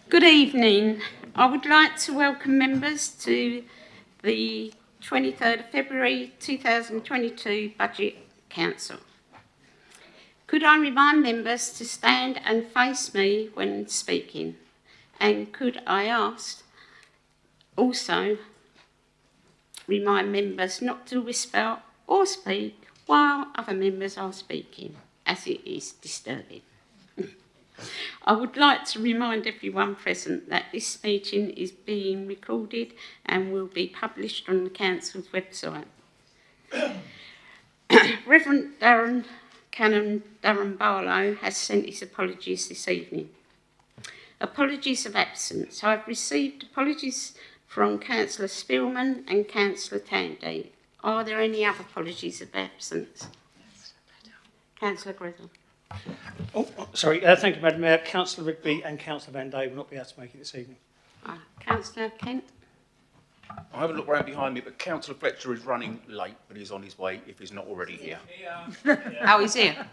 Good evening. I would like to welcome members to the 23rd of February 2022 Budget Council. Could I remind members to stand and face me when speaking? And could I also remind members not to whisper or speak while other members are speaking, as it is disturbing. I would like to remind everyone present that this meeting is being recorded and will be published on the Council's website. Reverend Canon Durham Barlow has sent his apologies this evening. Apologies of absence. I have received apologies from Councillor Spillman and Councillor Tandy. Are there any other apologies of absence? Councillor Grizzle. Oh, sorry. Thank you, Madam Mayor. Councillor Rigby and Councillor Van Day will not be able to make it this evening. Councillor Kent. I haven't looked round behind me, but Councillor Fletcher is running late, but he's on his way if he's not already here. Oh, he's here.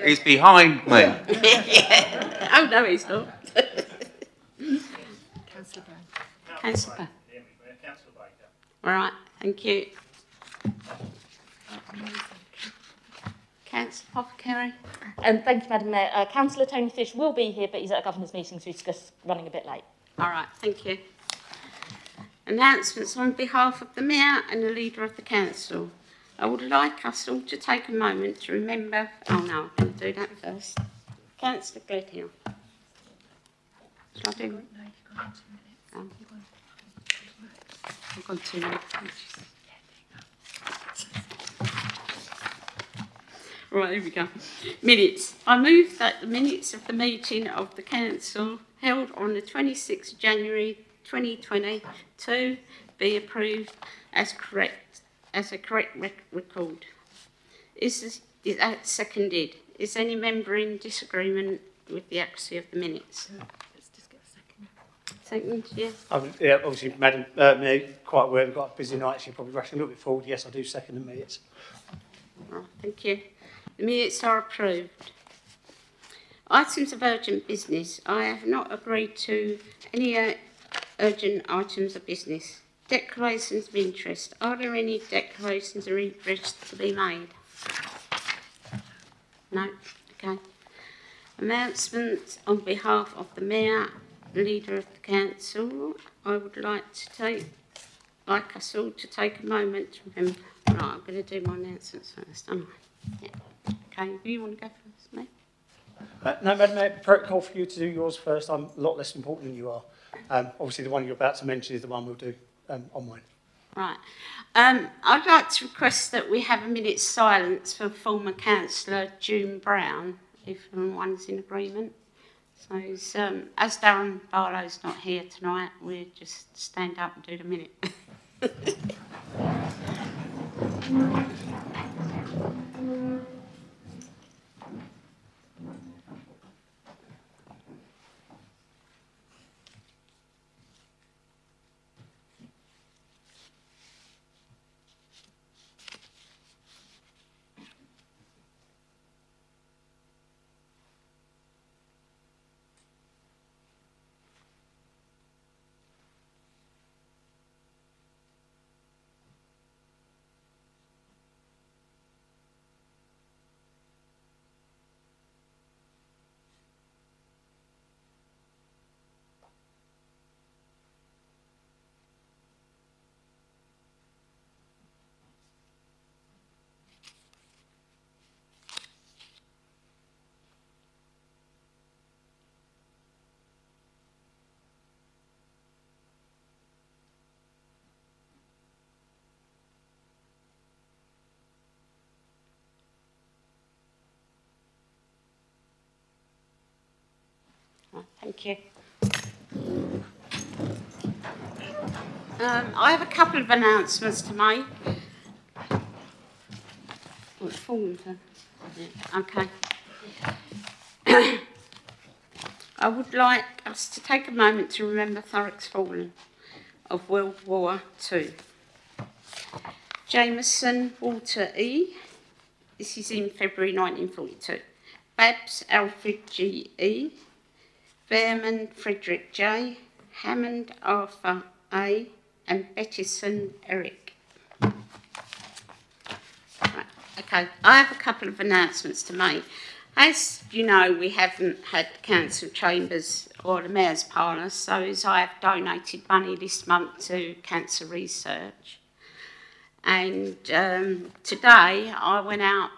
He's behind me. Yeah. Oh, no, he's not. Councillor Brown. Councillor Brown. All right, thank you. Councillor Popplecarry. Thank you, Madam Mayor. Councillor Tony Fish will be here, but he's at a governor's meeting, so he's just running a bit late. All right, thank you. Announcements on behalf of the Mayor and the Leader of the Council. I would like us all to take a moment to remember... Oh, no, I'm going to do that first. Councillor Gledhill. Shall I do... No, you've got 2 minutes. I've got 2 minutes. Right, here we go. Minutes. I move that the minutes of the meeting of the Council held on the 26th of January 2022 be approved as a correct record. Is that seconded? Is any member in disagreement with the accuracy of the minutes? Let's just get a second. Second, yes. Yeah, obviously, Madam Mayor, quite aware we've got a busy night, so you're probably rushing a little bit forward. Yes, I do second the minutes. Right, thank you. The minutes are approved. Items of urgent business. I have not agreed to any urgent items of business. Declarations of interest. Are there any declarations of interest to be made? No? Okay. Announcements on behalf of the Mayor, Leader of the Council. I would like us all to take a moment to remember. Right, I'm going to do my announcements first, aren't I? Yeah. Okay, do you want to go first, mate? No, Madam Mayor, protocol for you to do yours first. I'm a lot less important than you are. Obviously, the one you're about to mention is the one we'll do on mine. Right. I'd like to request that we have a minute's silence for former Councillor June Brown, if everyone's in agreement. So, as Darren Barlow's not here tonight, we'll just stand up and do the minute. Thank you. I have a couple of announcements to make. What's fallen to? Okay. I would like us to take a moment to remember Thurrock's fallen of World War II. Jameson Walter E. This is in February 1942. Babs Alfred G.E., Behrman Frederick J., Hammond Arthur A., and Bettison Eric. Right, okay, I have a couple of announcements to make. As you know, we haven't had council chambers or the mayor's parlour, so as I have donated money this month to cancer research. And today I went out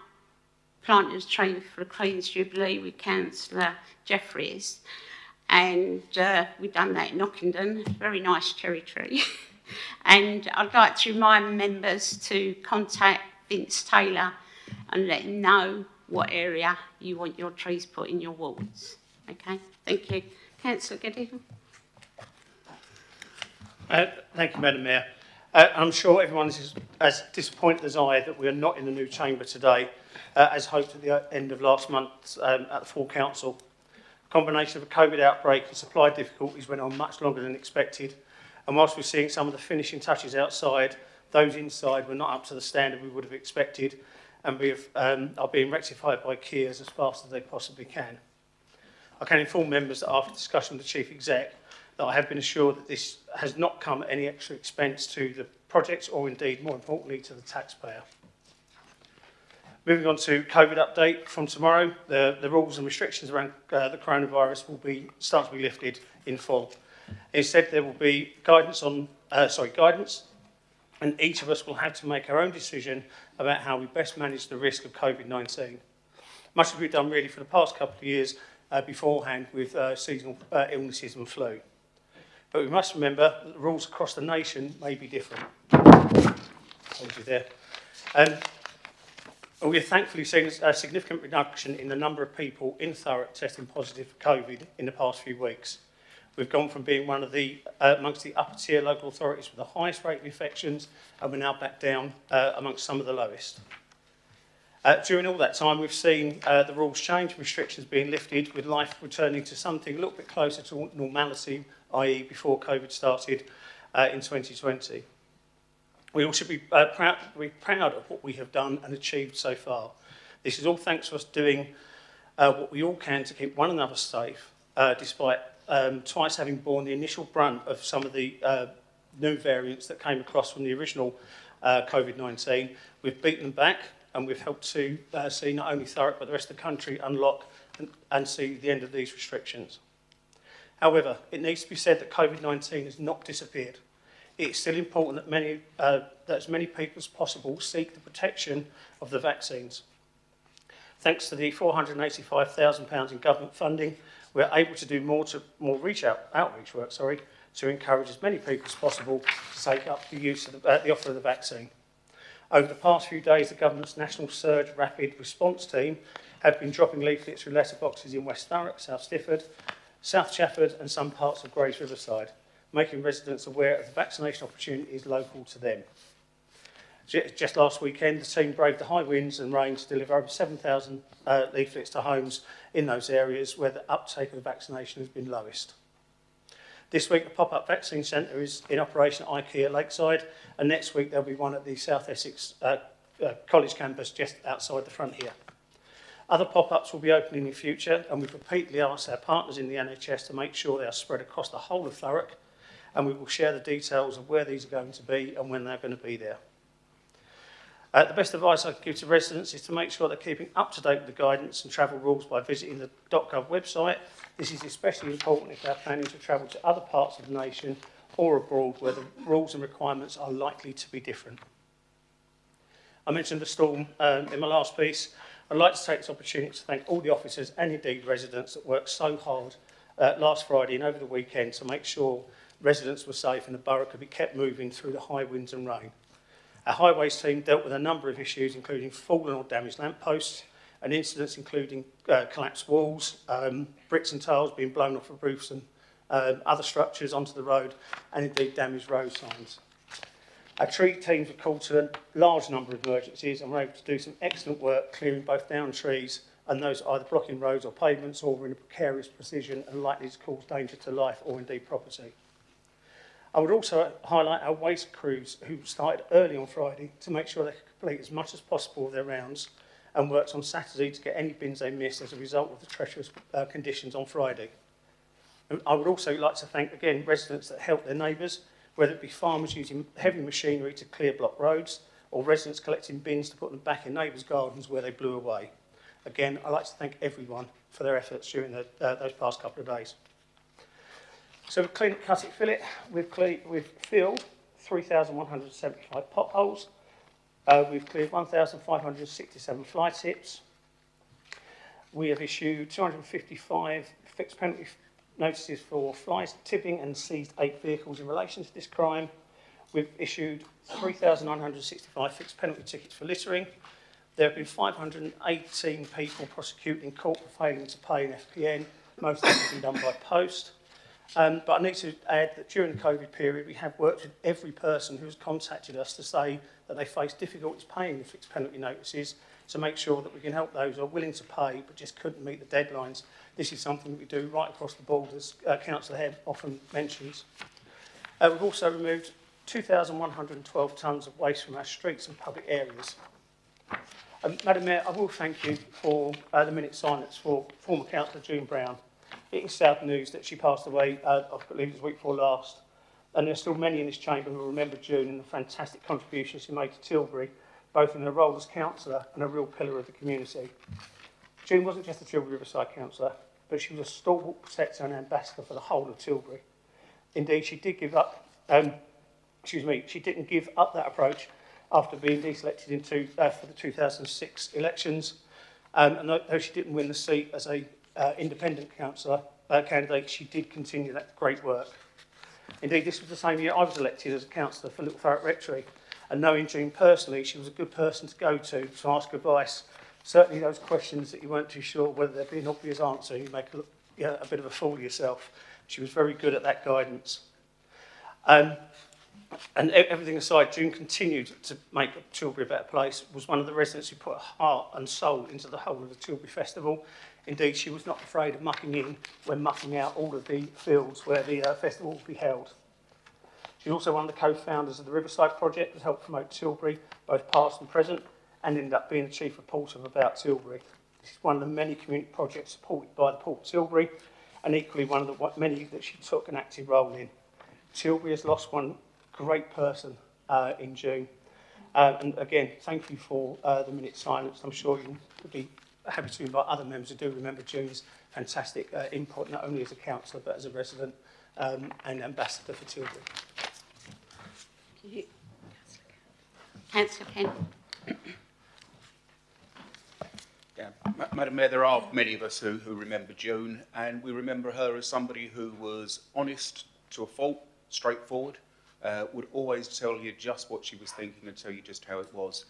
planting a tree for the Queen's Jubilee with Councillor Jeffries, and we've done that in Ockenden, very nice cherry tree. And I'd like to remind members to contact Vince Taylor and let him know what area you want your trees put in your wards. Okay, thank you. Councillor Gideon. Thank you, Madam Mayor. I'm sure everyone is as disappointed as I that we are not in the new chamber today, as hoped at the end of last month at the Thurrock Council. A combination of a COVID outbreak and supply difficulties went on much longer than expected, and whilst we're seeing some of the finishing touches outside, those inside were not up to the standard we would have expected, and are being rectified by Kiers as fast as they possibly can. I can inform members that after discussion with the Chief Exec, that I have been assured that this has not come at any extra expense to the projects or indeed, more importantly, to the taxpayer. Moving on to COVID update, from tomorrow, the rules and restrictions around the coronavirus will start to be lifted in full. Instead, there will be guidance, and each of us will have to make our own decision about how we best manage the risk of COVID-19. Much as we've done really for the past couple of years beforehand with seasonal illnesses and flu. But we must remember that the rules across the nation may be different. Apologies there. And we have thankfully seen a significant reduction in the number of people in Thurrock testing positive for COVID in the past few weeks. We've gone from being one of the, amongst the upper tier local authorities with the highest rate of infections, and we're now back down amongst some of the lowest. During all that time, we've seen the rules change, restrictions being lifted, with life returning to something a little bit closer to normality, i.e. before COVID started in 2020. We all should be proud of what we have done and achieved so far. This is all thanks to us doing what we all can to keep one another safe, despite twice having borne the initial brunt of some of the new variants that came across from the original COVID-19. We've beaten them back, and we've helped to see not only Thurrock but the rest of the country unlock and see the end of these restrictions. However, it needs to be said that COVID-19 has not disappeared. It's still important that as many people as possible seek the protection of the vaccines. Thanks to the £485,000 in government funding, we're able to do more outreach work to encourage as many people as possible to take up the use of the offer of the vaccine. Over the past few days, the government's National Surge Rapid Response Team have been dropping leaflets through letterboxes in West Thurrock, South Stifford, South Chafford and some parts of Grays Riverside, making residents aware of the vaccination opportunities local to them. Just last weekend, the team braved the high winds and rain to deliver over 7,000 leaflets to homes in those areas where the uptake of the vaccination has been lowest. This week, the pop-up vaccine centre is in operation at IKEA Lakeside, and next week there'll be one at the South Essex College campus just outside the front here. Other pop-ups will be opening in future, and we've repeatedly asked our partners in the NHS to make sure they are spread across the whole of Thurrock, and we will share the details of where these are going to be and when they're going to be there. The best advice I can give to residents is to make sure they're keeping up to date with the guidance and travel rules by visiting the .gov website. This is especially important if they're planning to travel to other parts of the nation or abroad where the rules and requirements are likely to be different. I mentioned the storm in my last piece. I'd like to take this opportunity to thank all the officers and indeed residents that worked so hard last Friday and over the weekend to make sure residents were safe and the borough could be kept moving through the high winds and rain. Our highways team dealt with a number of issues, including fallen or damaged lampposts and incidents including collapsed walls, bricks and tiles being blown off of roofs and other structures onto the road, and indeed damaged road signs. Our tree teams were called to a large number of emergencies and were able to do some excellent work clearing both down trees and those either blocking roads or pavements or in a precarious position and likely to cause danger to life or indeed property. I would also highlight our waste crews who started early on Friday to make sure they could complete as much as possible of their rounds and worked on Saturday to get any bins they missed as a result of the treacherous conditions on Friday. And I would also like to thank, again, residents that helped their neighbours, whether it be farmers using heavy machinery to clear block roads, or residents collecting bins to put them back in neighbours' gardens where they blew away. Again, I'd like to thank everyone for their efforts during those past couple of days. So we've cleaned, cut it, fill it. We've filled 3,175 potholes. We've cleared 1,567 fly tips. We have issued 255 fixed penalty notices for flies tipping and seized 8 vehicles in relation to this crime. We've issued 3,965 fixed penalty tickets for littering. There have been 518 people prosecuted in court for failing to pay an FPN. Most of them have been done by post. But I need to add that during the COVID period, we have worked with every person who has contacted us to say that they face difficulties paying the fixed penalty notices, to make sure that we can help those who are willing to pay but just couldn't meet the deadlines. This is something that we do right across the board, as Councillor Hebb often mentions. We've also removed 2,112 tonnes of waste from our streets and public areas. Madam Mayor, I will thank you for the minute silence for former Councillor June Brown. It is sad news that she passed away, I believe it was the week before last, and there are still many in this chamber who will remember June and the fantastic contributions she made to Tilbury, both in her role as councillor and a real pillar of the community. June wasn't just a Tilbury Riverside councillor, but she was a stalwart protector and ambassador for the whole of Tilbury. Indeed, she did give up, she didn't give up that approach after being deselected for the 2006 elections. And though she didn't win the seat as a independent councillor candidate, she did continue that great work. Indeed, this was the same year I was elected as a councillor for Little Thurrock Rectory, and knowing June personally, she was a good person to go to ask advice. Certainly those questions that you weren't too sure whether there'd be an obvious answer, you make a bit of a fool of yourself. She was very good at that guidance. And everything aside, June continued to make Tilbury a better place, was one of the residents who put heart and soul into the whole of the Tilbury Festival. Indeed, she was not afraid of mucking in when mucking out all of the fields where the festival will be held. She's also one of the co-founders of the Riverside project that helped promote Tilbury, both past and present, and ended up being the chief reporter of About Tilbury. This is one of the many community projects supported by the Port of Tilbury, and equally one of the many that she took an active role in. Tilbury has lost one great person in June. And again, thank you for the minute silence. I'm sure you'll be happy to invite other members who do remember June's fantastic input, not only as a councillor, but as a resident and ambassador for Tilbury. Thank you. Councillor Ken. Yeah. Madam Mayor, there are many of us who remember June, and we remember her as somebody who was honest to a fault, straightforward, would always tell you just what she was thinking and tell you just how it was.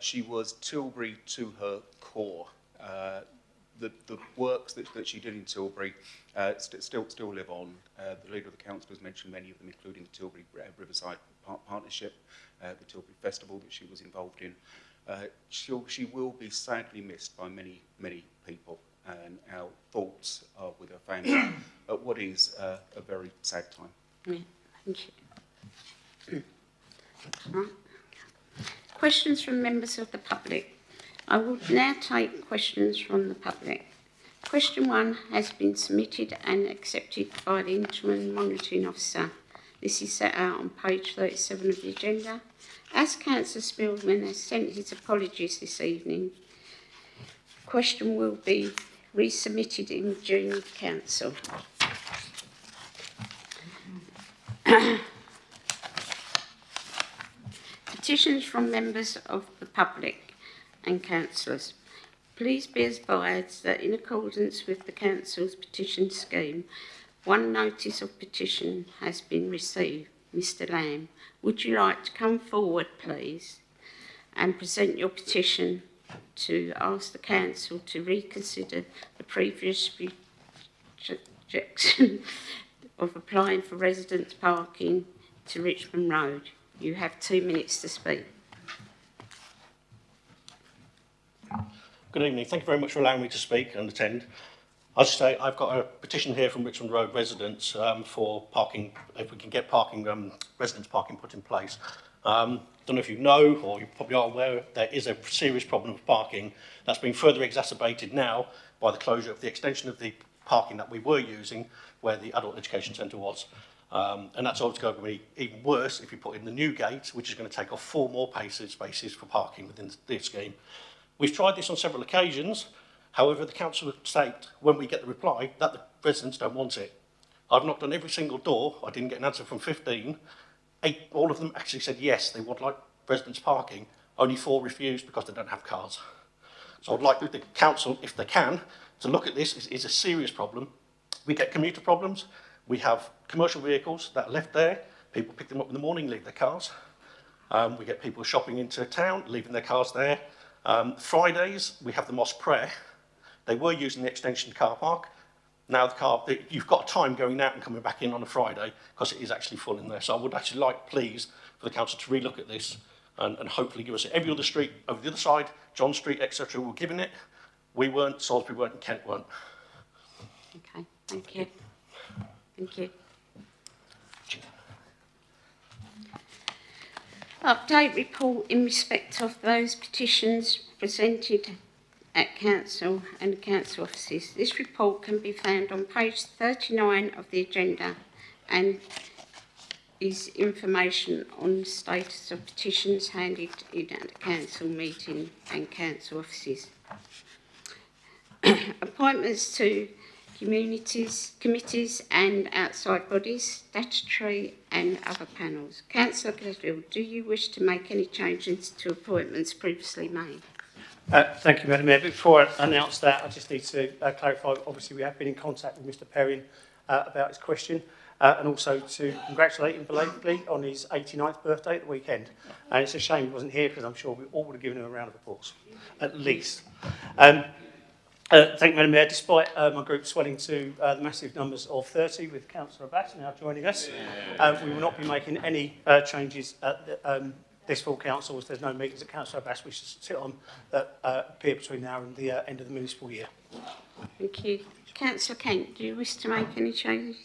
She was Tilbury to her core. The works that she did in Tilbury still live on. The leader of the council has mentioned many of them, including the Tilbury Riverside Partnership, the Tilbury Festival that she was involved in. She will be sadly missed by many, many people, and our thoughts are with her family at what is a very sad time. Yeah, thank you. Right. Questions from members of the public. I will now take questions from the public. Question 1 has been submitted and accepted by the Interim Monitoring Officer. This is set out on page 37 of the agenda. As Councillor Spillman has sent his apologies this evening, question will be resubmitted in June Council. Petitions from members of the public and councillors. Please be advised that in accordance with the Council's petition scheme, one notice of petition has been received. Mr. Lamb, would you like to come forward, please, and present your petition to ask the Council to reconsider the previous rejection of applying for residence parking to Richmond Road? You have 2 minutes to speak. Good evening. Thank you very much for allowing me to speak and attend. I'll just say I've got a petition here from Richmond Road residents for parking, if we can get parking, residence parking put in place. don't know if you know, or you probably are aware, there is a serious problem of parking that's been further exacerbated now by the closure of the extension of the parking that we were using where the adult education centre was. And that's obviously going to be even worse if you put in the new gate, which is going to take off 4 more spaces for parking within the scheme. We've tried this on several occasions. However, the council would state, when we get the reply, that the residents don't want it. I've knocked on every single door. I didn't get an answer from 15. 8, all of them actually said yes, they would like residents parking. Only 4 refused because they don't have cars. So I'd like the council, if they can, to look at this. It's a serious problem. We get commuter problems. We have commercial vehicles that are left there. People pick them up in the morning, leave their cars. We get people shopping into town, leaving their cars there. Fridays, we have the mosque prayer. They were using the extension car park. Now you've got time going out and coming back in on a Friday because it is actually full in there. So I would actually like, please, for the council to relook at this and hopefully give us every other street over the other side, John Street, etc. were given it. We weren't, Salisbury weren't, and Kent weren't. Okay, thank you. Thank you. Update report in respect of those petitions presented at council and the council offices. This report can be found on page 39 of the agenda and is information on the status of petitions handed in at the council meeting and council offices. Appointments to committees and outside bodies, statutory and other panels. Councillor Gladwell, do you wish to make any changes to appointments previously made? Thank you, Madam Mayor. Before I announce that, I just need to clarify, obviously we have been in contact with Mr Perrin about his question and also to congratulate him belatedly on his 89th birthday at the weekend. And it's a shame he wasn't here because I'm sure we all would have given him a round of applause, at least. Thank you, Madam Mayor. Despite my group swelling to the massive numbers of 30 with Councillor Abbas now joining us, we will not be making any changes at this full council as there's no meetings at Councillor Abbas which sit on that appear between now and the end of the municipal year. Thank you. Councillor Kent, do you wish to make any changes?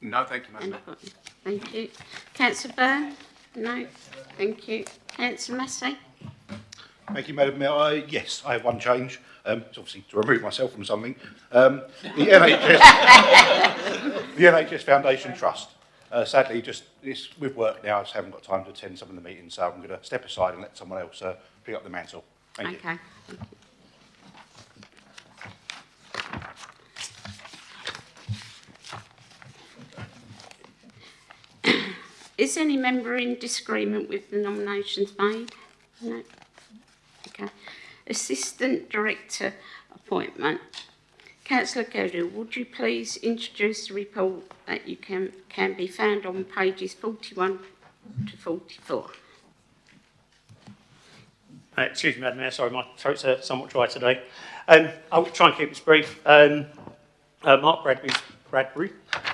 No, thank you, Madam Mayor. Thank you. Councillor Byrne? No. Thank you. Councillor Massey? Thank you, Madam Mayor. Yes, I have one change. It's obviously to remove myself from something. The NHS Foundation Trust. Sadly, just this with work now, I just haven't got time to attend some of the meetings, so I'm going to step aside and let someone else pick up the mantle. Thank you. Okay. Is any member in disagreement with the nominations made? No. Okay. Assistant Director appointment. Councillor Godel, would you please introduce the report that you can be found on pages 41 to 44? Excuse me, Madam Mayor, sorry, my throat's somewhat dry today. I'll try and keep this brief. Mark Bradbury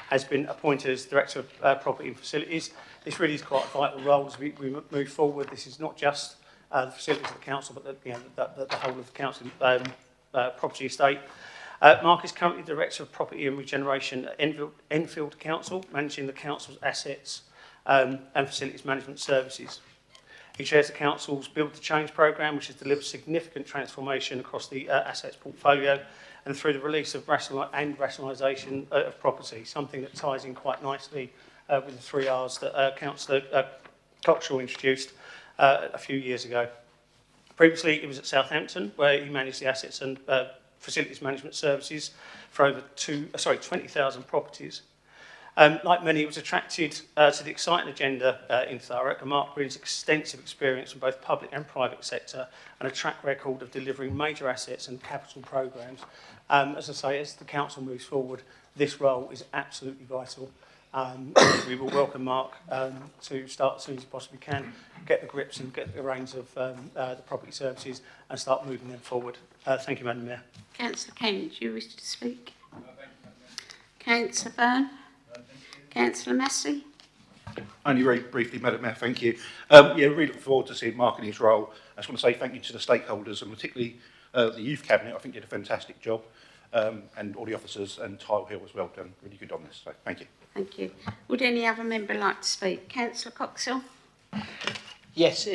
has been appointed as Director of Property and Facilities. This really is quite a vital role as we move forward. This is not just the facilities of the council, but the whole of the council property estate. Mark is currently Director of Property and Regeneration at Enfield Council, managing the council's assets and facilities management services. He chairs the council's Build to Change programme, which has delivered significant transformation across the assets portfolio and through the release of rationalisation of property, something that ties in quite nicely with the 3 Rs that Councillor Cockshaw introduced a few years ago. Previously, he was at Southampton, where he managed the assets and facilities management services for over 20,000 properties. Like many, he was attracted to the exciting agenda in Thurrock, and Mark brings extensive experience from both public and private sector and a track record of delivering major assets and capital programmes. As I say, as the council moves forward, this role is absolutely vital. We will welcome Mark to start as soon as he possibly can, get the grips and get the reins of the property services and start moving them forward. Thank you, Madam Mayor. Councillor Kent, do you wish to speak? No, thank you, Madam Mayor. Councillor Byrne? No, Councillor Massey? Only very briefly, Madam Mayor, thank you. Really look forward to seeing Mark in his role. I just want to say thank you to the stakeholders and particularly the Youth Cabinet. I think you did a fantastic job, and all the officers and Tile Hill as well done really good on this. So thank you. Thank you. Would any other member like to speak? Councillor Coxhill? Yes,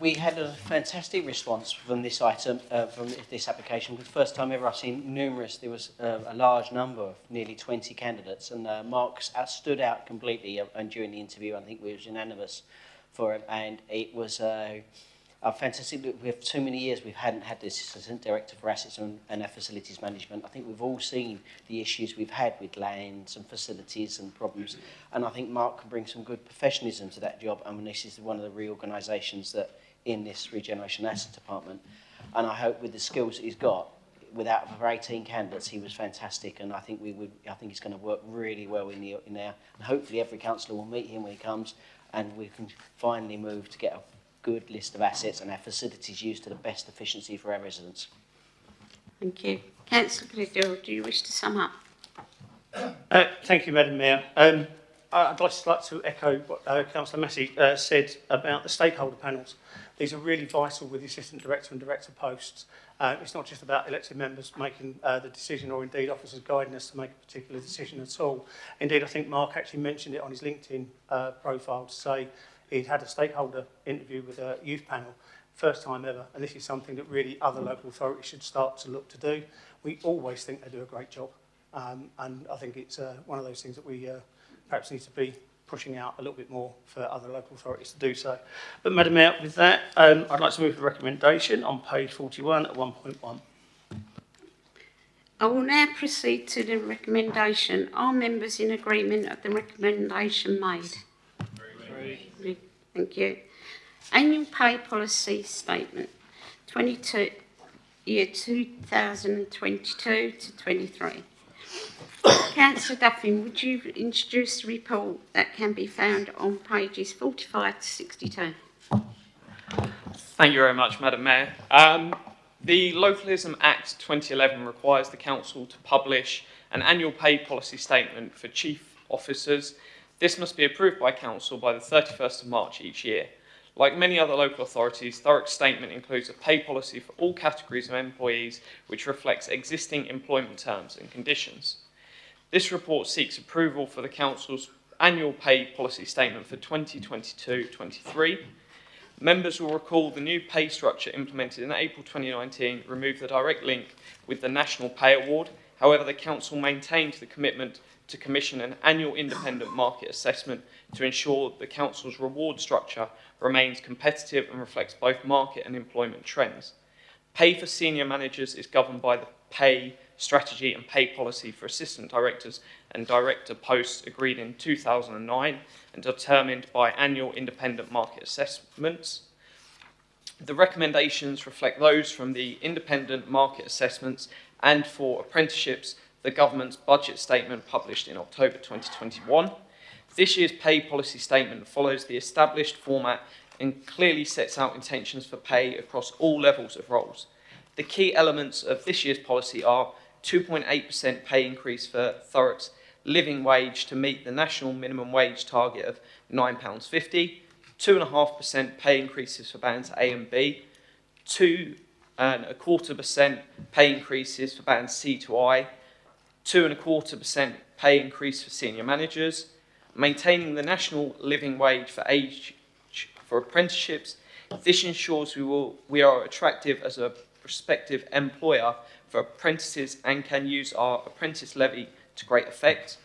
we had a fantastic response from this item, from this application. For the first time ever, I've seen numerous. There was a large number of nearly 20 candidates, and Mark stood out completely. And during the interview, I think we was unanimous for him, and it was a fantastic. We have too many years we hadn't had this assistant director for assets and our facilities management. I think we've all seen the issues we've had with lands and facilities and problems, and I think Mark can bring some good professionalism to that job. I mean, this is one of the reorganisations that in this regeneration asset department, and I hope with the skills that he's got, without over 18 candidates, he was fantastic, and I think he's going to work really well in there, and hopefully every councillor will meet him when he comes, and we can finally move to get a good list of assets and our facilities used to the best efficiency for our residents. Thank you. Councillor Gladwell, do you wish to sum up? Thank you, Madam Mayor. I'd just like to echo what Councillor Massey said about the stakeholder panels. These are really vital with the Assistant Director and Director posts. It's not just about elected members making the decision, or indeed officers guiding us to make a particular decision at all. Indeed, I think Mark actually mentioned it on his LinkedIn profile to say he'd had a stakeholder interview with a youth panel, first time ever, and this is something that really other local authorities should start to look to do. We always think they do a great job, and I think it's one of those things that we perhaps need to be pushing out a little bit more for other local authorities to do so. But Madam Mayor, with that, I'd like to move the recommendation on page 41 at 1.1. I will now proceed to the recommendation. Are members in agreement of the recommendation made? Agreed. Thank you. Annual pay policy statement, year 2022 to 23. Councillor Duffin, would you introduce the report that can be found on pages 45 to 62? Thank you very much, Madam Mayor. The Localism Act 2011 requires the Council to publish an annual pay policy statement for chief officers. This must be approved by Council by the 31st of March each year. Like many other local authorities, Thurrock's statement includes a pay policy for all categories of employees which reflects existing employment terms and conditions. This report seeks approval for the Council's annual pay policy statement for 2022-23. Members will recall the new pay structure implemented in April 2019 removed the direct link with the National Pay Award. However, the Council maintained the commitment to commission an annual independent market assessment to ensure the Council's reward structure remains competitive and reflects both market and employment trends. Pay for senior managers is governed by the pay strategy and pay policy for assistant directors and director posts agreed in 2009 and determined by annual independent market assessments. The recommendations reflect those from the independent market assessments, and for apprenticeships, the government's budget statement published in October 2021. This year's pay policy statement follows the established format and clearly sets out intentions for pay across all levels of roles. The key elements of this year's policy are 2.8% pay increase for Thurrock's living wage to meet the national minimum wage target of £9.50, 2.5% pay increases for bands A and B, 2.25% pay increases for bands C to I, 2.25% pay increase for senior managers, maintaining the national living wage for apprenticeships. This ensures we are attractive as a prospective employer for apprentices and can use our apprentice levy to great effect.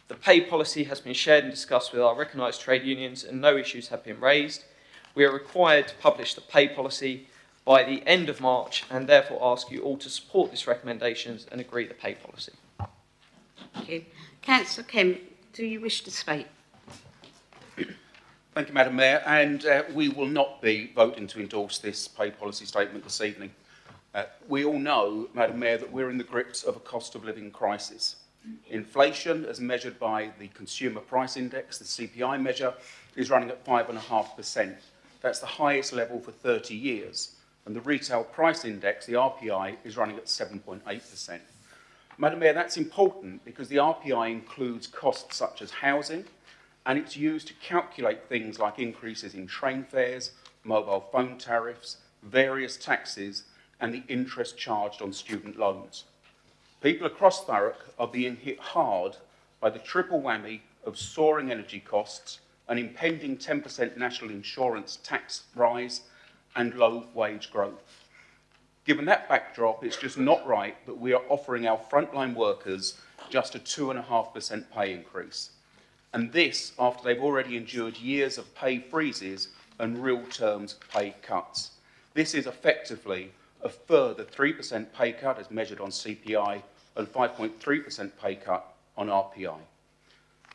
The pay policy has been shared and discussed with our recognised trade unions and no issues have been raised. We are required to publish the pay policy by the end of March and therefore ask you all to support these recommendations and agree the pay policy. Thank you. Councillor Kemp, do you wish to speak? Thank you, Madam Mayor, and we will not be voting to endorse this pay policy statement this evening. We all know, Madam Mayor, that we're in the grips of a cost of living crisis. Inflation, as measured by the Consumer Price Index, the CPI measure, is running at 5.5%. That's the highest level for 30 years. And the Retail Price Index, the RPI, is running at 7.8%. Madam Mayor, that's important because the RPI includes costs such as housing, and it's used to calculate things like increases in train fares, mobile phone tariffs, various taxes, and the interest charged on student loans. People across Thurrock are being hit hard by the triple whammy of soaring energy costs, an impending 10% national insurance tax rise, and low wage growth. Given that backdrop, it's just not right that we are offering our frontline workers just a 2.5% pay increase. And this after they've already endured years of pay freezes and real terms pay cuts. This is effectively a further 3% pay cut as measured on CPI and 5.3% pay cut on RPI.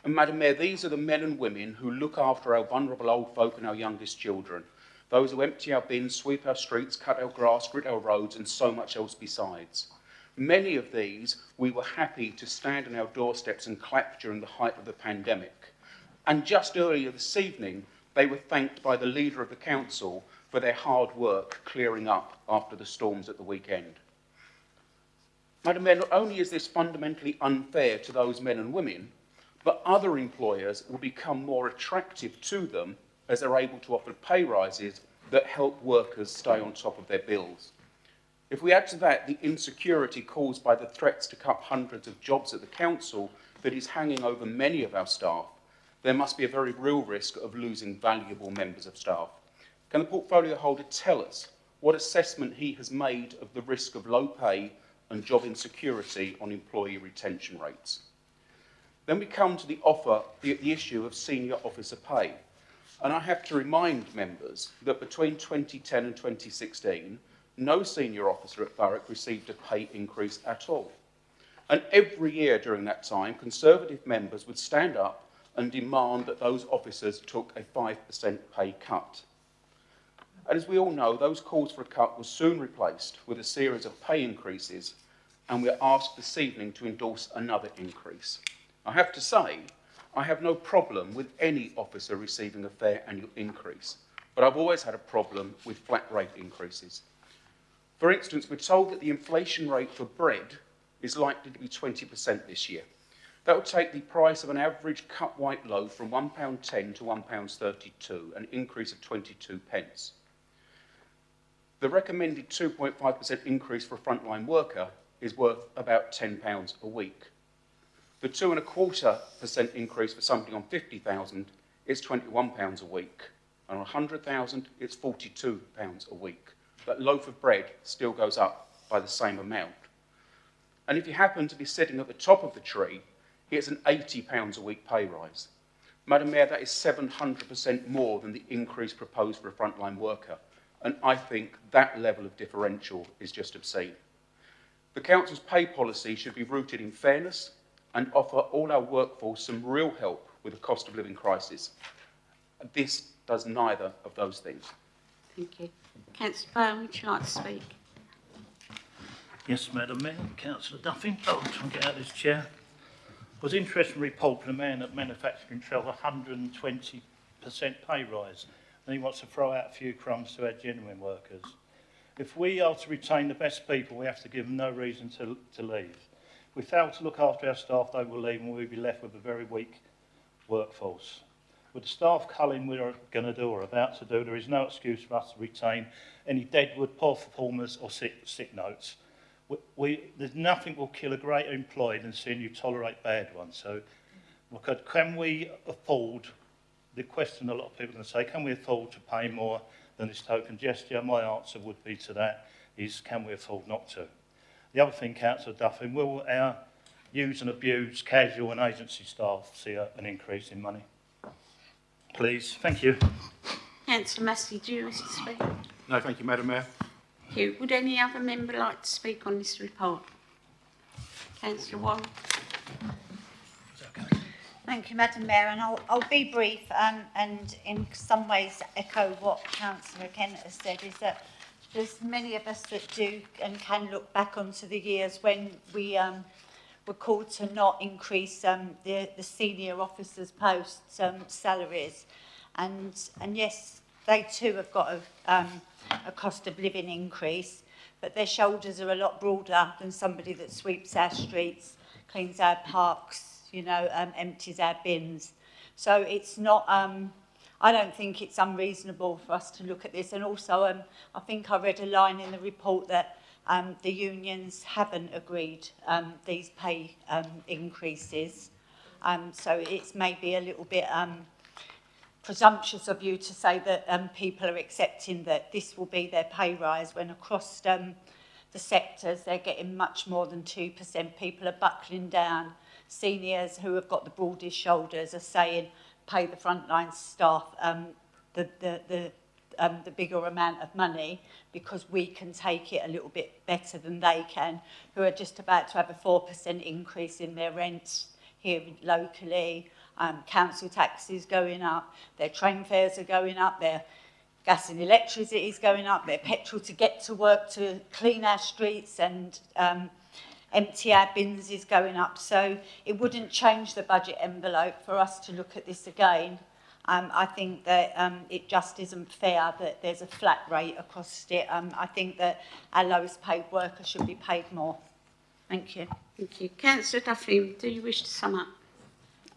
And Madam Mayor, these are the men and women who look after our vulnerable old folk and our youngest children, those who empty our bins, sweep our streets, cut our grass, grit our roads, and so much else besides. Many of these we were happy to stand on our doorsteps and clap during the height of the pandemic. And just earlier this evening, they were thanked by the leader of the council for their hard work clearing up after the storms at the weekend. Madam Mayor, not only is this fundamentally unfair to those men and women, but other employers will become more attractive to them as they're able to offer pay rises that help workers stay on top of their bills. If we add to that the insecurity caused by the threats to cut hundreds of jobs at the council that is hanging over many of our staff, there must be a very real risk of losing valuable members of staff. Can the portfolio holder tell us what assessment he has made of the risk of low pay and job insecurity on employee retention rates? Then we come to the issue of senior officer pay. And I have to remind members that between 2010 and 2016, no senior officer at Thurrock received a pay increase at all. And every year during that time, Conservative members would stand up and demand that those officers took a 5% pay cut. And as we all know, those calls for a cut were soon replaced with a series of pay increases, and we're asked this evening to endorse another increase. I have to say, I have no problem with any officer receiving a fair annual increase, but I've always had a problem with flat rate increases. For instance, we're told that the inflation rate for bread is likely to be 20% this year. That would take the price of an average cut white loaf from £1.10 to £1.32, an increase of 22 pence. The recommended 2.5% increase for a frontline worker is worth about £10 a week. The 2.25% increase for somebody on 50,000 is £21 a week, and on 100,000 it's £42 a week. That loaf of bread still goes up by the same amount. And if you happen to be sitting at the top of the tree, it's an £80 a week pay rise. Madam Mayor, that is 700% more than the increase proposed for a frontline worker, and I think that level of differential is just obscene. The Council's pay policy should be rooted in fairness and offer all our workforce some real help with the cost of living crisis. This does neither of those things. Thank you. Councillor Byrne, would you like to speak? Yes, Madam Mayor, Councillor Duffy. I'll try and get out of this chair. It was interesting report from a man at manufacturing showed 120% pay rise, and he wants to throw out a few crumbs to our genuine workers. If we are to retain the best people, we have to give them no reason to leave. If we fail to look after our staff, they will leave and we'll be left with a very weak workforce. With the staff culling we're going to do or about to do, there is no excuse for us to retain any deadwood, poor performers or sick notes. There's nothing will kill a greater employee than seeing you tolerate bad ones. So can we afford, the question a lot of people are going to say, can we afford to pay more than this token gesture? My answer would be to that is, can we afford not to? The other thing, Councillor Duffy, will our used and abused casual and agency staff see an increase in money? Please, thank you. Councillor Massey, do you wish to speak? No, thank you, Madam Mayor. Thank you. Would any other member like to speak on this report? Councillor Warren. Thank you, Madam Mayor, and I'll be brief and in some ways echo what Councillor Kennett has said, is that there's many of us that do and can look back onto the years when we were called to not increase the senior officers' posts salaries, and yes, they too have got a cost of living increase, but their shoulders are a lot broader than somebody that sweeps our streets, cleans our parks, you know, empties our bins. So it's not, I don't think it's unreasonable for us to look at this. And also, I think I read a line in the report that the unions haven't agreed these pay increases. So it's maybe a little bit presumptuous of you to say that people are accepting that this will be their pay rise when across the sectors they're getting much more than 2%. People are buckling down. Seniors who have got the broadest shoulders are saying pay the frontline staff the bigger amount of money because we can take it a little bit better than they can, who are just about to have a 4% increase in their rents here locally. Council taxes going up, their train fares are going up, their gas and electricity is going up, their petrol to get to work, to clean our streets and empty our bins is going up. So it wouldn't change the budget envelope for us to look at this again. I think that it just isn't fair that there's a flat rate across it. I think that our lowest paid workers should be paid more. Thank you. Thank you. Councillor Duffy, do you wish to sum up?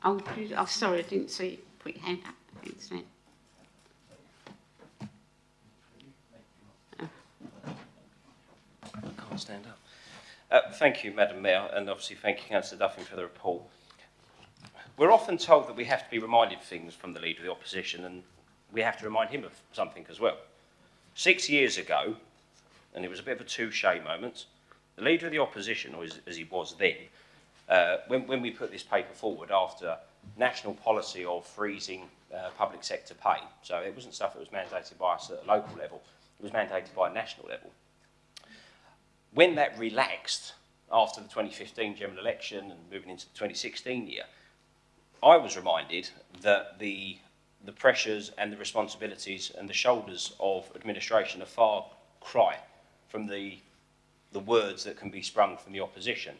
Oh, sorry, I didn't see you put your hand up. Thanks, mate. I can't stand up. Thank you, Madam Mayor, and obviously thank you, Councillor Duffy, for the report. We're often told that we have to be reminded of things from the Leader of the Opposition, and we have to remind him of something as well. 6 years ago, and it was a bit of a touche moment, the Leader of the Opposition, or as he was then, when we put this paper forward after national policy of freezing public sector pay, so it wasn't stuff that was mandated by us at a local level, it was mandated by a national level. When that relaxed after the 2015 general election and moving into the 2016 year, I was reminded that the pressures and the responsibilities and the shoulders of administration are far cry from the words that can be sprung from the opposition.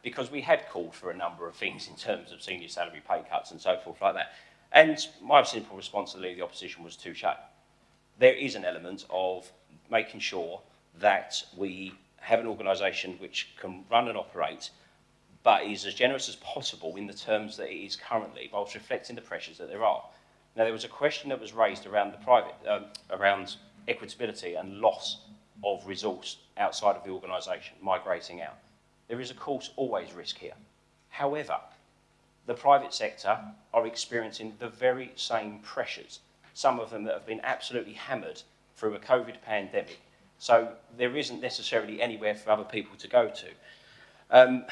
Because we had called for a number of things in terms of senior salary pay cuts and so forth like that. And my simple response to the Leader of the Opposition was touche. There is an element of making sure that we have an organisation which can run and operate but is as generous as possible in the terms that it is currently, whilst reflecting the pressures that there are. Now, there was a question that was raised around around equitability and loss of resource outside of the organisation, migrating out. There is, of course, always risk here. However, the private sector are experiencing the very same pressures, some of them that have been absolutely hammered through a COVID pandemic. So there isn't necessarily anywhere for other people to go to.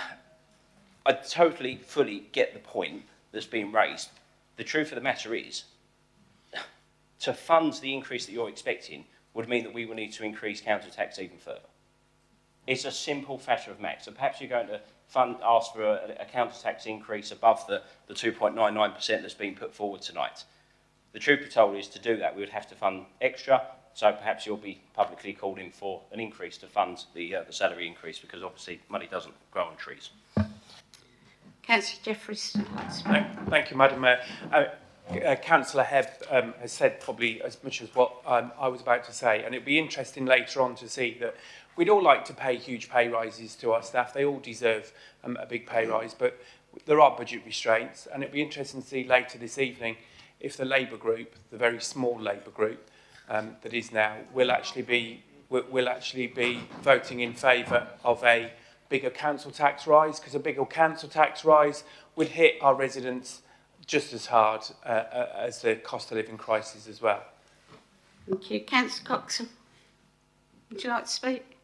I totally, fully get the point that's being raised. The truth of the matter is, to fund the increase that you're expecting would mean that we will need to increase council tax even further. It's a simple factor of maths. So perhaps you're going to ask for a council tax increase above the 2.99% that's been put forward tonight. The truth be told is, to do that, we would have to fund extra. So perhaps you'll be publicly calling for an increase to fund the salary increase, because obviously money doesn't grow on trees. Councillor Jeffries. Thank you, Madam Mayor. Councillor Hebb has said probably as much as what I was about to say, and it'd be interesting later on to see that we'd all like to pay huge pay rises to our staff. They all deserve a big pay rise, but there are budget restraints, and it'd be interesting to see later this evening if the Labour group, the very small Labour group that is now, will actually be voting in favour of a bigger council tax rise, because a bigger council tax rise would hit our residents just as hard as the cost of living crisis as well. Thank you. Councillor Coxon, would you like to speak?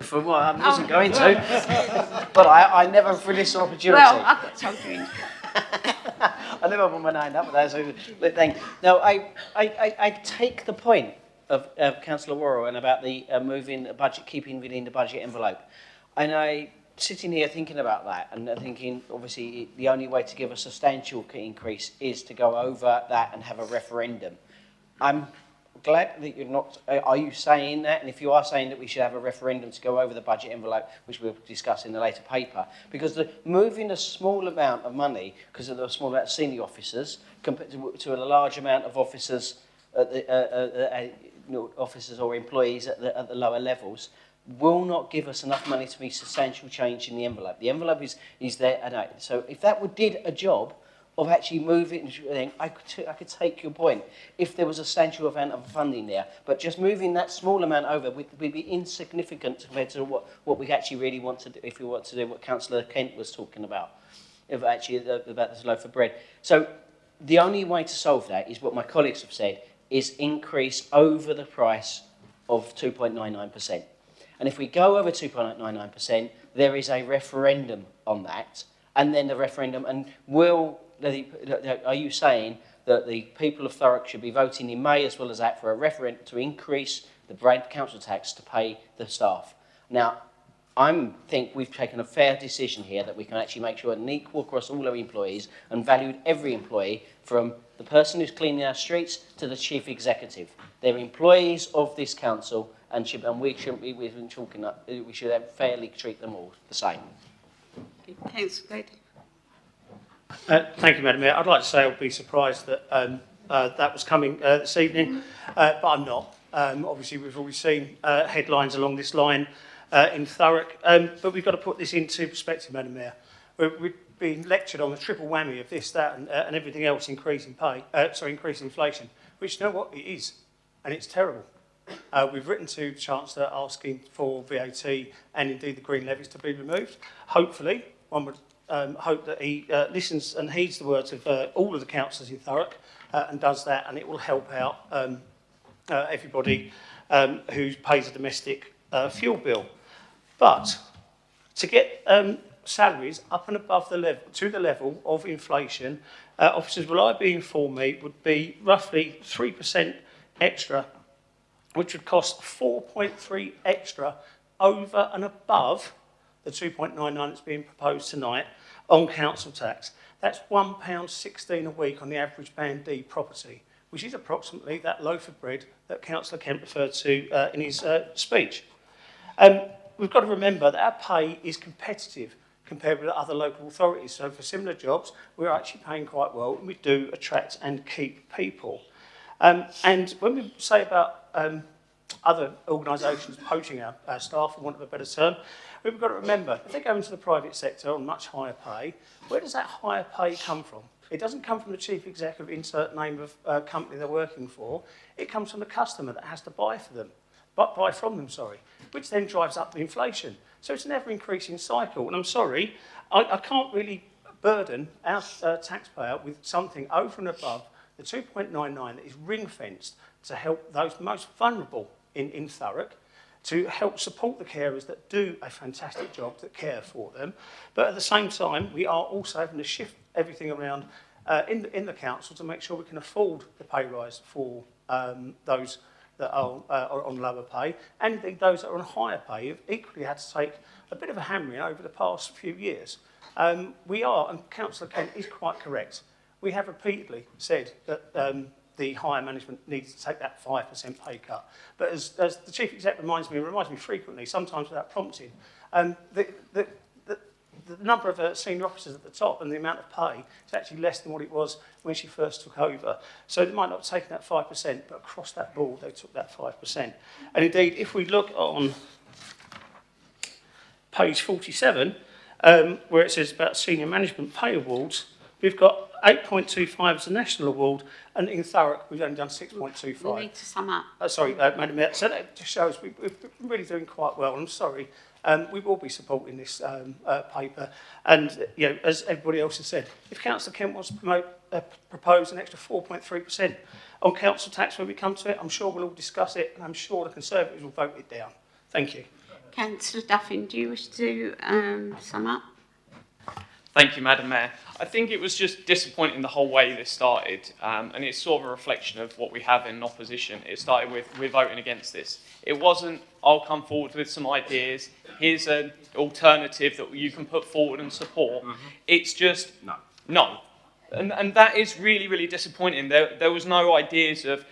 For what? I wasn't going to, but I never really this opportunity. Well, I've got told you. I never put my hand up, but that's thing. No, I take the point of Councillor Worrell and about the moving the budget, keeping within the budget envelope. And I sitting here thinking about that and thinking, obviously, the only way to give a substantial increase is to go over that and have a referendum. I'm glad that you're not. Are you saying that? And if you are saying that we should have a referendum to go over the budget envelope, which we'll discuss in the later paper, because moving a small amount of money, because of the small amount of senior officers, compared to a large amount of officers, officers or employees at the lower levels, will not give us enough money to be substantial change in the envelope. The envelope is there, and so if that did a job of actually moving, I could take your point if there was a substantial amount of funding there, but just moving that small amount over would be insignificant compared to what we actually really want to do, if we want to do what Councillor Kent was talking about, if actually about this loaf of bread. So the only way to solve that is what my colleagues have said, is increase over the price of 2.99%. And if we go over 2.99%, there is a referendum on that, and then the referendum, and are you saying that the people of Thurrock should be voting in May as well as that for a referendum to increase the Brad council tax to pay the staff? Now, I think we've taken a fair decision here that we can actually make sure an equal across all our employees and valued every employee, from the person who's cleaning our streets to the chief executive. They're employees of this council, and we should fairly treat them all the same. Councillor Gladden. Thank you, Madam Mayor. I'd like to say I'd be surprised that that was coming this evening, but I'm not. Obviously, we've already seen headlines along this line in Thurrock, but we've got to put this into perspective, Madam Mayor. We've been lectured on the triple whammy of this, that, and everything else, increasing inflation, which, you know what, it is, and it's terrible. We've written to the Chancellor asking for VAT and indeed the green levies to be removed. Hopefully, one would hope that he listens and heeds the words of all of the councillors in Thurrock and does that, and it will help out everybody who pays a domestic fuel bill. But to get salaries up and above the level, to the level of inflation, officers reliably informed me would be roughly 3% extra, which would cost 4.3 extra over and above the 2.99 that's being proposed tonight on council tax. That's £1.16 a week on the average Band D property, which is approximately that loaf of bread that Councillor Kent referred to in his speech. We've got to remember that our pay is competitive compared with other local authorities. So for similar jobs, we're actually paying quite well, and we do attract and keep people. And when we say about other organisations poaching our staff, for want of a better term, we've got to remember, if they go into the private sector on much higher pay, where does that higher pay come from? It doesn't come from the chief executive, insert name of company they're working for. It comes from the customer that has to buy from them, which then drives up the inflation. So it's an ever-increasing cycle. And I'm sorry, I can't really burden our taxpayer with something over and above the 2.99 that is ring-fenced to help those most vulnerable in Thurrock, to help support the carers that do a fantastic job, that care for them. But at the same time, we are also having to shift everything around in the council to make sure we can afford the pay rise for those that are on lower pay, and indeed those that are on higher pay have equally had to take a bit of a hammering over the past few years. We are, and Councillor Kent is quite correct, we have repeatedly said that the higher management needs to take that 5% pay cut. But as the Chief Exec reminds me frequently, sometimes without prompting, the number of senior officers at the top and the amount of pay is actually less than what it was when she first took over. So they might not have taken that 5%, but across that board they took that 5%. And indeed, if we look on page 47, where it says about senior management pay awards, we've got 8.25 as a national award, and in Thurrock we've only done 6.25. We need to sum up. Madam Mayor. So that just shows we've been really doing quite well. I'm sorry, we will be supporting this paper, and as everybody else has said, if Councillor Kent wants to propose an extra 4.3% on council tax when we come to it, I'm sure we'll all discuss it, and I'm sure the Conservatives will vote it down. Thank you. Councillor Duffin, do you wish to sum up? Thank you, Madam Mayor. I think it was just disappointing the whole way this started, and it's sort of a reflection of what we have in opposition. It started with, we're voting against this. It wasn't, I'll come forward with some ideas, here's an alternative that you can put forward and support. Mm-hmm. It's just, no. And that is really, really disappointing. There was no ideas of,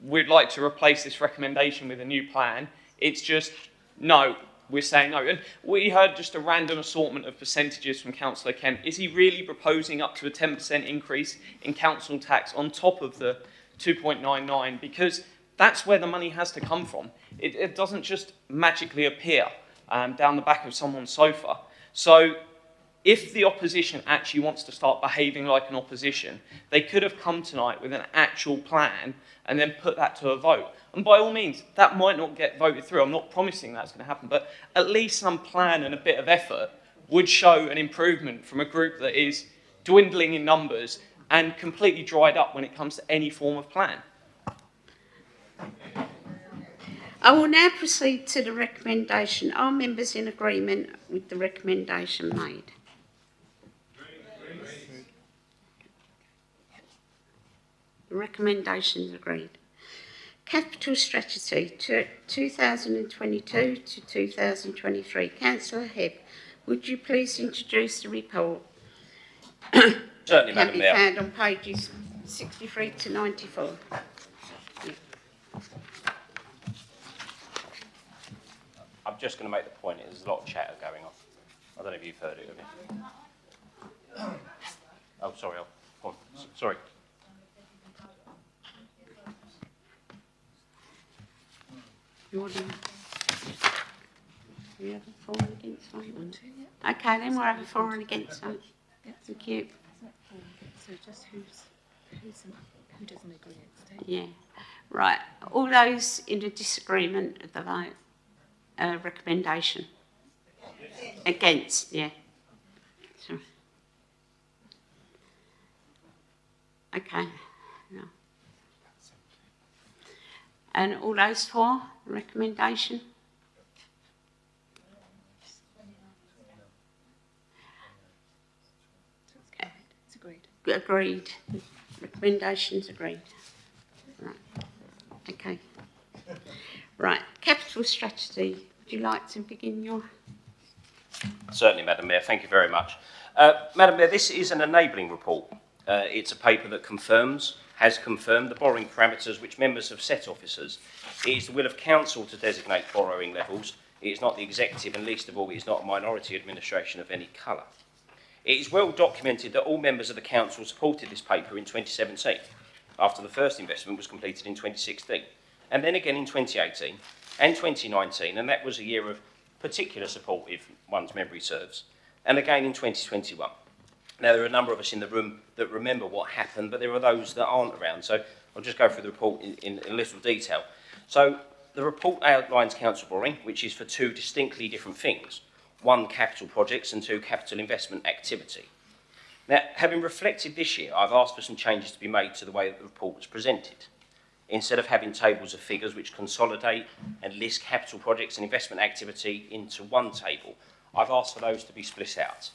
we'd like to replace this recommendation with a new plan. It's just, no. We're saying no. And we heard just a random assortment of percentages from Councillor Kent. Is he really proposing up to a 10% increase in council tax on top of the 2.99? Because that's where the money has to come from. It doesn't just magically appear down the back of someone's sofa. So if the opposition actually wants to start behaving like an opposition, they could have come tonight with an actual plan and then put that to a vote. And by all means, that might not get voted through. I'm not promising that's going to happen, but at least some plan and a bit of effort would show an improvement from a group that is dwindling in numbers and completely dried up when it comes to any form of plan. I will now proceed to the recommendation. Are members in agreement with the recommendation made? The recommendation is agreed. Capital Strategy 2022 to 2023. Councillor Hebb, would you please introduce the report? Certainly, Can Madam be Mayor. found on pages 63 to 94. I'm just going to make the point, there's a lot of chatter going on. I don't know if you've heard it, have you? Oh, sorry, sorry. You want to? We have a for and against vote? Okay, then we'll have a for and against vote. Thank you. So just who doesn't agree? Yeah. Right. All those in the disagreement of the vote, recommendation? Against, yeah. Sorry. Okay. No. And all those for the recommendation? It's agreed. Agreed. Recommendations agreed. Right. Okay. Right. Capital strategy. Would you like to begin your... Certainly, Madam Mayor. Thank you very much. Madam Mayor, this is an enabling report. It's a paper that has confirmed the borrowing parameters which members have set officers. It is the will of Council to designate borrowing levels. It is not the executive, and least of all, it is not a minority administration of any colour. It is well documented that all members of the Council supported this paper in 2017, after the first investment was completed in 2016, and then again in 2018 and 2019, and that was a year of particular support if one's memory serves, and again in 2021. Now, there are a number of us in the room that remember what happened, but there are those that aren't around, so I'll just go through the report in a little detail. So, the report outlines council borrowing, which is for two distinctly different things. One, capital projects, and two, capital investment activity. Now, having reflected this year, I've asked for some changes to be made to the way that the report was presented. Instead of having tables of figures which consolidate and list capital projects and investment activity into one table, I've asked for those to be split out,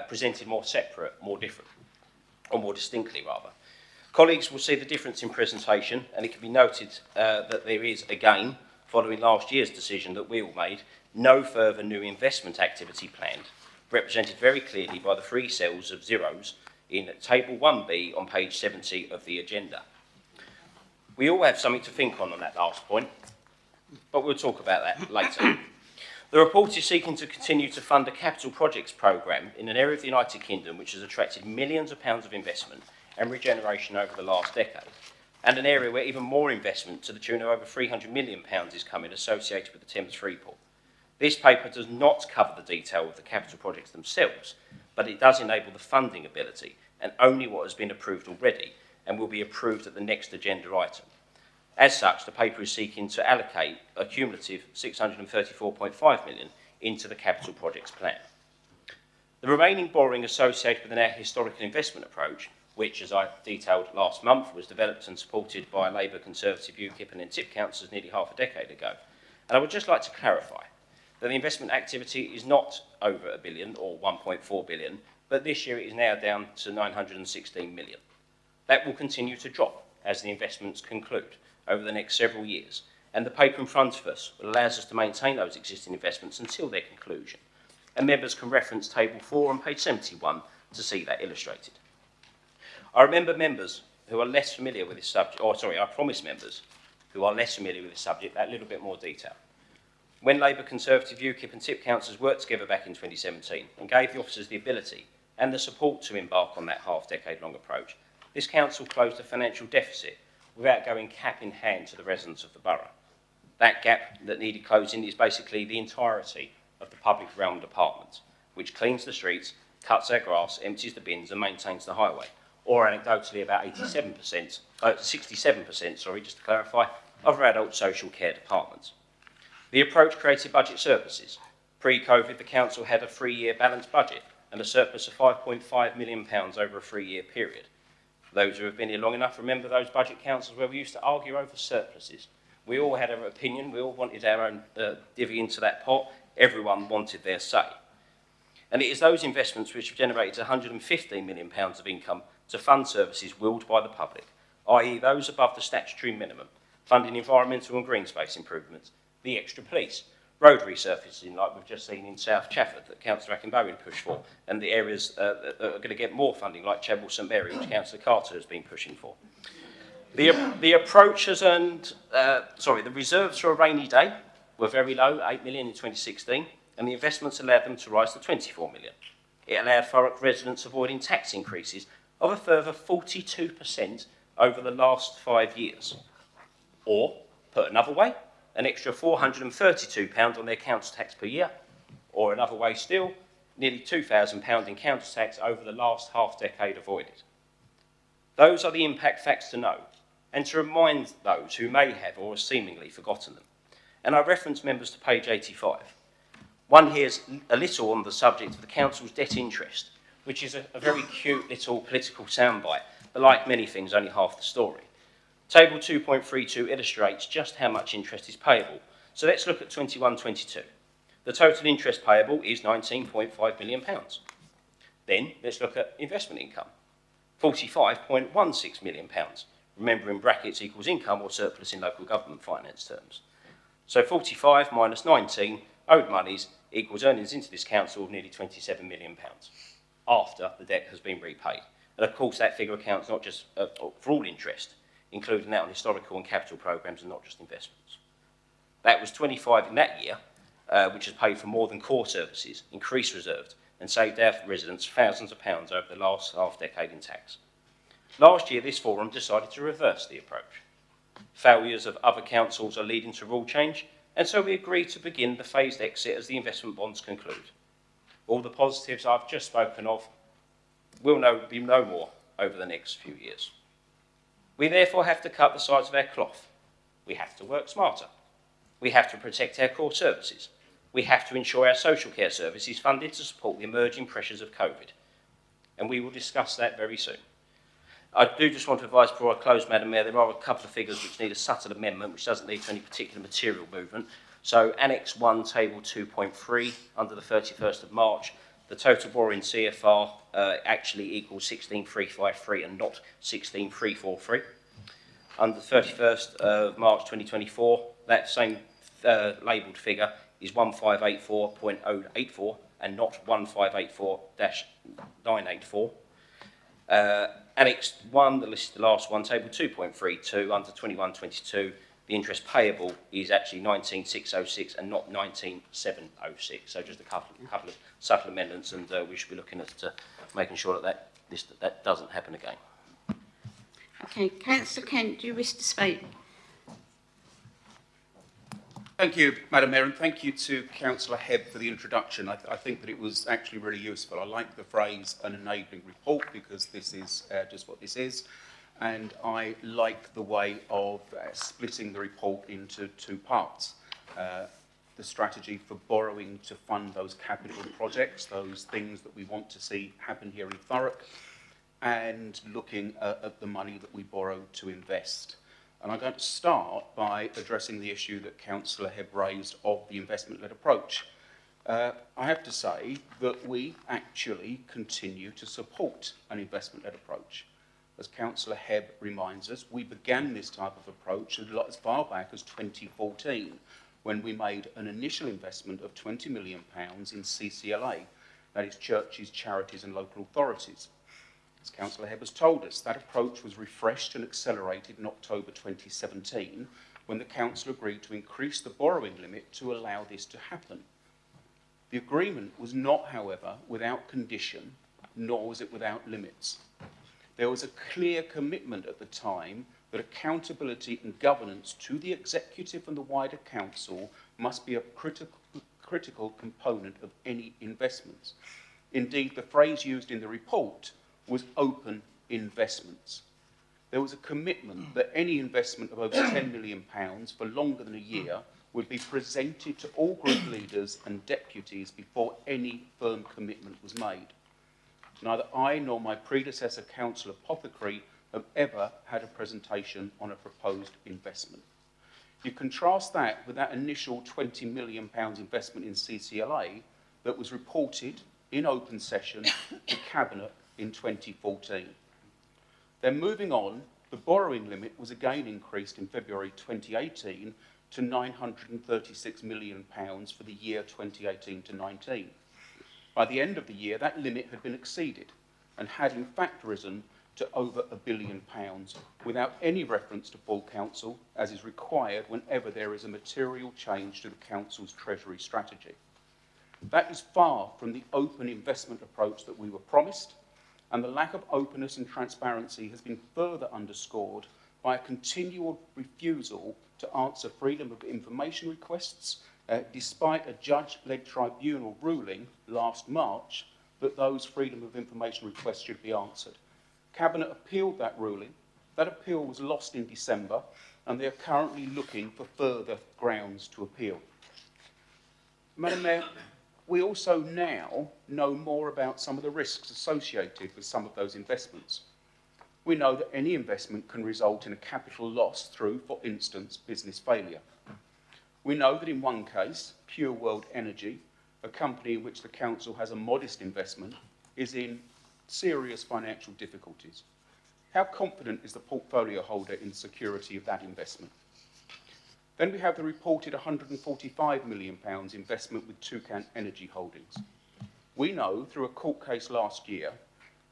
presented more separate, more different, or more distinctly rather. Colleagues will see the difference in presentation, and it can be noted that there is, again, following last year's decision that we all made, no further new investment activity planned, represented very clearly by the three cells of zeros in Table 1B on page 70 of the agenda. We all have something to think on that last point, but we'll talk about that later. The report is seeking to continue to fund a capital projects programme in an area of the United Kingdom which has attracted millions of pounds of investment and regeneration over the last decade, and an area where even more investment to the tune of over £300 million is coming associated with the Thames Freeport. This paper does not cover the detail of the capital projects themselves, but it does enable the funding ability, and only what has been approved already and will be approved at the next agenda item. As such, the paper is seeking to allocate a cumulative £634.5 million into the capital projects plan. The remaining borrowing associated with our historical investment approach, which, as I detailed last month, was developed and supported by Labour, Conservative, UKIP and NTIP councillors nearly half a decade ago. And I would just like to clarify that the investment activity is not over £1 billion or 1.4 billion, but this year it is now down to 916 million. That will continue to drop as the investments conclude over the next several years, and the paper in front of us allows us to maintain those existing investments until their conclusion. And members can reference Table 4 on page 71 to see that illustrated. I remember members who are less familiar with this subject, I promise members who are less familiar with this subject that little bit more detail. When Labour, Conservative, UKIP and TIP councillors worked together back in 2017 and gave the officers the ability and the support to embark on that half-decade-long approach, this council closed a financial deficit without going cap in hand to the residents of the borough. That gap that needed closing is basically the entirety of the public realm department, which cleans the streets, cuts our grass, empties the bins and maintains the highway, or anecdotally about 67%, just to clarify, of our adult social care departments. The approach created budget surpluses. Pre-COVID, the council had a 3-year balanced budget and a surplus of £5.5 million over a 3-year period. Those who have been here long enough remember those budget councils where we used to argue over surpluses. We all had our opinion, we all wanted our own divvy into that pot, everyone wanted their say. And it is those investments which have generated £115 million of income to fund services willed by the public, i.e. those above the statutory minimum, funding environmental and green space improvements, the extra police, road resurfacing like we've just seen in South Chafford that Councillor Akinbowen pushed for, and the areas that are going to get more funding like Chadwell St Mary, which Councillor Carter has been pushing for. The approach has earned, the reserves for a rainy day were very low, 8 million in 2016, and the investments allowed them to rise to 24 million. It allowed Thurrock residents avoiding tax increases of a further 42% over the last 5 years. Or, put another way, an extra £432 on their council tax per year, or another way still, nearly £2,000 in council tax over the last half-decade avoided. Those are the impact facts to know, and to remind those who may have or have seemingly forgotten them. And I reference members to page 85. One hears a little on the subject of the council's debt interest, which is a very cute little political soundbite, but like many things, only half the story. Table 2.32 illustrates just how much interest is payable. So let's look at 21-22. The total interest payable is £19.5 million. Then let's look at investment income, £45.16 million. Remember, in brackets equals income or surplus in local government finance terms. So 45 minus 19 owed monies equals earnings into this council of nearly £27 million after the debt has been repaid. And of course that figure accounts not just for all interest, including that on historical and capital programmes and not just investments. That was 25 in that year, which has paid for more than core services, increased reserves, and saved our residents thousands of pounds over the last half-decade in tax. Last year, this forum decided to reverse the approach. Failures of other councils are leading to rule change, and so we agreed to begin the phased exit as the investment bonds conclude. All the positives I've just spoken of will be no more over the next few years. We therefore have to cut the sides of our cloth. We have to work smarter. We have to protect our core services. We have to ensure our social care service is funded to support the emerging pressures of COVID. And we will discuss that very soon. I do just want to advise before I close, Madam Mayor, there are a couple of figures which need a subtle amendment, which doesn't lead to any particular material movement. So Annex 1, Table 2.3, under the 31st of March, the total borrowing CFR actually equals 16,353 and not 16,343. Under the 31st of March 2024, that same labelled figure is 1584.084 and not 1584-984. Annex 1, the last one, Table 2.32, under 21-22, the interest payable is actually 19,606 and not 19,706. So just a couple of subtle amendments, and we should be looking at making sure that doesn't happen again. Okay, Councillor Kent, do you wish to speak? Thank you, Madam Mayor, and thank you to Councillor Hebb for the introduction. I think that it was actually really useful. I like the phrase an enabling report because this is just what this is. And I like the way of splitting the report into two parts. The strategy for borrowing to fund those capital projects, those things that we want to see happen here in Thurrock, and looking at the money that we borrow to invest. And I'm going to start by addressing the issue that Councillor Hebb raised of the investment-led approach. I have to say that we actually continue to support an investment-led approach. As Councillor Hebb reminds us, we began this type of approach as far back as 2014, when we made an initial investment of £20 million in CCLA, that is churches, charities and local authorities. As Councillor Hebb has told us, that approach was refreshed and accelerated in October 2017, when the Council agreed to increase the borrowing limit to allow this to happen. The agreement was not, however, without condition, nor was it without limits. There was a clear commitment at the time that accountability and governance to the Executive and the wider Council must be a critical component of any investments. Indeed, the phrase used in the report was open investments. There was a commitment that any investment of over £10 million for longer than a year would be presented to all group leaders and deputies before any firm commitment was made. Neither I nor my predecessor, Councillor Apothecary, have ever had a presentation on a proposed investment. You contrast that with that initial £20 million investment in CCLA that was reported in open session to Cabinet in 2014. Then moving on, the borrowing limit was again increased in February 2018 to £936 million for the year 2018 to 19. By the end of the year, that limit had been exceeded and had in fact risen to over £1 billion without any reference to full council, as is required whenever there is a material change to the council's treasury strategy. That is far from the open investment approach that we were promised, and the lack of openness and transparency has been further underscored by a continual refusal to answer freedom of information requests, despite a judge-led tribunal ruling last March that those freedom of information requests should be answered. Cabinet appealed that ruling. That appeal was lost in December, and they are currently looking for further grounds to appeal. Madam Mayor, we also now know more about some of the risks associated with some of those investments. We know that any investment can result in a capital loss through, for instance, business failure. We know that in one case, Pure World Energy, a company in which the council has a modest investment, is in serious financial difficulties. How confident is the portfolio holder in the security of that investment? Then we have the reported £145 million investment with Toucan Energy Holdings. We know through a court case last year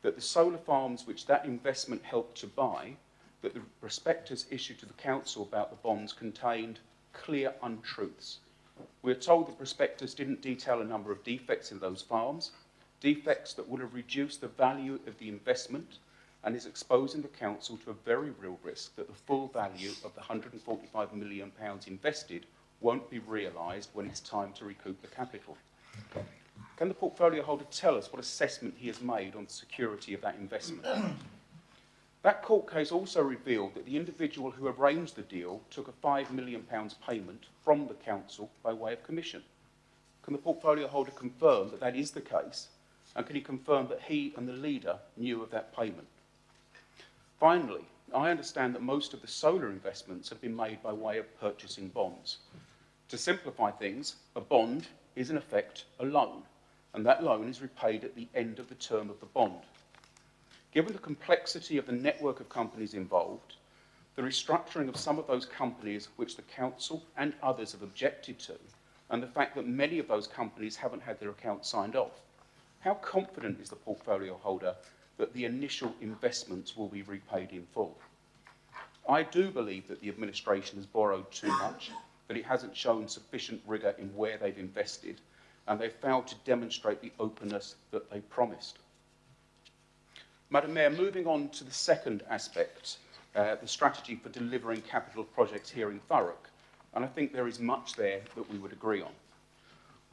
that the solar farms which that investment helped to buy, that the prospectus issued to the council about the bonds contained clear untruths. We're told the prospectus didn't detail a number of defects in those farms, defects that would have reduced the value of the investment, and is exposing the council to a very real risk that the full value of the £145 million invested won't be realised when it's time to recoup the capital. Can the portfolio holder tell us what assessment he has made on the security of that investment? That court case also revealed that the individual who arranged the deal took a £5 million payment from the council by way of commission. Can the portfolio holder confirm that that is the case? And can he confirm that he and the leader knew of that payment? Finally, I understand that most of the solar investments have been made by way of purchasing bonds. To simplify things, a bond is in effect a loan, and that loan is repaid at the end of the term of the bond. Given the complexity of the network of companies involved, the restructuring of some of those companies which the council and others have objected to, and the fact that many of those companies haven't had their accounts signed off, how confident is the portfolio holder that the initial investments will be repaid in full? I do believe that the administration has borrowed too much, that it hasn't shown sufficient rigour in where they've invested, and they've failed to demonstrate the openness that they promised. Madam Mayor, moving on to the second aspect, the strategy for delivering capital projects here in Thurrock, and I think there is much there that we would agree on.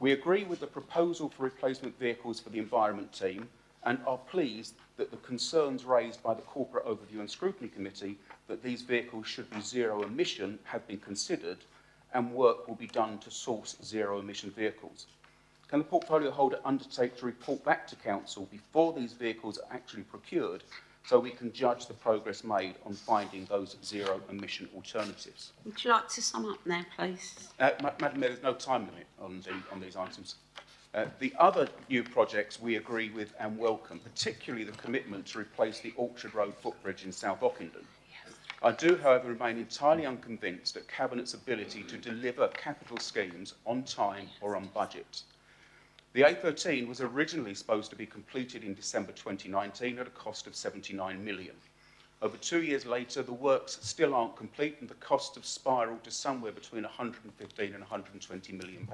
We agree with the proposal for replacement vehicles for the Environment team and are pleased that the concerns raised by the Corporate Overview and Scrutiny Committee that these vehicles should be zero emission have been considered, and work will be done to source zero emission vehicles. Can the portfolio holder undertake to report back to Council before these vehicles are actually procured so we can judge the progress made on finding those zero emission alternatives? Would you like to sum up now, please? Madam Mayor, there's no time limit on these items. The other new projects we agree with and welcome, particularly the commitment to replace the Orchard Road footbridge in South Ockenden. I do, however, remain entirely unconvinced at Cabinet's ability to deliver capital schemes on time or on budget. The A13 was originally supposed to be completed in December 2019 at a cost of £79 million. Over 2 years later, the works still aren't complete and the costs have spiralled to somewhere between £115 and £120 million.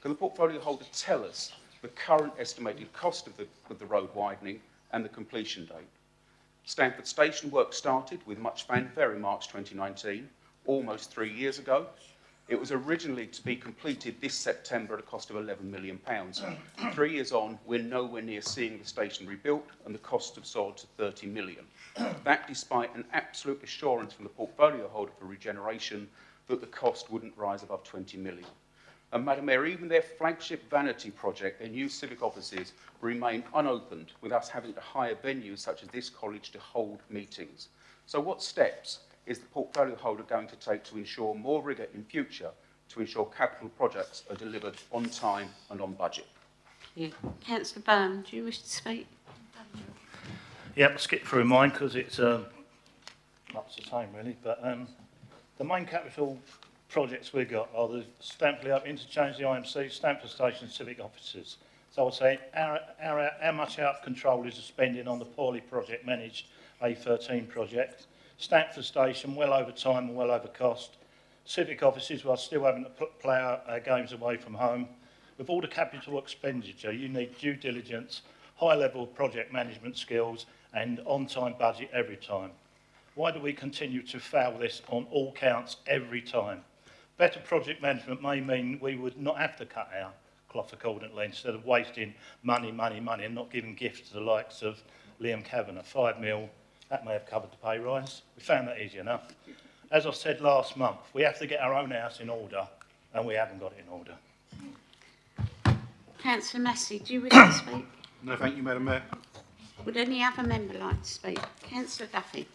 Can the portfolio holder tell us the current estimated cost of the road widening and the completion date? Stanford Station work started with much fanfare in March 2019, almost 3 years ago. It was originally to be completed this September at a cost of £11 million. 3 years on, we're nowhere near seeing the station rebuilt and the costs have soared to £30 million. That despite an absolute assurance from the portfolio holder for regeneration that the cost wouldn't rise above £20 million. And Madam Mayor, even their flagship vanity project, their new civic offices, remain unopened with us having to hire venues such as this college to hold meetings. So what steps is the portfolio holder going to take to ensure more rigour in future to ensure capital projects are delivered on time and on budget? Yeah. Councillor Byrne, do you wish to speak? Yeah, I'll skip through mine because it's much the same really. But the main capital projects we've got are the Stanford Up Interchange, the IMC, Stanford Station civic offices. So I would say how much out of control is the spending on the poorly project managed A13 project. Stanford Station, well over time and well over cost. Civic offices, while still having to play our games away from home. With all the capital expenditure, you need due diligence, high level of project management skills and on-time budget every time. Why do we continue to fail this on all counts every time? Better project management may mean we would not have to cut our cloth accordingly instead of wasting money and not giving gifts to the likes of Liam Kavanagh. 5 mil, that may have covered the pay rise. We found that easy enough. As I said last month, we have to get our own house in order, and we haven't got it in order. Councillor Massey, do you wish to speak? No, thank you, Madam Mayor. Would any other member like to speak? Councillor Duffy.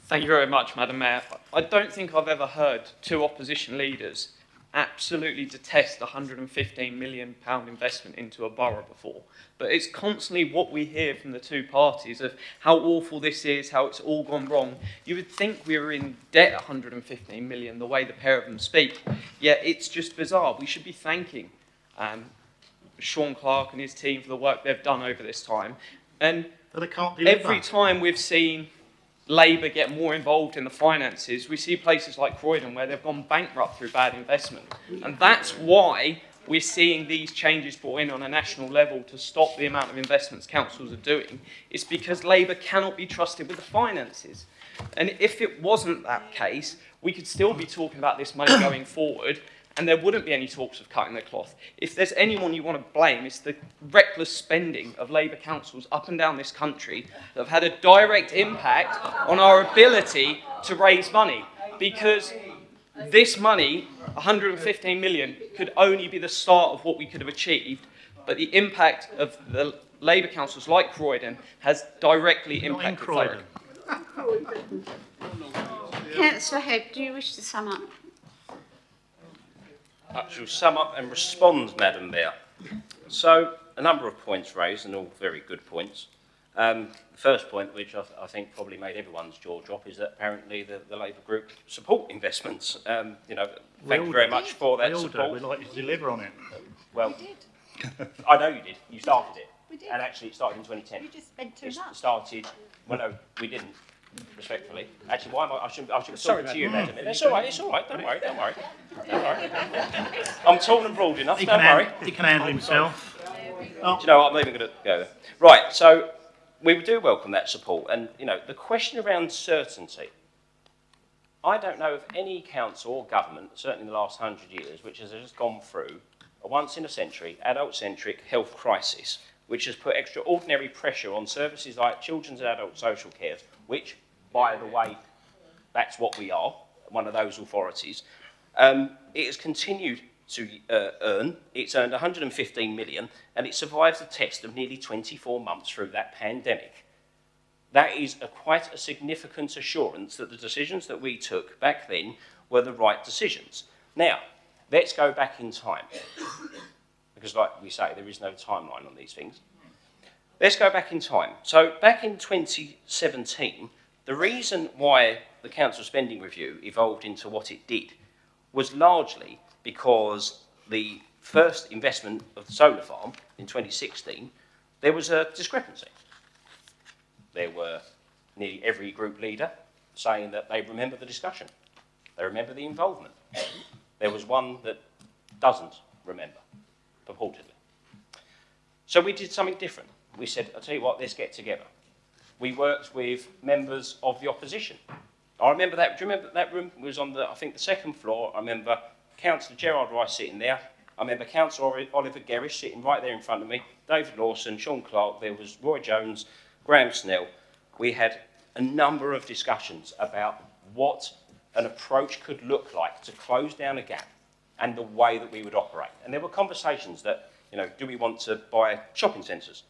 Thank you very much, Madam Mayor. I don't think I've ever heard two opposition leaders absolutely detest a £115 million investment into a borough before. But it's constantly what we hear from the two parties of how awful this is, how it's all gone wrong. You would think we were in debt £115 million, the way the pair of them speak. Yet it's just bizarre. We should be thanking Sean Clark and his team for the work they've done over this time. And But they can't deliver. every time we've seen Labour get more involved in the finances, we see places like Croydon where they've gone bankrupt through bad investment. And that's why we're seeing these changes brought in on a national level to stop the amount of investments councils are doing. It's because Labour cannot be trusted with the finances. And if it wasn't that case, we could still be talking about this money going forward, and there wouldn't be any talks of cutting the cloth. If there's anyone you want to blame, it's the reckless spending of Labour councils up and down this country that have had a direct impact on our ability to raise money. Because this money, 115 million, could only be the start of what we could have achieved, but the impact of the Labour councils like Croydon has directly impacted Thurrock. Councillor Head, do you wish to sum up? I shall sum up and respond, Madam Mayor. So, a number of points raised, and all very good points. The first point, which I think probably made everyone's jaw drop, is that apparently the Labour group support investments. Thank you very much for that support. We'd like you to deliver on it. Well, I know you did. You started it. We did. And actually it started in 2010. You just spent too It much. started, well, no, we didn't. Respectfully. Actually, why am I shouldn't be Sorry, talking to you, Madam. Madam. It's all right, don't worry. Don't worry. I'm tall and broad enough, He don't worry. he can handle himself. Do you know what, I'm not even going to go there. Right, so we do welcome that support. And, the question around certainty, I don't know of any council or government, certainly in the last 100 years, which has just gone through a once-in-a-century, adult-centric health crisis, which has put extraordinary pressure on services like children's and adult social care, which, by the way, that's what we are, one of those authorities. It has continued to earn. It's earned 115 million, and it survived the test of nearly 24 months through that pandemic. That is quite a significant assurance that the decisions that we took back then were the right decisions. Now, let's go back in time, because like we say, there is no timeline on these things. Let's go back in time. So back in 2017, the reason why the council spending review evolved into what it did was largely because the first investment of the solar farm in 2016, there was a discrepancy. There were nearly every group leader saying that they remember the discussion. They remember the involvement. There was one that doesn't remember, purportedly. So we did something different. We said, I'll tell you what, let's get together. We worked with members of the opposition. I remember that, do you remember that room? It was on the, I think, the second floor. I remember Councillor Gerard Rice sitting there. I remember Councillor Oliver Gerrish sitting right there in front of me. David Lawson, Sean Clark, there was Roy Jones, Graham Snell. We had a number of discussions about what an approach could look like to close down a gap and the way that we would operate. And there were conversations that, you know, do we want to buy shopping centres,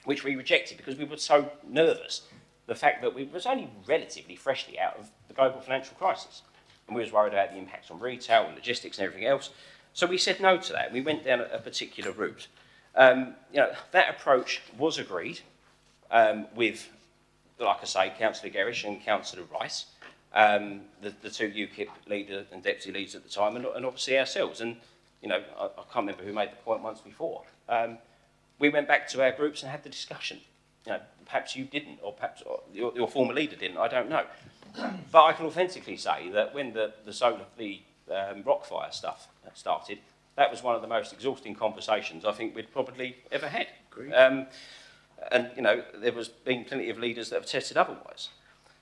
which we rejected because we were so nervous. The fact that we was only relatively freshly out of the global financial crisis, and we was worried about the impacts on retail and logistics and everything else. So we said no to that. We went down a particular route. You know, that approach was agreed with, like I say, Councillor Gerrish and Councillor Rice, the two UKIP leader and deputy leaders at the time, and obviously ourselves. And you know, I can't remember who made the point once before. We went back to our groups and had the discussion. You know, perhaps you didn't, or perhaps your former leader didn't. I don't know. But I can authentically say that when the Rockfire stuff started, that was one of the most exhausting conversations I think we'd probably ever had. And, you know, there was been plenty of leaders that have tested otherwise.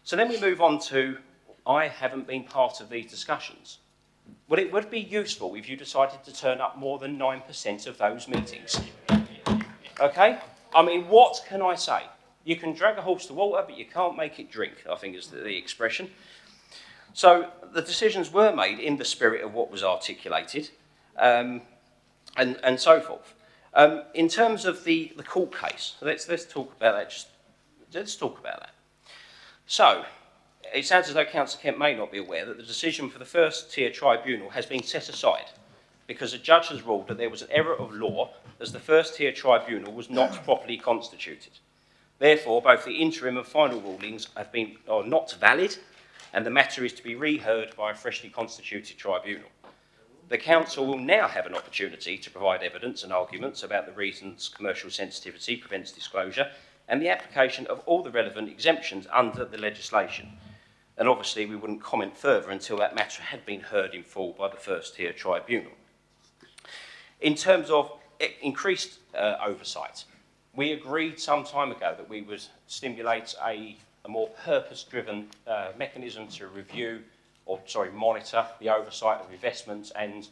So then we move on to, I haven't been part of these discussions. Well, it would be useful if you decided to turn up more than 9% of those meetings. Okay? I mean, what can I say? You can drag a horse to water, but you can't make it drink, I think is the expression. So the decisions were made in the spirit of what was articulated, and so forth. In terms of the court case, let's talk about that. Let's talk about that. So, it sounds as though Councillor Kemp may not be aware that the decision for the first tier tribunal has been set aside because a judge has ruled that there was an error of law as the first tier tribunal was not properly constituted. Therefore, both the interim and final rulings are not valid, and the matter is to be reheard by a freshly constituted tribunal. The Council will now have an opportunity to provide evidence and arguments about the reasons commercial sensitivity prevents disclosure and the application of all the relevant exemptions under the legislation. And obviously we wouldn't comment further until that matter had been heard in full by the first tier tribunal. In terms of increased oversight, we agreed some time ago that we would stimulate a more purpose-driven mechanism to monitor the oversight of investments and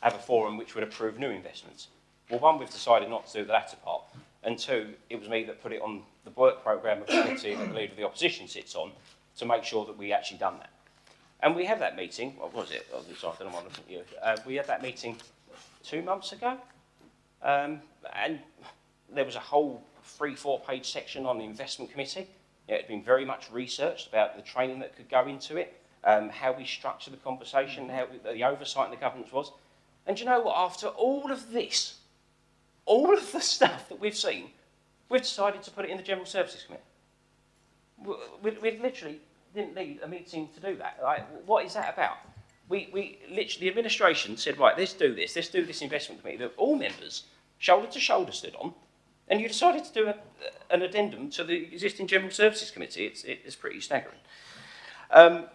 have a forum which would approve new investments. Well, one, we've decided not to do the latter part, and two, it was me that put it on the work programme of the committee that the leader of the opposition sits on to make sure that we actually done that. And we had that meeting, what was it? Oh, sorry, I don't know what I'm looking at you. We had that meeting 2 months ago, and there was a whole 3-4 page section on the investment committee. It had been very much researched about the training that could go into it, how we structure the conversation, how the oversight and the governance was. And you know what? After all of this, all of the stuff that we've seen, we've decided to put it in the General Services Committee. We literally didn't need a meeting to do that. Like, what is that about? We literally, the administration said, right, let's do this investment committee that all members, shoulder to shoulder, stood on, and you decided to do an addendum to the existing General Services Committee. It's pretty staggering.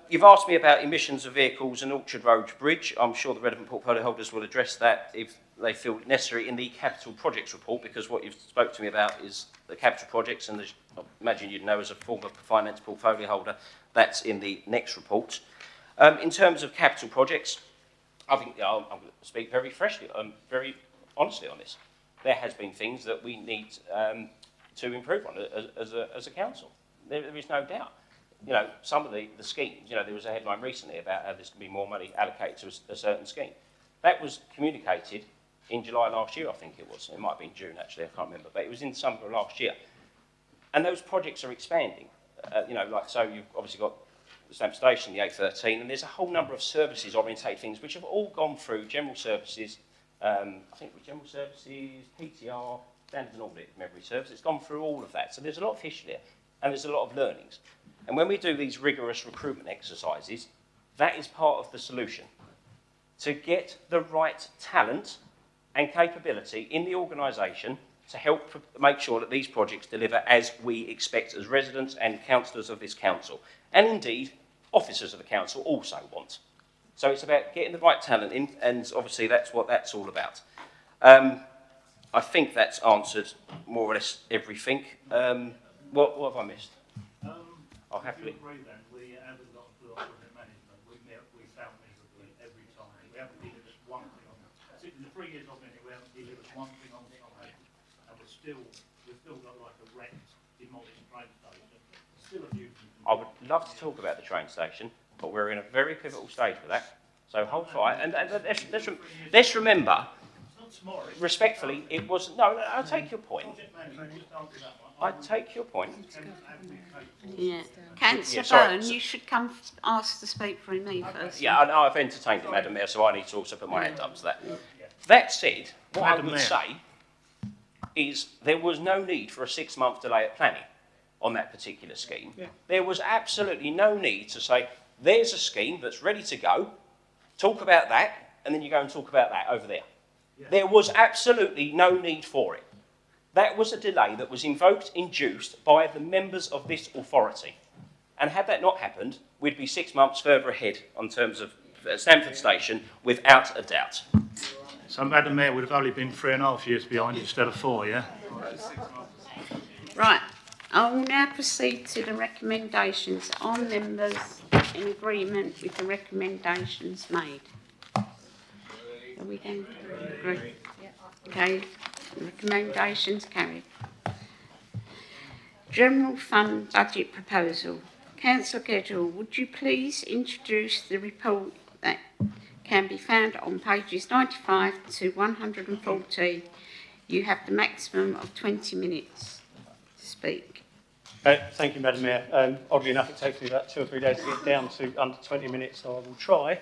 You've asked me about emissions of vehicles and Orchard Road Bridge. I'm sure the relevant portfolio holders will address that if they feel necessary in the capital projects report, because what you've spoke to me about is the capital projects, and I imagine you'd know as a former finance portfolio holder, that's in the next report. In terms of capital projects, I think I'm going to speak very freshly, very honestly on this. There has been things that we need to improve on as a council. There is no doubt. You know, some of the schemes, you know, there was a headline recently about how there's going to be more money allocated to a certain scheme. That was communicated in July last year, I think it was. It might have been June, actually, I can't remember. But it was in summer last year. And those projects are expanding. You know, like, so you've obviously got the Stanford Station, the A13, and there's a whole number of services-orientated things which have all gone through General Services, I think it was General Services, PTR, Standard and Audit, Memory Service. It's gone through all of that. So there's a lot of history there, and there's a lot of learnings. And when we do these rigorous recruitment exercises, that is part of the solution. To get the right talent and capability in the organisation to help make sure that these projects deliver as we expect as residents and councillors of this council. And indeed, officers of the council also want. So it's about getting the right talent in, and obviously that's what that's all about. I think that's answered more or less everything. What have I missed? I'll happily. Agree then, we haven't got to put off project management. We found miserably every time. We haven't delivered one thing on it. In the 3 years I've been here, we haven't delivered one thing on time. And we've still got like a wrecked, demolished train station. Still a few things. I would love to talk about the train station, but we're in a very pivotal stage with that. So hold fire. And let's remember, respectfully, it was... No, I'll take your point. I take your point. Yeah. Councillor Yeah, sorry. Byrne, you should come ask to speak for me first. Yeah, I know I've entertained it, Madam Mayor, so I need to also put my hand up to that. That said, what I would say is there was no need for a 6-month delay at planning on that particular scheme. Yeah. There was absolutely no need to say, there's a scheme that's ready to go, talk about that, and then you go and talk about that over there. Yeah. There was absolutely no need for it. That was a delay that was induced by the members of this authority. And had that not happened, we'd be 6 months further ahead on terms of Stanford Station, without a doubt. So Madam Mayor would have only been 3.5 years behind instead of 4, yeah? Right. I will now proceed to the recommendations. Are members in agreement with the recommendations made? Are we going to agree? Okay. Recommendations carried. General Fund Budget Proposal. Councillor Gedgell, would you please introduce the report that can be found on pages 95 to 140? You have the maximum of 20 minutes to speak. Thank you, Madam Mayor. Oddly enough, it takes me about 2 or 3 days to get down to under 20 minutes, so I will try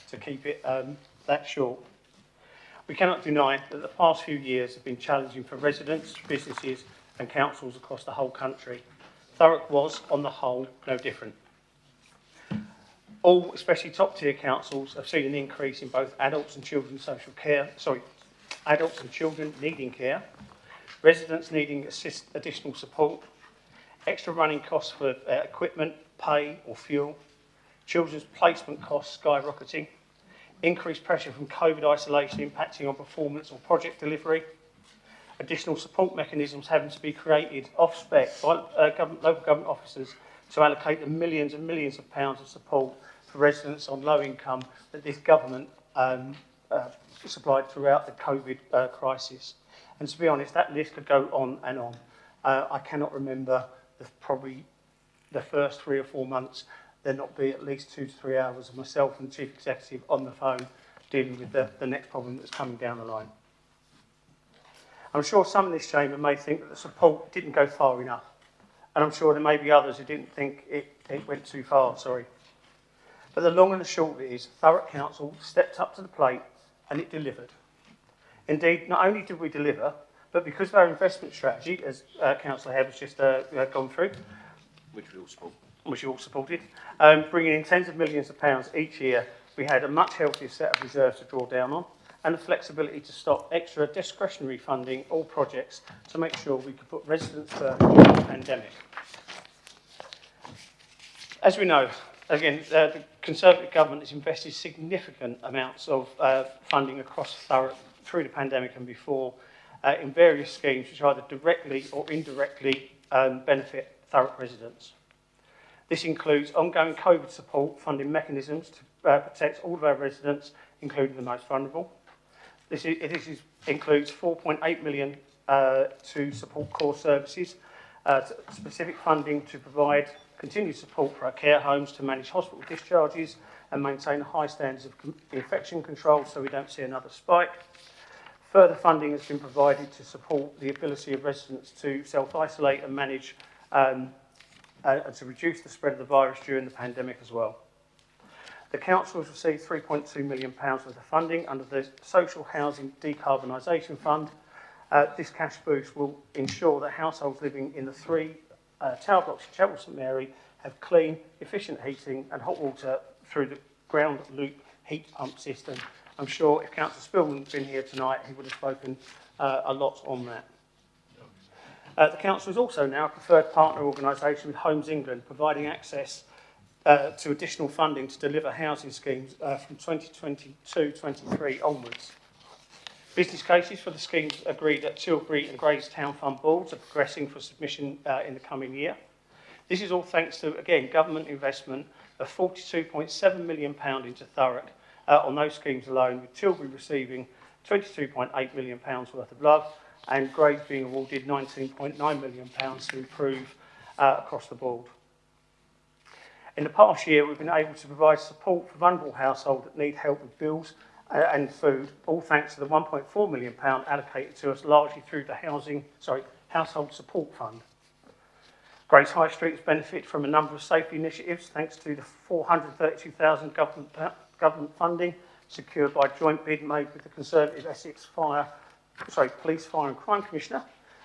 to keep it that short. We cannot deny that the past few years have been challenging for residents, businesses and councils across the whole country. Thurrock was, on the whole, no different. All, especially top-tier councils, have seen an increase in both adults and children adults and children needing care, residents needing additional support, extra running costs for equipment, pay or fuel, children's placement costs skyrocketing, increased pressure from COVID isolation impacting on performance or project delivery, additional support mechanisms having to be created off-spec by local government officers to allocate the millions and millions of pounds of support for residents on low income that this government supplied throughout the COVID crisis. And to be honest, that list could go on and on. I cannot remember probably the first 3 or 4 months there not be at least 2 to 3 hours of myself and the Chief Executive on the phone dealing with the next problem that's coming down the line. I'm sure some in this chamber may think that the support didn't go far enough, and I'm sure there may be others who didn't think it went too far, But the long and the short of it is, Thurrock Council stepped up to the plate and it delivered. Indeed, not only did we deliver, but because of our investment strategy, as Councillor Hebb has just gone through, which you all supported, bringing in tens of millions of pounds each year, we had a much healthier set of reserves to draw down on, and the flexibility to stop extra discretionary funding all projects to make sure we could put residents first during the pandemic. As we know, again, the Conservative government has invested significant amounts of funding across Thurrock through the pandemic and before in various schemes which either directly or indirectly benefit Thurrock residents. This includes ongoing COVID support funding mechanisms to protect all of our residents, including the most vulnerable. This includes 4.8 million to support core services, specific funding to provide continued support for our care homes to manage hospital discharges and maintain high standards of infection control so we don't see another spike. Further funding has been provided to support the ability of residents to self-isolate and manage and to reduce the spread of the virus during the pandemic as well. The Council has received £3.2 million worth of funding under the Social Housing Decarbonisation Fund. This cash boost will ensure that households living in the 3 tower blocks in Chapel St Mary have clean, efficient heating and hot water through the ground loop heat pump system. I'm sure if Councillor Spillman had been here tonight, he would have spoken a lot on that. The Council is also now a preferred partner organisation with Homes England, providing access to additional funding to deliver housing schemes from 2022-23 onwards. Business cases for the schemes agreed at Tilbury and Grays Town Fund boards are progressing for submission in the coming year. This is all thanks to, again, government investment of £42.7 million into Thurrock on those schemes alone, with Tilbury receiving £22.8 million worth of love and Grays being awarded £19.9 million to improve across the board. In the past year, we've been able to provide support for vulnerable households that need help with bills and food, all thanks to the £1.4 million allocated to us largely through the Household Support Fund. Grace High Street has benefited from a number of safety initiatives thanks to the £432,000 government funding secured by a joint bid made with the Conservative Essex Police, Fire and Crime Commissioner,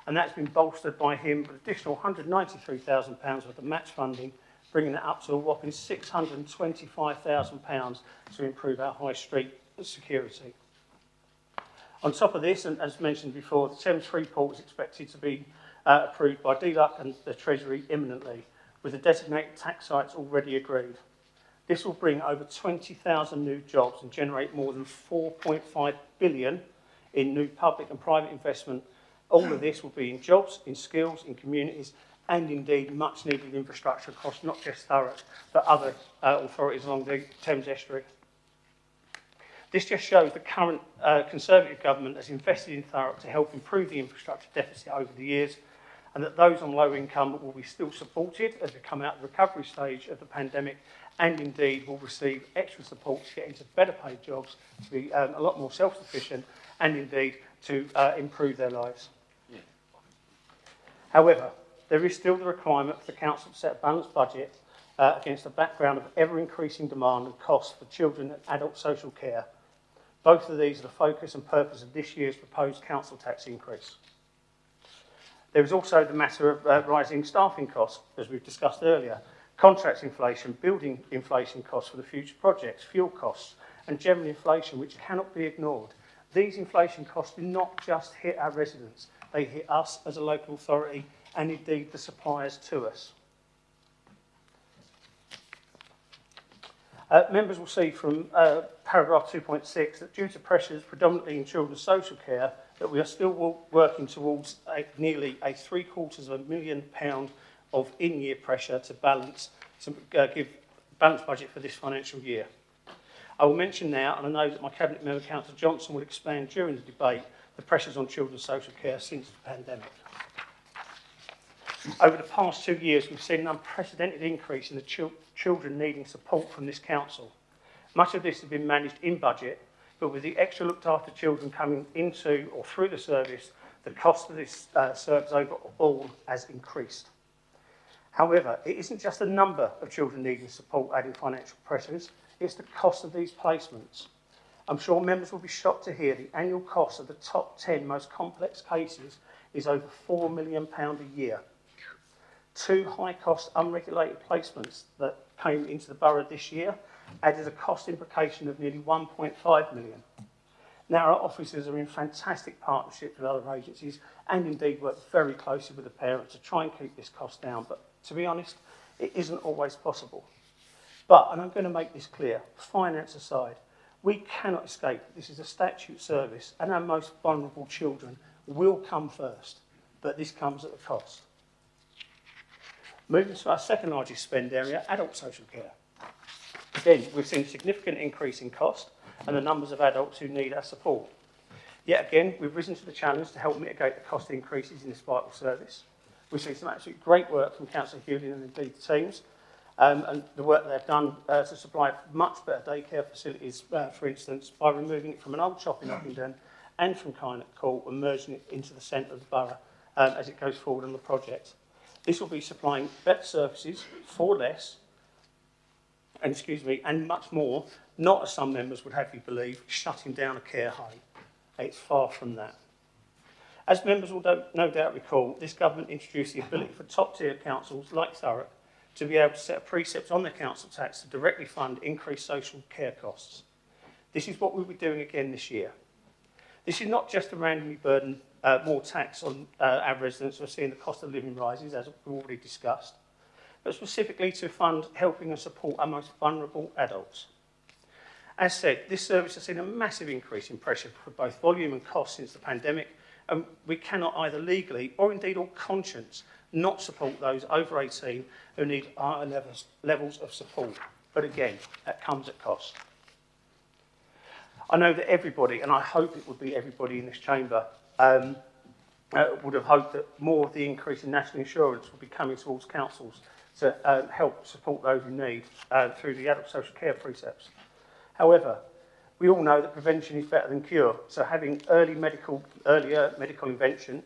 and that's been bolstered by him with additional £193,000 worth of match funding, bringing it up to a whopping £625,000 to improve our high street security. On top of this, and as mentioned before, the Thames Freeport is expected to be approved by DLUC and the Treasury imminently, with the designated tax sites already agreed. This will bring over 20,000 new jobs and generate more than 4.5 billion in new public and private investment. All of this will be in jobs, in skills, in communities, and indeed much needed infrastructure across not just Thurrock, but other authorities along the Thames estuary. This just shows the current Conservative government has invested in Thurrock to help improve the infrastructure deficit over the years, and that those on low income will be still supported as they come out of the recovery stage of the pandemic, and indeed will receive extra support to get into better paid jobs, to be a lot more self-sufficient, and indeed to improve their lives. Yeah. However, there is still the requirement for the Council to set a balanced budget against a background of ever-increasing demand and costs for children and adult social care. Both of these are the focus and purpose of this year's proposed council tax increase. There is also the matter of rising staffing costs, as we've discussed earlier, contracts inflation, building inflation costs for the future projects, fuel costs, and general inflation, which cannot be ignored. These inflation costs do not just hit our residents, they hit us as a local authority and indeed the suppliers to us. Members will see from paragraph 2.6 that due to pressures predominantly in children's social care, that we are still working towards nearly a £750,000 of in-year pressure to balance, give balanced budget for this financial year. I will mention now, and I know that my Cabinet Member, Councillor Johnson, will expand during the debate, the pressures on children's social care since the pandemic. Over the past 2 years, we've seen an unprecedented increase in the children needing support from this council. Much of this has been managed in budget, but with the extra looked after children coming into or through the service, the cost of this service overall has increased. However, it isn't just the number of children needing support adding financial pressures, it's the cost of these placements. I'm sure members will be shocked to hear the annual cost of the top 10 most complex cases is over £4 million a year. 2 high-cost unregulated placements that came into the borough this year added a cost implication of nearly £1.5 million. Now, our officers are in fantastic partnership with other agencies and indeed work very closely with the parents to try and keep this cost down, but to be honest, it isn't always possible. But, and I'm going to make this clear, finance aside, we cannot escape that this is a statute service and our most vulnerable children will come first, but this comes at a cost. Moving to our second largest spend area, adult social care. Again, we've seen a significant increase in cost and the numbers of adults who need our support. Yet again, we've risen to the challenge to help mitigate the cost increases in this vital service. We've seen some absolutely great work from Councillor Hewlin and indeed the teams, and the work they've done to supply much better daycare facilities, for instance, by removing it from an old shop in Uppingdon and from Kynoch Court and merging it into the centre of the borough as it goes forward on the project. This will be supplying better services for less, and much more, not as some members would have you believe, shutting down a care home. It's far from that. As members will no doubt recall, this government introduced the ability for top-tier councils like Thurrock to be able to set a precept on their council tax to directly fund increased social care costs. This is what we'll be doing again this year. This is not just to randomly burden more tax on our residents who are seeing the cost of living rises, as we've already discussed, but specifically to fund helping and support our most vulnerable adults. As said, this service has seen a massive increase in pressure for both volume and cost since the pandemic, and we cannot either legally or indeed on conscience not support those over 18 who need higher levels of support. But again, that comes at cost. I know that everybody, and I hope it would be everybody in this chamber, would have hoped that more of the increase in national insurance would be coming towards councils to help support those in need through the adult social care precepts. However, we all know that prevention is better than cure, so having earlier medical intervention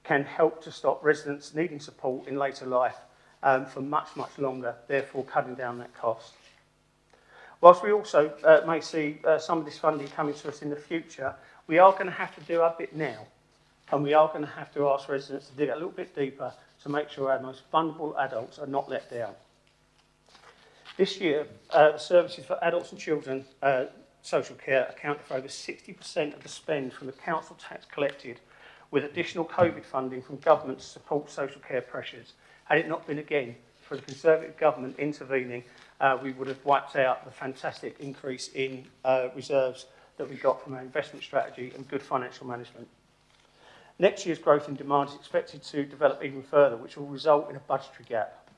can help to stop residents needing support in later life for much, much longer, therefore cutting down that cost. Whilst we also may see some of this funding coming to us in the future, we are going to have to do our bit now, and we are going to have to ask residents to dig a little bit deeper to make sure our most vulnerable adults are not let down. This year, the services for adults and children social care accounted for over 60% of the spend from the council tax collected, with additional COVID funding from government to support social care pressures. Had it not been again for the Conservative government intervening, we would have wiped out the fantastic increase in reserves that we got from our investment strategy and good financial management. Next year's growth in demand is expected to develop even further, which will result in a budgetary gap.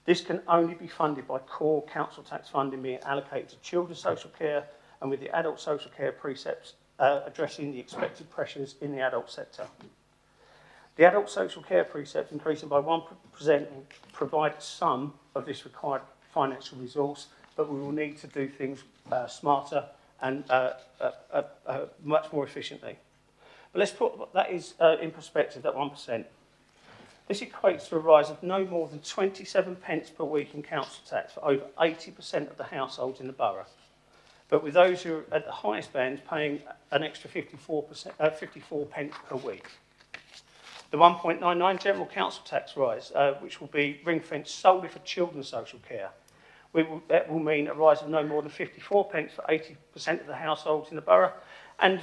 This can only be funded by core council tax funding being allocated to children's social care and with the adult social care precepts addressing the expected pressures in the adult sector. The adult social care precepts increasing by 1% will provide some of this required financial resource, but we will need to do things smarter and much more efficiently. But let's put that is in perspective, that 1%. This equates to a rise of no more than 27 pence per week in council tax for over 80% of the households in the borough. But with those who are at the highest bands paying an extra 54 pence per week. The 1.99 general council tax rise, which will be ring-fenced solely for children's social care, that will mean a rise of no more than 54 pence for 80% of the households in the borough, and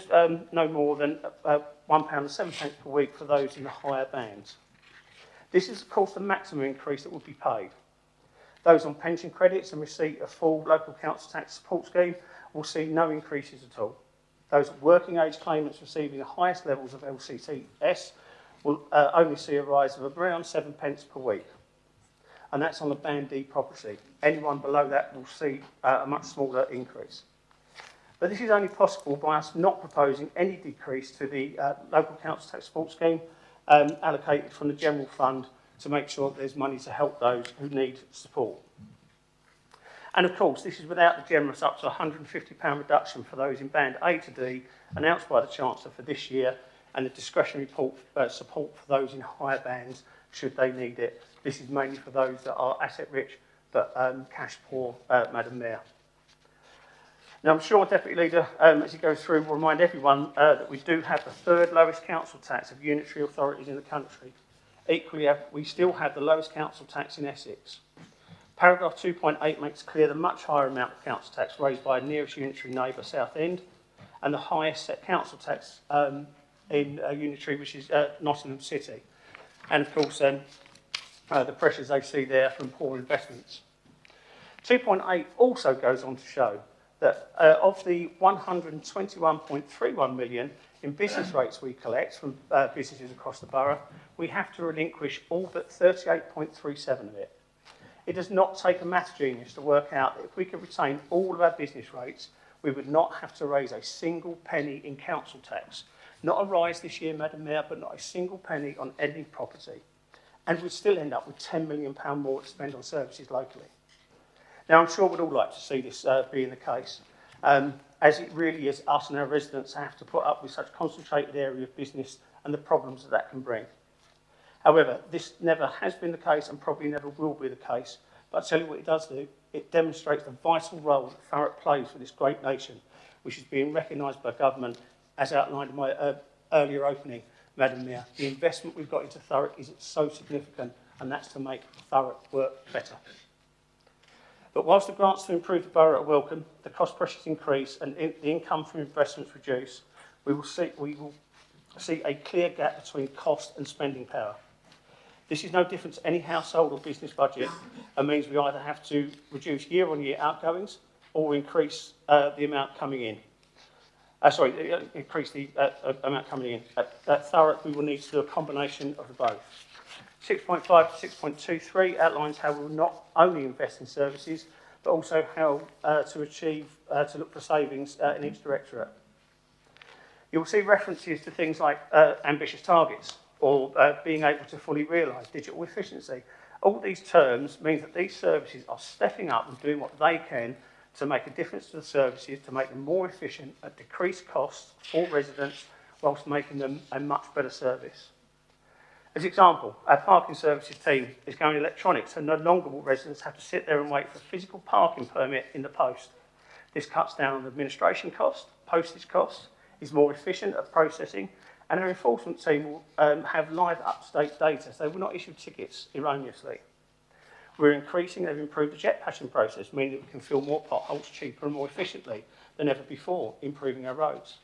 no more than £1.07 per week for those in the higher bands. This is, of course, the maximum increase that would be paid. Those on pension credits and receipt of full local council tax support scheme will see no increases at all. Those working age claimants receiving the highest levels of LCTS will only see a rise of around 7 pence per week. And that's on a Band D property. Anyone below that will see a much smaller increase. But this is only possible by us not proposing any decrease to the local council tax support scheme allocated from the general fund to make sure that there's money to help those who need support. And of course, this is without the generous up to £150 reduction for those in Band A to D announced by the Chancellor for this year, and the discretionary support for those in higher bands should they need it. This is mainly for those that are asset rich but cash poor, Madam Mayor. Now, I'm sure Deputy Leader, as he goes through, will remind everyone that we do have the third lowest council tax of unitary authorities in the country. Equally, we still have the lowest council tax in Essex. Paragraph 2.8 makes clear the much higher amount of council tax raised by nearest unitary neighbour, Southend, and the highest set council tax in unitary, which is Nottingham City. And of course, the pressures they see there from poor investments. 2.8 also goes on to show that of the 121.31 million in business rates we collect from businesses across the borough, we have to relinquish all but 38.37 of it. It does not take a maths genius to work out that if we could retain all of our business rates, we would not have to raise a single penny in council tax. Not a rise this year, Madam Mayor, but not a single penny on any property. And we'd still end up with £10 million more to spend on services locally. Now, I'm sure we'd all like to see this being the case, as it really is us and our residents have to put up with such concentrated area of business and the problems that that can bring. However, this never has been the case and probably never will be the case. But I'll tell you what it does do. It demonstrates the vital role that Thurrock plays for this great nation, which is being recognised by government, as outlined in my earlier opening, Madam Mayor. The investment we've got into Thurrock is so significant, and that's to make Thurrock work better. But whilst the grants to improve the borough are welcome, the cost pressures increase and the income from investments reduce, we will see a clear gap between cost and spending power. This is no different to any household or business budget and means we either have to reduce year-on-year outgoings or increase the amount coming in. Increase the amount coming in. At Thurrock, we will need to do a combination of the both. 6.5 to 6.23 outlines how we will not only invest in services, but also how to look for savings in each directorate. You will see references to things like ambitious targets or being able to fully realise digital efficiency All these terms mean that these services are stepping up and doing what they can to make a difference to the services, to make them more efficient at decreased costs for residents, whilst making them a much better service. As an example, our parking services team is going electronic, so no longer will residents have to sit there and wait for a physical parking permit in the post. This cuts down on administration costs, postage costs, is more efficient at processing, and our enforcement team will have live up-to-date data, so they will not issue tickets erroneously. We're increasing, they've improved the jet patching process, meaning that we can fill more potholes cheaper and more efficiently than ever before, improving our roads.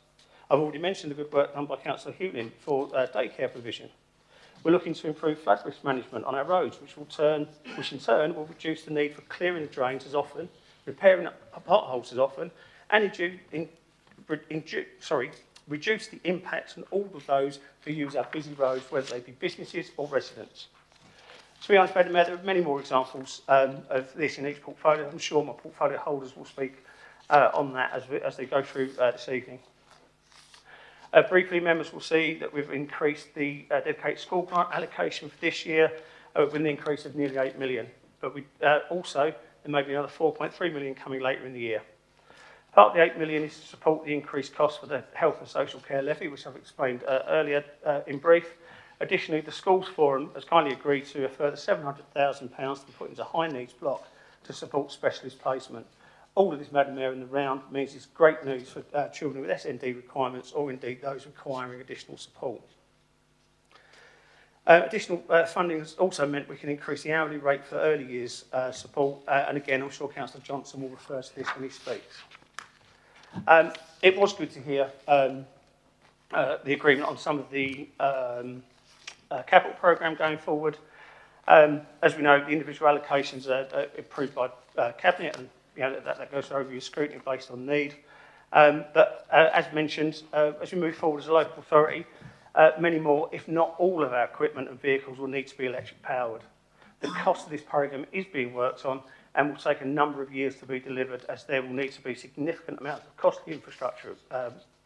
I've already mentioned the good work done by Councillor Hewlin for daycare provision. We're looking to improve flood risk management on our roads, which in turn will reduce the need for clearing the drains as often, repairing potholes as often, and reduce the impact on all of those who use our busy roads, whether they be businesses or residents. To be honest, Madam Mayor, there are many more examples of this in each portfolio. I'm sure my portfolio holders will speak on that as they go through this evening. Briefly, members will see that we've increased the dedicated school grant allocation for this year with an increase of nearly 8 million. But we also, there may be another 4.3 million coming later in the year. Part of the 8 million is to support the increased cost for the health and social care levy, which I've explained earlier in brief. Additionally, the Schools Forum has kindly agreed to a further £700,000 to be put into high needs block to support specialist placement. All of this, Madam Mayor, in the round means it's great news for children with SND requirements or indeed those requiring additional support. Additional funding has also meant we can increase the hourly rate for early years support, and again, I'm sure Councillor Johnson will refer to this when he speaks. It was good to hear the agreement on some of the capital programme going forward. As we know, the individual allocations are approved by Cabinet, and that goes over your scrutiny based on need. But as mentioned, as we move forward as a local authority, many more, if not all of our equipment and vehicles will need to be electric powered. The cost of this programme is being worked on and will take a number of years to be delivered, as there will need to be significant amounts of costly infrastructure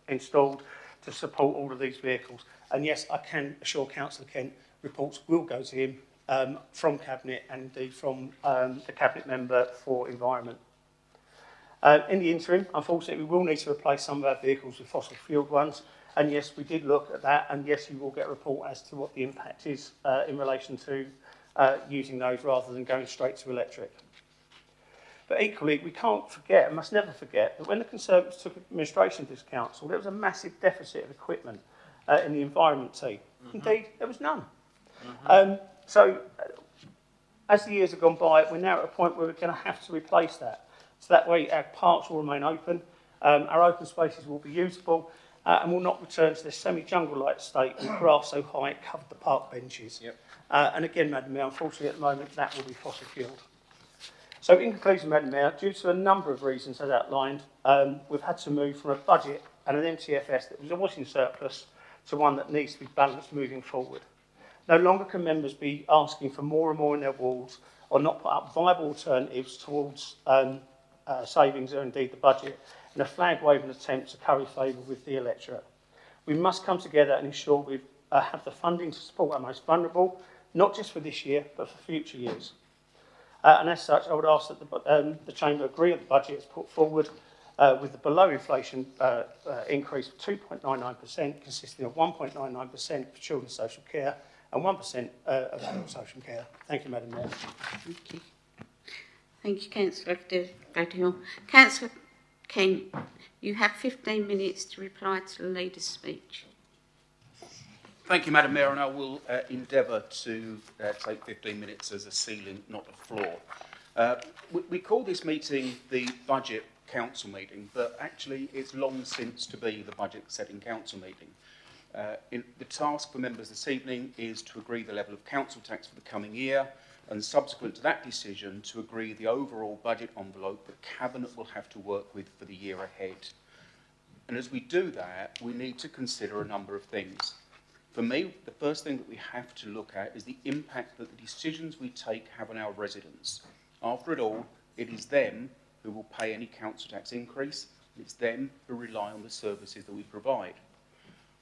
installed to support all of these vehicles. And yes, I can assure Councillor Kent, reports will go to him from Cabinet and indeed from the Cabinet Member for Environment. In the interim, unfortunately, we will need to replace some of our vehicles with fossil-fuelled ones. And yes, we did look at that, and yes, you will get a report as to what the impact is in relation to using those rather than going straight to electric. But equally, we can't forget, and must never forget, that when the Conservatives took administration of this council, there was a massive deficit of equipment in the environment team. Indeed, there was none. So, as the years have gone by, we're now at a point where we're going to have to replace that. So that way, our parks will remain open, our open spaces will be usable, and will not return to this semi-jungle-like state with grass so high it covered the park benches. Yep. And again, Madam Mayor, unfortunately at the moment that will be fossil-fuelled. So in conclusion, Madam Mayor, due to a number of reasons as outlined, we've had to move from a budget and an MTFS that was in surplus to one that needs to be balanced moving forward. No longer can members be asking for more and more in their wards or not put up viable alternatives towards savings or indeed the budget in a flag-waving attempt to curry favour with the electorate. We must come together and ensure we have the funding to support our most vulnerable, not just for this year, but for future years. And as such, I would ask that the Chamber agree with the budget as put forward with the below-inflation increase of 2.99%, consisting of 1.99% for children's social care and 1% of adult social care. Thank you, Madam Mayor. Thank you. Thank you, Councillor Gladhill. Councillor Kent, you have 15 minutes to reply to the Leader's speech. Thank you, Madam Mayor, and I will endeavour to take 15 minutes as a ceiling, not a floor. We call this meeting the Budget Council meeting, but actually it's long since to be the Budget Setting Council meeting. The task for members this evening is to agree the level of council tax for the coming year, and subsequent to that decision to agree the overall budget envelope that Cabinet will have to work with for the year ahead. And as we do that, we need to consider a number of things. For me, the first thing that we have to look at is the impact that the decisions we take have on our residents. After it all, it is them who will pay any council tax increase, and it's them who rely on the services that we provide.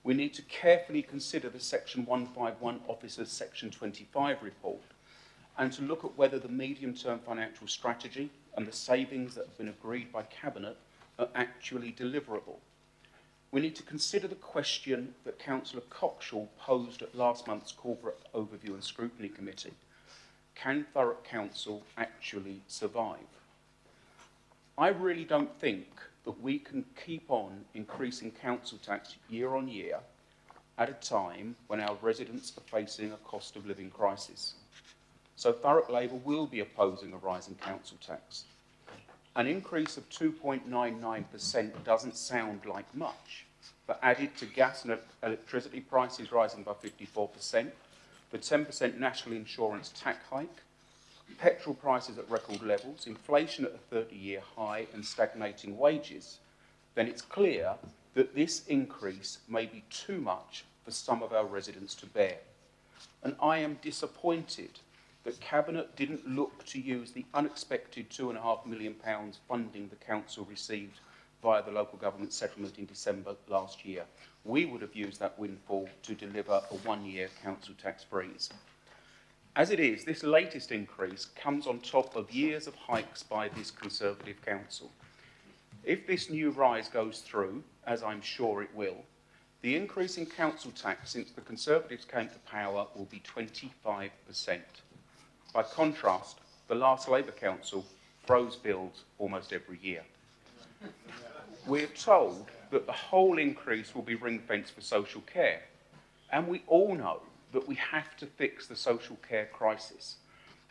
We need to carefully consider the Section 151 Officers Section 25 report, and to look at whether the medium-term financial strategy and the savings that have been agreed by Cabinet are actually deliverable. We need to consider the question that Councillor Cockshall posed at last month's Corporate Overview and Scrutiny Committee. Can Thurrock Council actually survive? I really don't think that we can keep on increasing council tax year on year at a time when our residents are facing a cost of living crisis. So Thurrock Labour will be opposing a rise in council tax. An increase of 2.99% doesn't sound like much, but added to gas and electricity prices rising by 54%, the 10% national insurance tax hike, petrol prices at record levels, inflation at a 30-year high and stagnating wages, then it's clear that this increase may be too much for some of our residents to bear. And I am disappointed that Cabinet didn't look to use the unexpected £2.5 million funding the Council received via the local government settlement in December last year. We would have used that windfall to deliver a one-year council tax freeze. As it is, this latest increase comes on top of years of hikes by this Conservative Council. If this new rise goes through, as I'm sure it will, the increase in council tax since the Conservatives came to power will be 25%. By contrast, the last Labour Council froze bills almost every year. We're told that the whole increase will be ring-fenced for social care, and we all know that we have to fix the social care crisis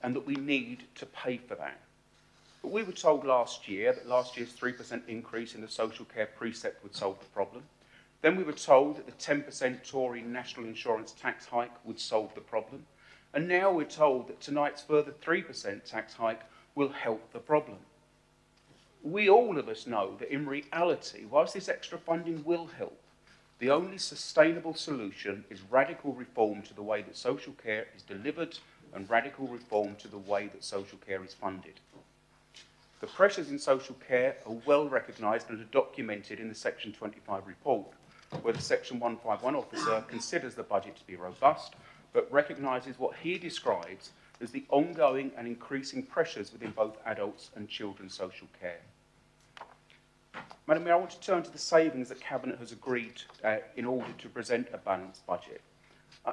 and that we need to pay for that. But we were told last year that last year's 3% increase in the social care precept would solve the problem. Then we were told that the 10% Tory national insurance tax hike would solve the problem. And now we're told that tonight's further 3% tax hike will help the problem. We all of us know that in reality, whilst this extra funding will help, the only sustainable solution is radical reform to the way that social care is delivered and radical reform to the way that social care is funded. The pressures in social care are well recognised and are documented in the Section 25 report, where the Section 151 officer considers the budget to be robust, but recognises what he describes as the ongoing and increasing pressures within both adults and children's social care. Madam Mayor, I want to turn to the savings that Cabinet has agreed in order to present a balanced budget.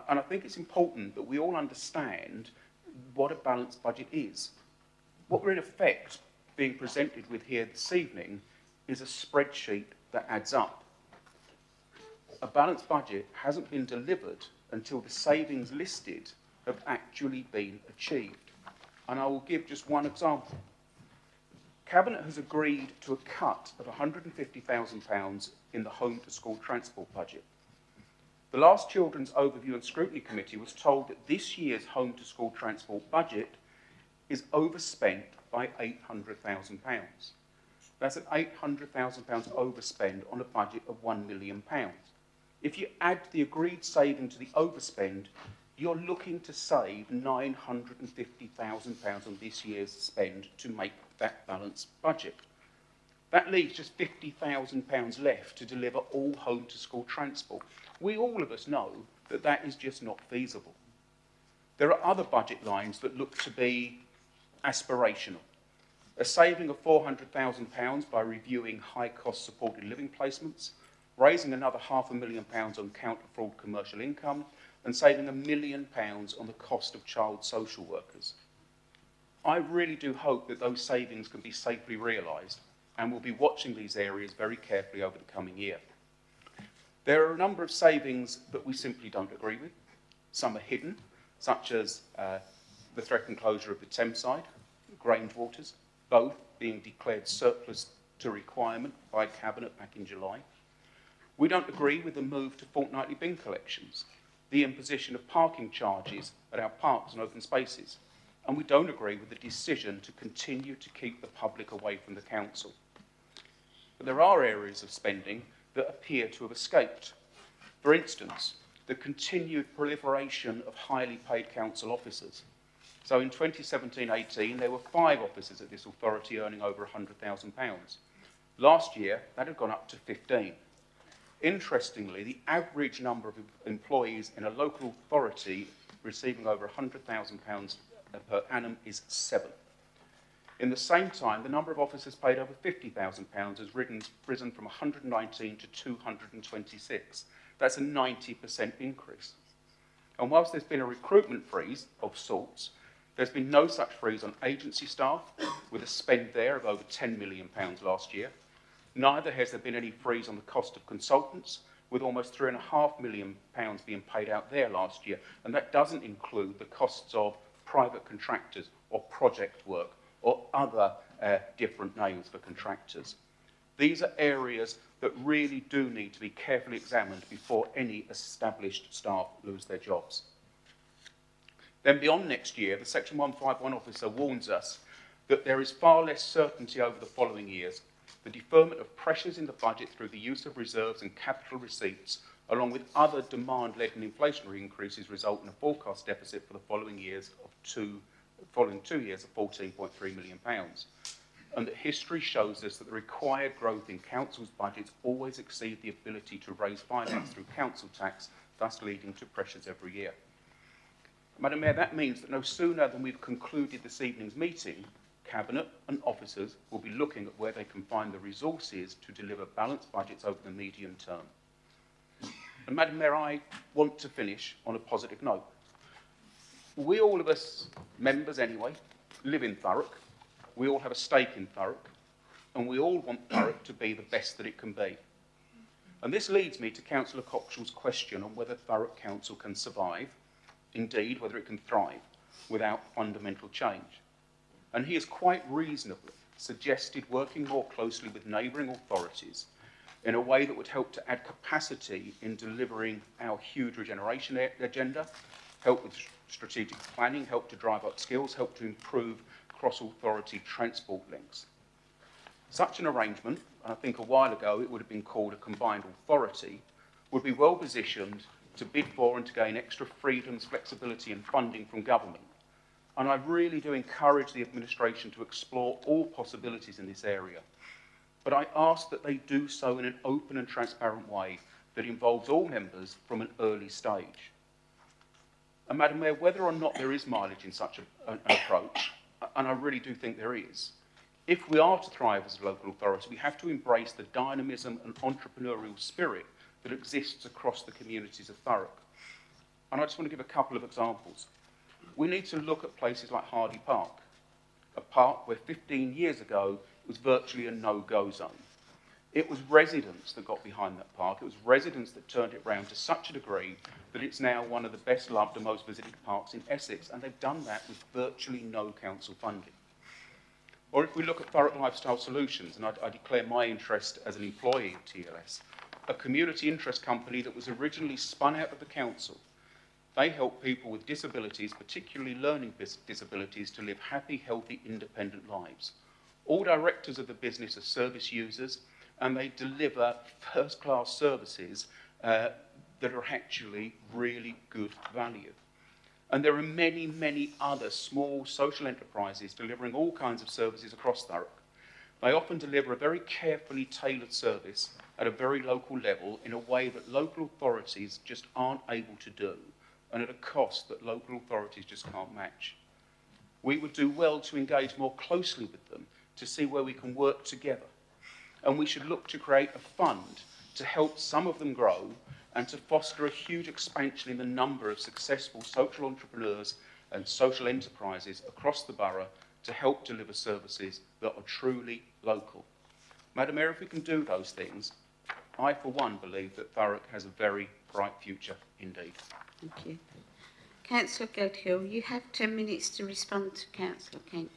And I think it's important that we all understand what a balanced budget is. What we're in effect being presented with here this evening is a spreadsheet that adds up. A balanced budget hasn't been delivered until the savings listed have actually been achieved. And I will give just one example. Cabinet has agreed to a cut of £150,000 in the home to school transport budget. The last Children's Overview and Scrutiny Committee was told that this year's home to school transport budget is overspent by £800,000. That's an £800,000 overspend on a budget of £1 million. If you add the agreed saving to the overspend, you're looking to save £950,000 on this year's spend to make that balanced budget. That leaves just £50,000 left to deliver all home to school transport. We all of us know that that is just not feasible. There are other budget lines that look to be aspirational. A saving of £400,000 by reviewing high-cost supported living placements, raising another £500,000 on counter-fraud commercial income, and saving £1 million on the cost of child social workers. I really do hope that those savings can be safely realised, and we'll be watching these areas very carefully over the coming year. There are a number of savings that we simply don't agree with. Some are hidden, such as the threatened closure of the Thames side, Grange Waters, both being declared surplus to requirement by Cabinet back in July. We don't agree with the move to fortnightly bin collections, the imposition of parking charges at our parks and open spaces, and we don't agree with the decision to continue to keep the public away from the council. But there are areas of spending that appear to have escaped. For instance, the continued proliferation of highly paid council officers. So in 2017-18, there were 5 officers at this authority earning over £100,000. Last year, that had gone up to 15. Interestingly, the average number of employees in a local authority receiving over £100,000 per annum is 7. In the same time, the number of officers paid over £50,000 has risen from 119 to 226. That's a 90% increase. And whilst there's been a recruitment freeze of sorts, there's been no such freeze on agency staff, with a spend there of over £10 million last year. Neither has there been any freeze on the cost of consultants, with almost £3.5 million being paid out there last year. And that doesn't include the costs of private contractors or project work or other different names for contractors. These are areas that really do need to be carefully examined before any established staff lose their jobs. Then beyond next year, the Section 151 officer warns us that there is far less certainty over the following years. The deferment of pressures in the budget through the use of reserves and capital receipts, along with other demand-led and inflationary increases, result in a forecast deficit for the following 2 years of £14.3 million. And that history shows us that the required growth in councils' budgets always exceed the ability to raise finance through council tax, thus leading to pressures every year. Madam Mayor, that means that no sooner than we've concluded this evening's meeting, Cabinet and officers will be looking at where they can find the resources to deliver balanced budgets over the medium term. And Madam Mayor, I want to finish on a positive note. We, all of us, members anyway, live in Thurrock. We all have a stake in Thurrock, and we all want Thurrock to be the best that it can be. And this leads me to Councillor Coxall's question on whether Thurrock Council can survive, indeed whether it can thrive, without fundamental change. And he has quite reasonably suggested working more closely with neighbouring authorities in a way that would help to add capacity in delivering our huge regeneration agenda, help with strategic planning, help to drive up skills, help to improve cross-authority transport links. Such an arrangement, and I think a while ago it would have been called a combined authority, would be well positioned to bid for and to gain extra freedoms, flexibility and funding from government. And I really do encourage the administration to explore all possibilities in this area. But I ask that they do so in an open and transparent way that involves all members from an early stage. And Madam Mayor, whether or not there is mileage in such an approach, and I really do think there is, if we are to thrive as a local authority, we have to embrace the dynamism and entrepreneurial spirit that exists across the communities of Thurrock. And I just want to give a couple of examples. We need to look at places like Hardy Park, a park where 15 years ago it was virtually a no-go zone. It was residents that got behind that park. It was residents that turned it round to such a degree that it's now one of the best loved and most visited parks in Essex, and they've done that with virtually no council funding. Or if we look at Thurrock Lifestyle Solutions, and I declare my interest as an employee of TLS, a community interest company that was originally spun out of the council. They help people with disabilities, particularly learning disabilities, to live happy, healthy, independent lives. All directors of the business are service users, and they deliver first-class services that are actually really good value. And there are many, many other small social enterprises delivering all kinds of services across Thurrock. They often deliver a very carefully tailored service at a very local level in a way that local authorities just aren't able to do, and at a cost that local authorities just can't match. We would do well to engage more closely with them to see where we can work together. And we should look to create a fund to help some of them grow and to foster a huge expansion in the number of successful social entrepreneurs and social enterprises across the borough to help deliver services that are truly local. Madam Mayor, if we can do those things, I for one believe that Thurrock has a very bright future indeed. Thank you. Councillor Goodhill, you have 10 minutes to respond to Councillor Kent.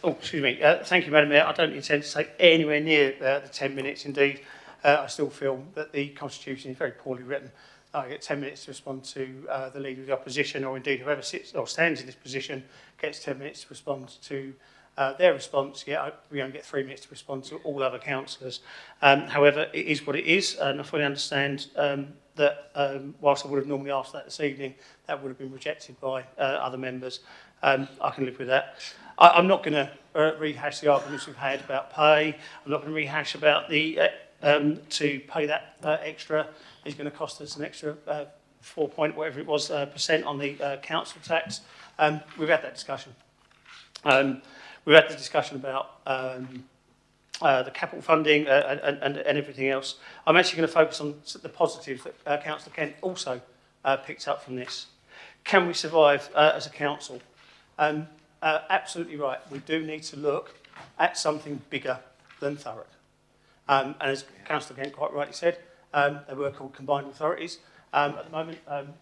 Excuse me. Thank you, Madam Mayor. I don't intend to take anywhere near the 10 minutes. Indeed, I still feel that the Constitution is very poorly written. I get 10 minutes to respond to the Leader of the Opposition, or indeed whoever sits or stands in this position gets 10 minutes to respond to their response. We only get 3 minutes to respond to all other councillors. However, it is what it is, and I fully understand that whilst I would have normally asked that this evening, that would have been rejected by other members. I can live with that. I'm not going to rehash the arguments we've had about pay. I'm not going to rehash about the to pay that extra is going to cost us an extra 4 point, whatever it was, percent on the council tax. We've had that discussion. We've had the discussion about the capital funding and everything else. I'm actually going to focus on the positives that Councillor Kent also picked up from this. Can we survive as a council? Absolutely right. We do need to look at something bigger than Thurrock. And as Councillor Kent quite rightly said, they were called combined authorities. At the moment,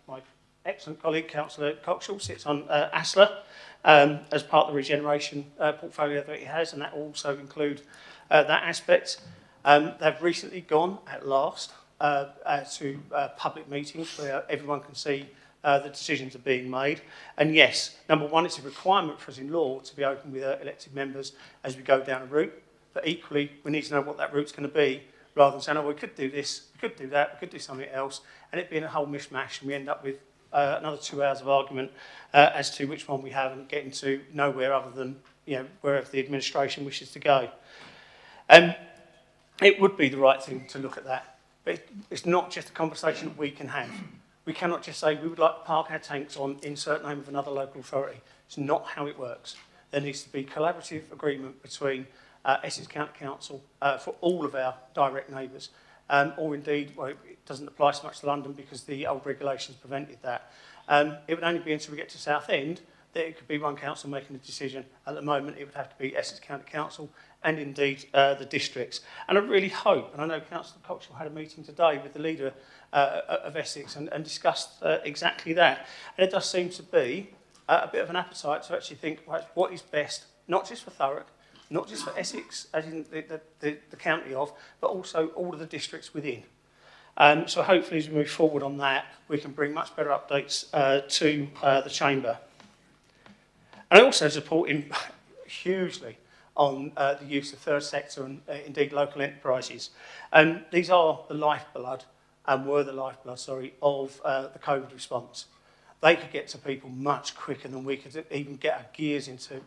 my excellent colleague, Councillor Coxall, sits on ASLA as part of the regeneration portfolio that he has, and that will also include that aspect. They've recently gone, at last, to public meetings where everyone can see the decisions are being made. And yes, number one, it's a requirement for us in law to be open with elected members as we go down a route. But equally, we need to know what that route's going to be, rather than saying, oh, we could do this, we could do that, we could do something else, and it being a whole mishmash, and we end up with another 2 hours of argument as to which one we have and getting to nowhere other than, wherever the administration wishes to go. It would be the right thing to look at that, but it's not just a conversation that we can have. We cannot just say we would like to park our tanks on insert name of another local authority. It's not how it works. There needs to be collaborative agreement between Essex County Council for all of our direct neighbours, or indeed, well, it doesn't apply so much to London because the old regulations prevented that. It would only be until we get to Southend that it could be one council making a decision. At the moment, it would have to be Essex County Council and indeed the districts. And I really hope, and I know Councillor Coxall had a meeting today with the leader of Essex and discussed exactly that. And it does seem to be a bit of an appetite to actually think, right, what is best, not just for Thurrock, not just for Essex, as in the county of, but also all of the districts within. So hopefully as we move forward on that, we can bring much better updates to the Chamber. And I also support him hugely on the use of third sector and indeed local enterprises. These are the lifeblood, and were the lifeblood, of the COVID response. They could get to people much quicker than we could even get our gears into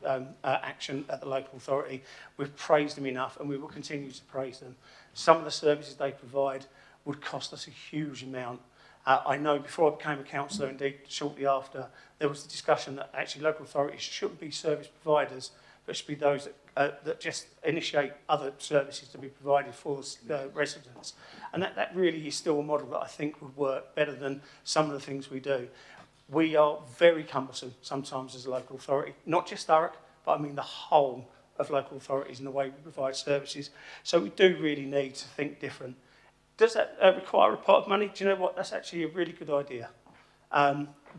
action at the local authority. We've praised them enough, and we will continue to praise them. Some of the services they provide would cost us a huge amount. I know before I became a councillor, indeed shortly after, there was the discussion that actually local authorities shouldn't be service providers, but should be those that just initiate other services to be provided for residents. And that really is still a model that I think would work better than some of the things we do. We are very cumbersome sometimes as a local authority, not just Thurrock, but I mean the whole of local authorities in the way we provide services. So we do really need to think different. Does that require a pot of money? Do you know what? That's actually a really good idea.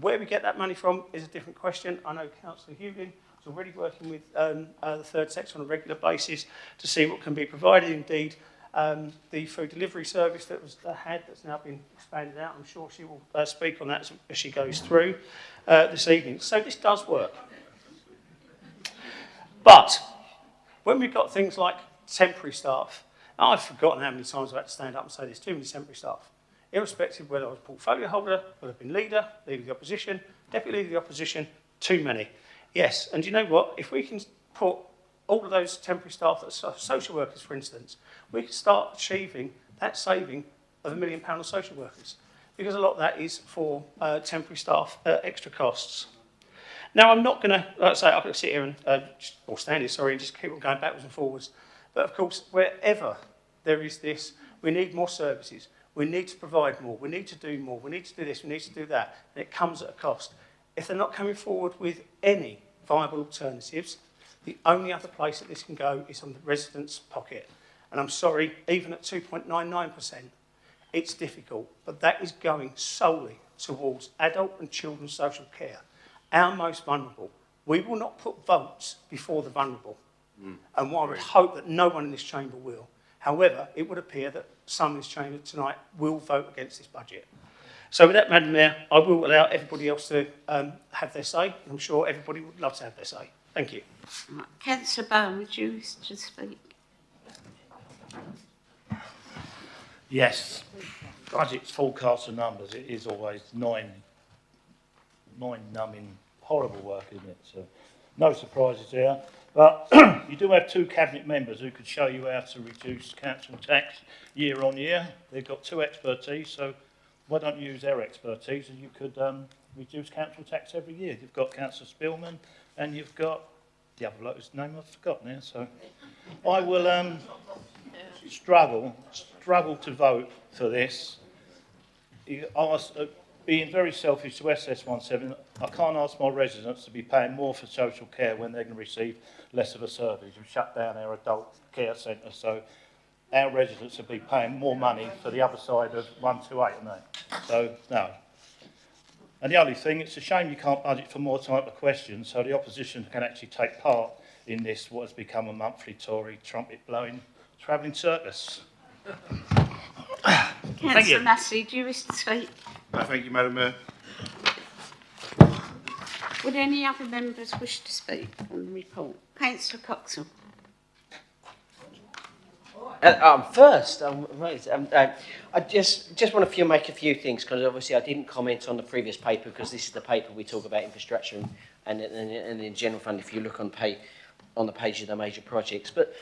Where we get that money from is a different question. I know Councillor Hewlin is already working with the third sector on a regular basis to see what can be provided. Indeed, the food delivery service that was that's now been expanded out. I'm sure she will speak on that as she goes through this evening. So this does work. But when we've got things like temporary staff, I've forgotten how many times I've had to stand up and say there's too many temporary staff. Irrespective of whether I was portfolio holder, whether I've been leader of the opposition, deputy leader of the opposition, too many. Yes, and you know what? If we can put all of those temporary staff, that are social workers, for instance, we can start achieving that saving of £1 million on social workers, because a lot of that is for temporary staff extra costs. Now, I'm not going to, like I say, I could sit here and, or stand here, and just keep on going backwards and forwards. But of course, wherever there is this, we need more services. We need to provide more. We need to do more. We need to do this. We need to do that. And it comes at a cost. If they're not coming forward with any viable alternatives, the only other place that this can go is on the resident's pocket. And I'm sorry, even at 2.99%, it's difficult. But that is going solely towards adult and children's social care, our most vulnerable. We will not put votes before the vulnerable. And I would hope that no one in this chamber will. However, it would appear that some in this chamber tonight will vote against this budget. So with that, Madam Mayor, I will allow everybody else to have their say. I'm sure everybody would love to have their say. Thank you. Councillor Bowen, would you wish to speak? Yes. Budgets, forecasts and numbers, it is always mind-numbing, horrible work, isn't it? So no surprises there. But you do have two cabinet members who could show you how to reduce council tax year on year. They've got two expertise, so why don't you use their expertise and you could reduce council tax every year? You've got Councillor Spillman and you've got the other bloke's name I've forgotten now. So I will struggle to vote for this. Being very selfish to SS17, I can't ask my residents to be paying more for social care when they're going to receive less of a service. We've shut down our adult care centre, so our residents will be paying more money for the other side of 128, aren't they? So, no. And the only thing, it's a shame you can't budget for more type of questions so the opposition can actually take part in this, what has become a monthly Tory trumpet-blowing travelling circus. Councillor Massey, do you wish to speak? Thank you, Madam Mayor. Would any other members wish to speak on the report? Councillor Coxall. First, I just want to make a few things, because obviously I didn't comment on the previous paper, because this is the paper we talk about infrastructure and in general fund, if you look on the page of the major projects. But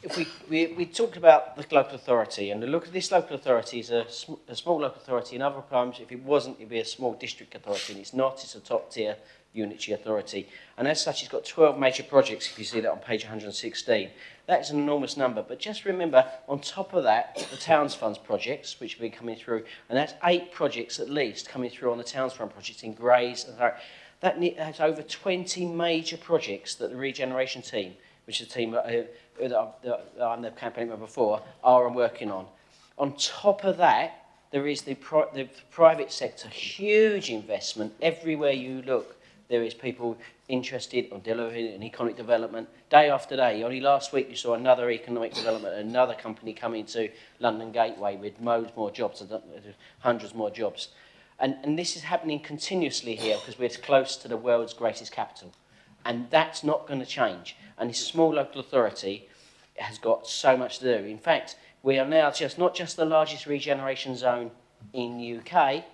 if we talked about the local authority, and the look at this local authority is a small local authority. In other times, if it wasn't, it'd be a small district authority, and it's not. It's a top tier unitary authority, and as such, it's got 12 major projects. If you see that on page 116, that's an enormous number. But just remember, on top of that, the Towns Funds projects, which have been coming through, and that's 8 projects at least coming through on the Towns Fund projects in Grays. That's over 20 major projects that the regeneration team, which is a team that I'm the campaign member for, are working on. On top of that, there is the private sector, huge investment everywhere you look. There is people interested in delivering an economic development day after day. Only last week you saw another economic development, another company coming to London Gateway with loads more jobs, hundreds more jobs. And this is happening continuously here because we're close to the world's greatest capital. And that's not going to change. And this small local authority has got so much to do. In fact, we are now not just the largest regeneration zone in the UK,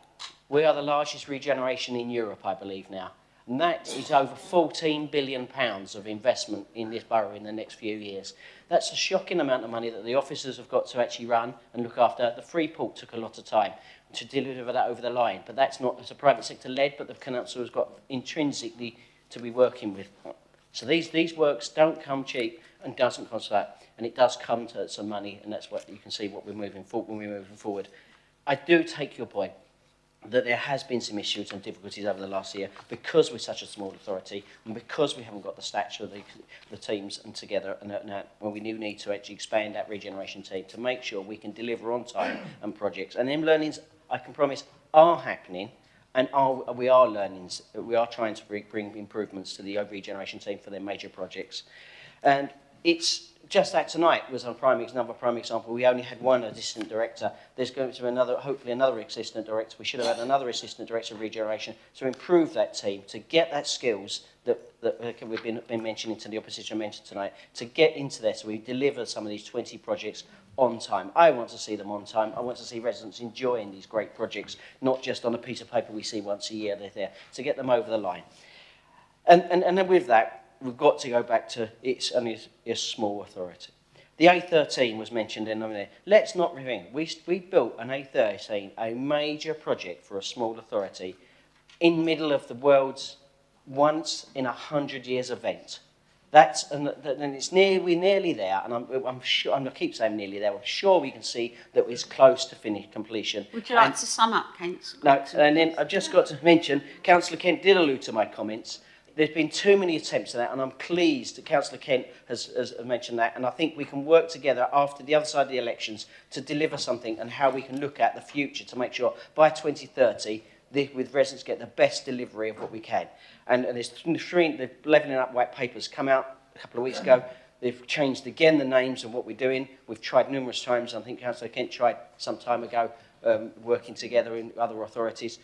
we are the largest regeneration in Europe, I believe now. And that is over £14 billion of investment in this borough in the next few years. That's a shocking amount of money that the officers have got to actually run and look after. The Freeport took a lot of time to deliver that over the line, but that's not, it's a private sector led, but the council has got intrinsically to be working with. So these works don't come cheap and doesn't cost that, and it does come to some money, and that's what you can see what we're moving forward when we're moving forward. I do take your point that there has been some issues and difficulties over the last year because we're such a small authority and because we haven't got the stature of the teams and together, and well, we do need to actually expand that regeneration team to make sure we can deliver on time and projects. And them learnings, I can promise, are happening, and we are learnings. We are trying to bring improvements to the regeneration team for their major projects. And it's just that tonight was another prime example. We only had one assistant director. There's going to be hopefully another assistant director. We should have had another assistant director of regeneration to improve that team, to get that skills that we've been mentioning to the opposition mentioned tonight, to get into there so we deliver some of these 20 projects on time. I want to see them on time. I want to see residents enjoying these great projects, not just on a piece of paper we see once a year. They're there to get them over the line. And then with that, we've got to go back to it's only a small authority. The A13 was mentioned in there. Let's not review. We built an A13, a major project for a small authority, in the middle of the world's once in 100 years event. And it's we're nearly there, and I'm sure. I keep saying nearly there. I'm sure we can see that it's close to completion. Would you like to sum up, Councillor? No, and then I've just got to mention, Councillor Kent did allude to my comments. There's been too many attempts at that, and I'm pleased that Councillor Kent has mentioned that, and I think we can work together after the other side of the elections to deliver something and how we can look at the future to make sure by 2030 with residents get the best delivery of what we can. And there's the levelling up white papers come out a couple of weeks ago. They've changed again the names of what we're doing. We've tried numerous times. I think Councillor Kent tried some time ago working together in other authorities.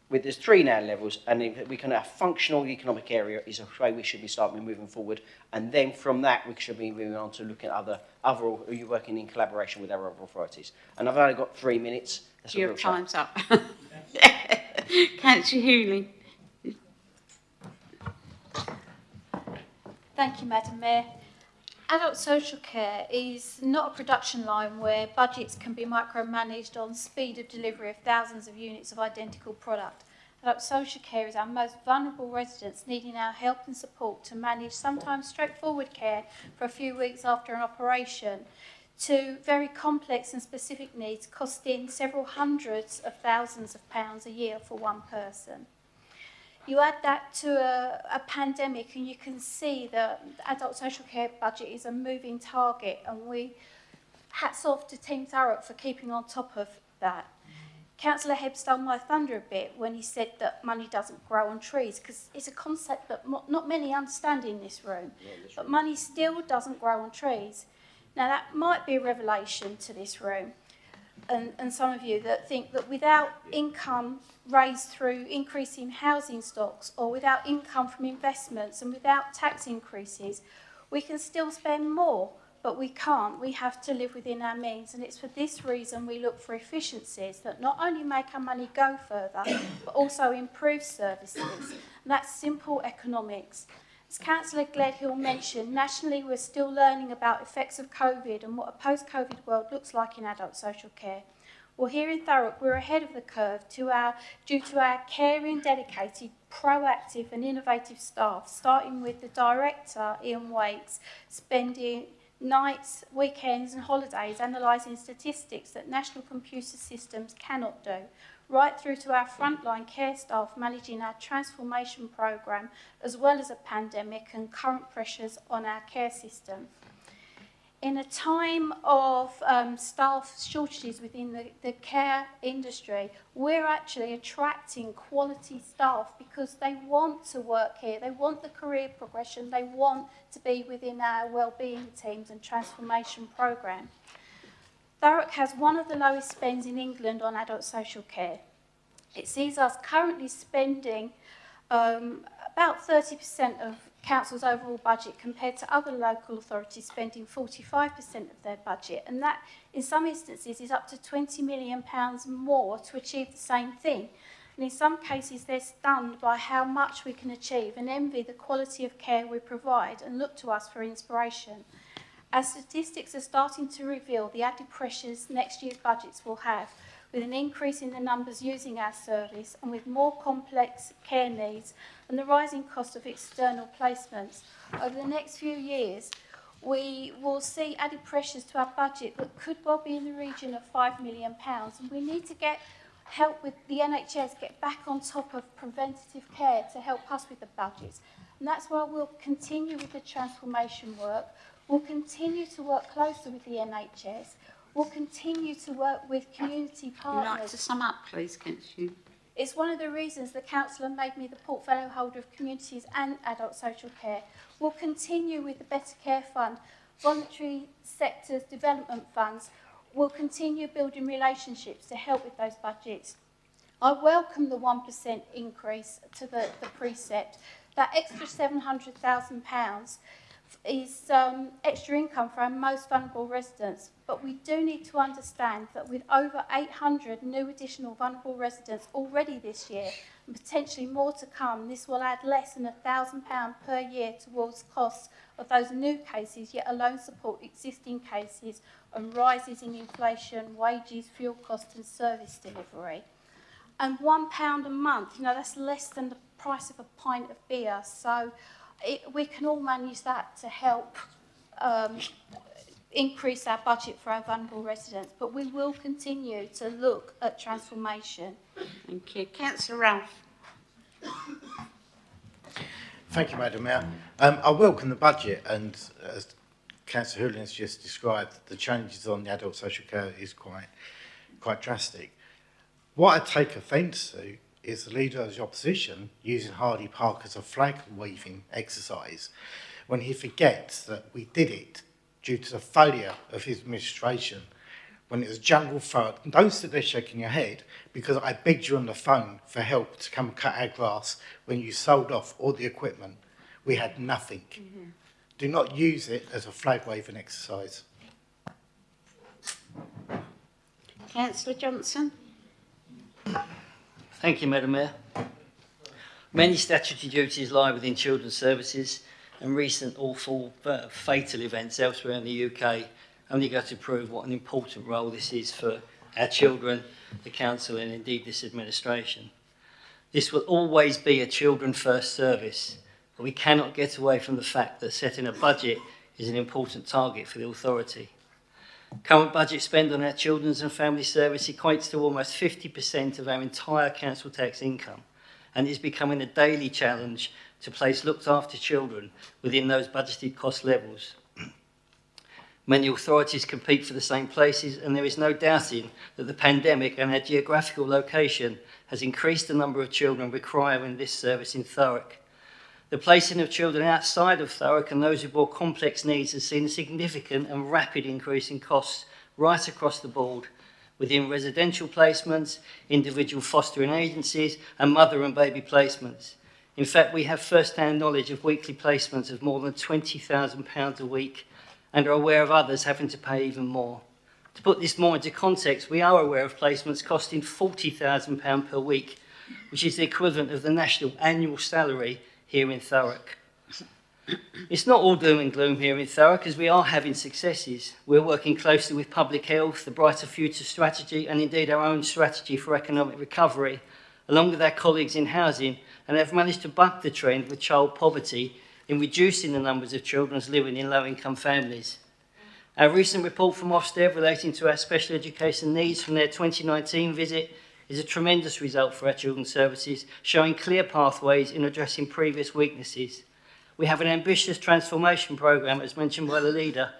There's 3 now levels, and we can have functional economic area is a way we should be starting moving forward, and then from that we should be moving on to looking at other you're working in collaboration with our other authorities. And I've only got 3 minutes. Your time's up. Councillor Hewley. Thank you, Madam Mayor. Adult social care is not a production line where budgets can be micromanaged on speed of delivery of thousands of units of identical product. Adult social care is our most vulnerable residents needing our help and support to manage sometimes straightforward care for a few weeks after an operation, to very complex and specific needs costing several hundreds of thousands of pounds a year for one person. You add that to a pandemic and you can see that the adult social care budget is a moving target, and hats off to Team Thurrock for keeping on top of that. Councillor Hebb stole my thunder a bit when he said that money doesn't grow on trees, because it's a concept that not many understand in this room, but money still doesn't grow on trees. Now that might be a revelation to this room, and some of you that think that without income raised through increasing housing stocks, or without income from investments and without tax increases, we can still spend more, but we can't. We have to live within our means, and it's for this reason we look for efficiencies that not only make our money go further, but also improve services, and that's simple economics. As Councillor Gledhill mentioned, nationally we're still learning about effects of COVID and what a post-COVID world looks like in adult social care. Well, here in Thurrock, we're ahead of the curve due to our caring, dedicated, proactive and innovative staff, starting with the Director, Ian Wakes, spending nights, weekends and holidays analysing statistics that national computer systems cannot do, right through to our frontline care staff managing our transformation programme, as well as a pandemic and current pressures on our care system. In a time of staff shortages within the care industry, we're actually attracting quality staff because they want to work here, they want the career progression, they want to be within our wellbeing teams and transformation programme. Thurrock has one of the lowest spends in England on adult social care. It sees us currently spending about 30% of council's overall budget compared to other local authorities spending 45% of their budget, and that in some instances is up to £20 million more to achieve the same thing. And in some cases they're stunned by how much we can achieve and envy the quality of care we provide and look to us for inspiration. Our statistics are starting to reveal the added pressures next year's budgets will have, with an increase in the numbers using our service and with more complex care needs and the rising cost of external placements. Over the next few years, we will see added pressures to our budget that could well be in the region of £5 million, and we need to get help with the NHS, get back on top of preventative care to help us with the budgets. And that's why we'll continue with the transformation work. We'll continue to work closer with the NHS. We'll continue to work with community partners. Would you like to sum up, please, Councillor? It's one of the reasons the councillor made me the portfolio holder of communities and adult social care. We'll continue with the Better Care Fund, voluntary sectors development funds. We'll continue building relationships to help with those budgets. I welcome the 1% increase to the precept. That extra £700,000 is extra income for our most vulnerable residents, but we do need to understand that with over 800 new additional vulnerable residents already this year, and potentially more to come, this will add less than £1,000 per year towards costs of those new cases, yet alone support existing cases and rises in inflation, wages, fuel costs and service delivery. And £1 a month, that's less than the price of a pint of beer, so we can all manage that to help increase our budget for our vulnerable residents, but we will continue to look at transformation. Thank you. Councillor Ralph. Thank you, Madam Mayor. I welcome the budget, and as Councillor Hooligan has just described, the changes on the adult social care is quite drastic. What I take offence to is the Leader of the Opposition using Hardy Park as a flag-waving exercise when he forgets that we did it due to the failure of his administration when it was jungle fire. Don't sit there shaking your head, because I begged you on the phone for help to come cut our grass when you sold off all the equipment. We had nothing. Mm-hmm. Do not use it as a flag-waving exercise. Councillor Johnson. Thank you, Madam Mayor. Many statutory duties lie within children's services, and recent awful fatal events elsewhere in the UK only go to prove what an important role this is for our children, the Council and indeed this administration. This will always be a children first service, but we cannot get away from the fact that setting a budget is an important target for the authority. Current budget spend on our children's and family service equates to almost 50% of our entire council tax income, and is becoming a daily challenge to place looked after children within those budgeted cost levels. Many authorities compete for the same places, and there is no doubting that the pandemic and our geographical location has increased the number of children requiring this service in Thurrock. The placing of children outside of Thurrock and those with more complex needs has seen a significant and rapid increase in costs right across the board, within residential placements, individual fostering agencies, and mother and baby placements. In fact, we have first-hand knowledge of weekly placements of more than £20,000 a week, and are aware of others having to pay even more. To put this more into context, we are aware of placements costing £40,000 per week, which is the equivalent of the national annual salary here in Thurrock. It's not all doom and gloom here in Thurrock, as we are having successes. We're working closely with public health, the Brighter Future strategy, and indeed our own strategy for economic recovery, along with our colleagues in housing, and have managed to buck the trend with child poverty in reducing the numbers of children living in low-income families. Our recent report from Ofsted relating to our special education needs from their 2019 visit is a tremendous result for our children's services, showing clear pathways in addressing previous weaknesses. We have an ambitious transformation programme, as mentioned by the leader,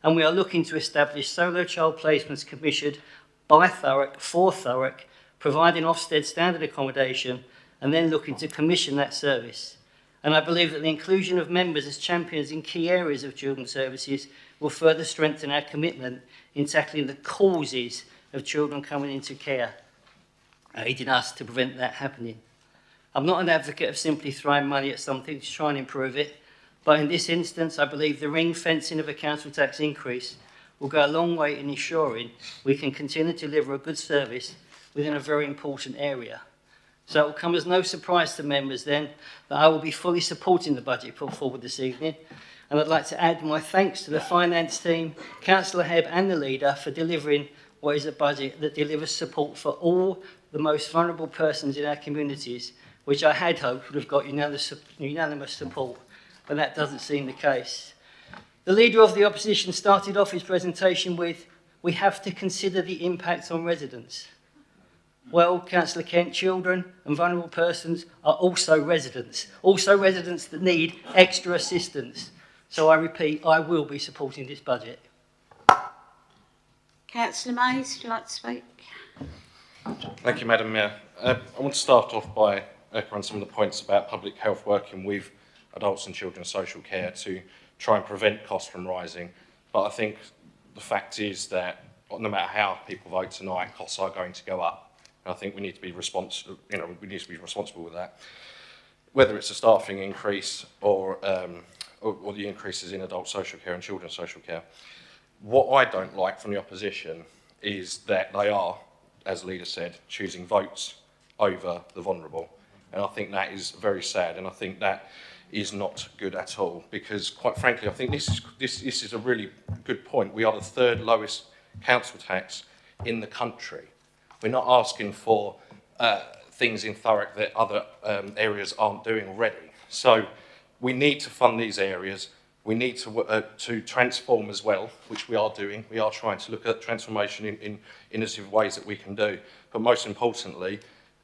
and we are looking to establish solo child placements commissioned by Thurrock for Thurrock, providing Ofsted standard accommodation, and then looking to commission that service. And I believe that the inclusion of members as champions in key areas of children's services will further strengthen our commitment in tackling the causes of children coming into care, aiding us to prevent that happening. I'm not an advocate of simply throwing money at something to try and improve it, but in this instance, I believe the ring fencing of a council tax increase will go a long way in ensuring we can continue to deliver a good service within a very important area. So it will come as no surprise to members then that I will be fully supporting the budget put forward this evening. And I'd like to add my thanks to the finance team, Councillor Hebb and the leader for delivering what is a budget that delivers support for all the most vulnerable persons in our communities, which I had hoped would have got unanimous support, but that doesn't seem the case. The Leader of the Opposition started off his presentation with, "We have to consider the impact on residents." Well, Councillor Kent, children and vulnerable persons are also residents that need extra assistance. So I repeat, I will be supporting this budget. Councillor Mays, would you like to speak? Thank you, Madam Mayor. I want to start off by echoing some of the points about public health working with adults and children's social care to try and prevent costs from rising. But I think the fact is that no matter how people vote tonight, costs are going to go up. I think we need to be responsible. We need to be responsible with that. Whether it's a staffing increase or the increases in adult social care and children's social care. What I don't like from the opposition is that they are, as the leader said, choosing votes over the vulnerable, and I think that is very sad, and I think that is not good at all. Because, quite frankly, I think this is a really good point. We are the third lowest council tax in the country. We're not asking for things in Thurrock that other areas aren't doing already. So we need to fund these areas. We need to transform as well, which we are doing. We are trying to look at transformation in innovative ways that we can do. But most importantly,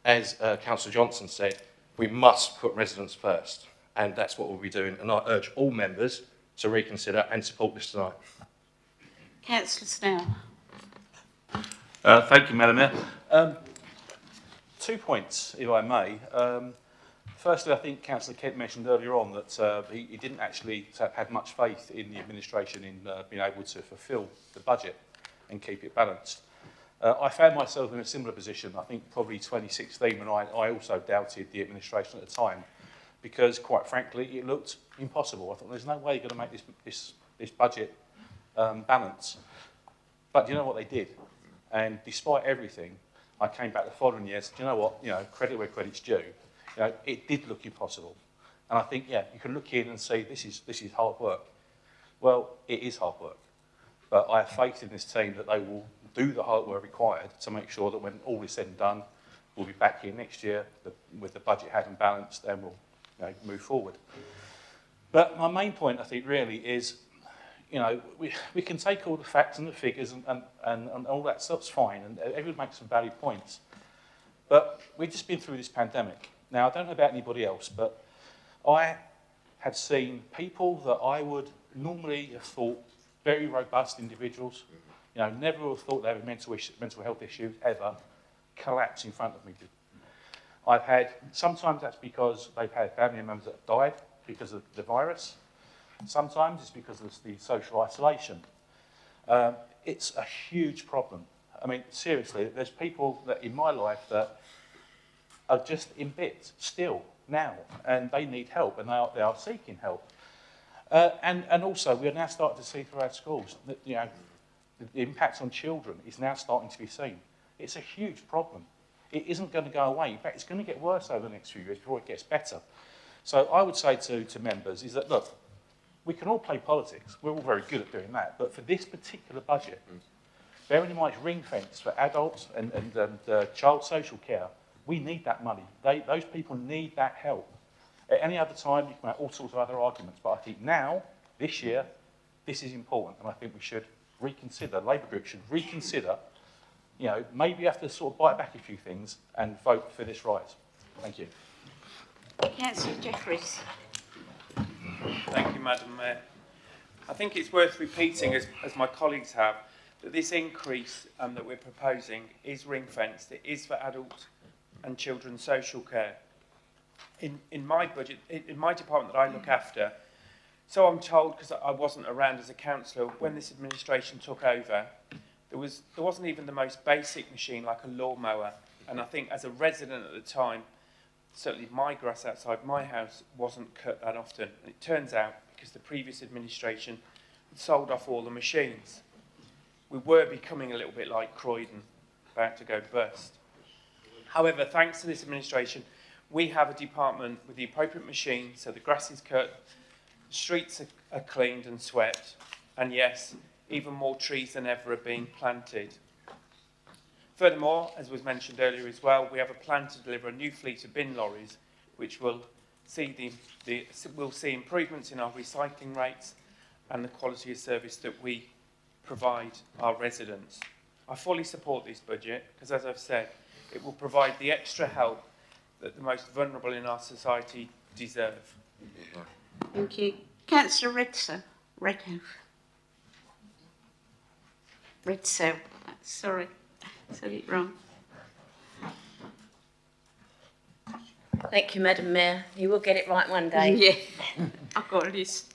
as Councillor Johnson said, we must put residents first. And that's what we'll be doing. And I urge all members to reconsider and support this tonight. Councillor Snell. Thank you, Madam Mayor. 2 points, if I may. Firstly, I think Councillor Kent mentioned earlier on that he didn't actually have much faith in the administration in being able to fulfil the budget and keep it balanced. I found myself in a similar position, I think probably 2016, when I also doubted the administration at the time, because quite frankly, it looked impossible. I thought there's no way you're going to make this budget balance. But you know what they did? And despite everything, I came back the following year and said, you know what, credit where credit's due. It did look impossible. And I think, yeah, you can look in and see this is hard work. Well, it is hard work. But I have faith in this team that they will do the hard work required to make sure that when all is said and done, we'll be back here next year with the budget had and balanced, and we'll move forward. But my main point, I think, really is, we can take all the facts and the figures and all that stuff's fine, and everyone makes some valid points. But we've just been through this pandemic. Now, I don't know about anybody else, but I have seen people that I would normally have thought very robust individuals, never have thought they had a mental health issue ever, collapse in front of me. I've had, sometimes that's because they've had family members that have died because of the virus. Sometimes it's because of the social isolation. It's a huge problem. I mean, seriously, there's people that in my life that are just in bits still now, and they need help, and they are seeking help. And also, we are now starting to see through our schools that the impact on children is now starting to be seen. It's a huge problem. It isn't going to go away. In fact, it's going to get worse over the next few years before it gets better. So I would say to members is that, look, we can all play politics. We're all very good at doing that. But for this particular budget, bearing in mind it's ring fence for adults and child social care, we need that money. Those people need that help. At any other time, you can make all sorts of other arguments. But I think now, this year, this is important. And I think we should reconsider, Labour Group should reconsider, maybe have to sort of bite back a few things and vote for this rise. Thank you. Councillor Jeffries. Thank you, Madam Mayor. I think it's worth repeating, as my colleagues have, that this increase that we're proposing is ring-fenced. It is for adult and children's social care. In my budget, in my department that I look after, so I'm told, because I wasn't around as a councillor, when this administration took over, there wasn't even the most basic machine like a lawnmower. And I think as a resident at the time, certainly my grass outside my house wasn't cut that often. And it turns out, because the previous administration had sold off all the machines, we were becoming a little bit like Croydon, about to go bust. However, thanks to this administration, we have a department with the appropriate machines, so the grass is cut, the streets are cleaned and swept, and yes, even more trees than ever are being planted. Furthermore, as was mentioned earlier as well, we have a plan to deliver a new fleet of bin lorries, which will see will see improvements in our recycling rates and the quality of service that we provide our residents. I fully support this budget because, as I've said, it will provide the extra help that the most vulnerable in our society deserve. Thank you. Councillor Redhouse. Redcell. Sorry, I said it wrong. Thank you, Madam Mayor. You will get it right one day. Yeah, I've got a list.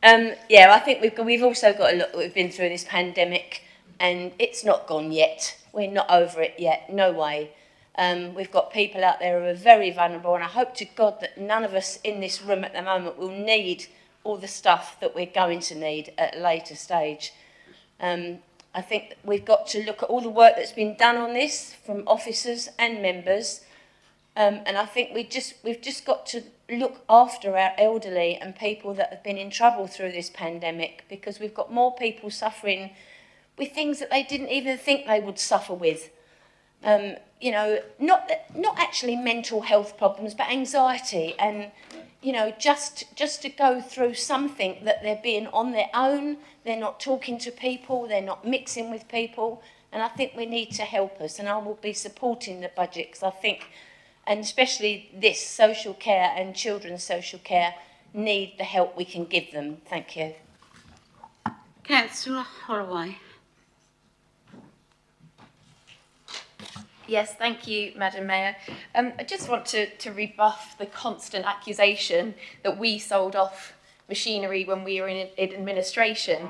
I think we've also got to look. We've been through this pandemic, and it's not gone yet. We're not over it yet. No way. We've got people out there who are very vulnerable, and I hope to God that none of us in this room at the moment will need all the stuff that we're going to need at a later stage. I think that we've got to look at all the work that's been done on this from officers and members, and I think we've just got to look after our elderly and people that have been in trouble through this pandemic, because we've got more people suffering with things that they didn't even think they would suffer with. Not actually mental health problems, but anxiety and, just to go through something that they're being on their own, they're not talking to people, they're not mixing with people, and I think we need to help us, and I will be supporting the budget because I think, and especially this social care and children's social care, need the help we can give them. Thank you. Councillor Holloway. Yes, thank you, Madam Mayor. I just want to rebuff the constant accusation that we sold off machinery when we were in administration.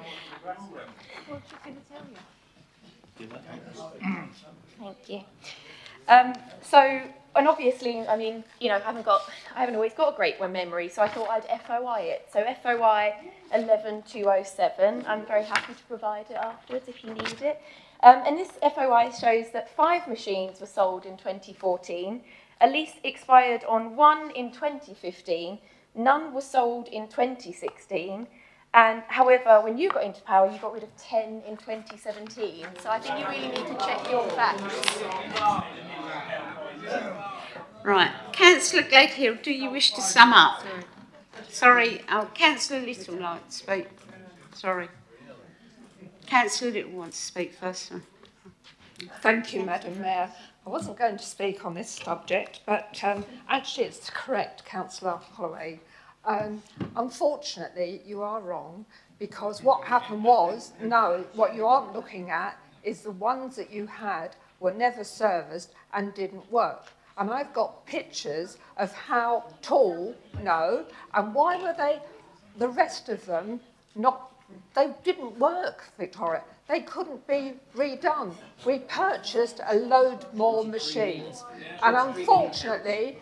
Thank you. And obviously, I mean, I haven't always got a great memory, so I thought I'd FOI it. So FOI 11207. I'm very happy to provide it afterwards if you need it. And this FOI shows that 5 machines were sold in 2014, A lease expired on 1 in 2015, none were sold in 2016, and however, when you got into power, you got rid of 10 in 2017. So I think you really need to check your facts. Right. Councillor Gledhill, do you wish to sum up? Sorry, Councillor Little would like to speak. Sorry. Councillor Little wants to speak first. Thank you, Madam Mayor. I wasn't going to speak on this subject, but actually it's correct, Councillor Holloway. Unfortunately, you are wrong, because what happened was, no, what you aren't looking at is the ones that you had were never serviced and didn't work. And I've got pictures of how tall, no, and why were they, the rest of them, not, they didn't work, Victoria. They couldn't be redone. We purchased a load more machines. And unfortunately,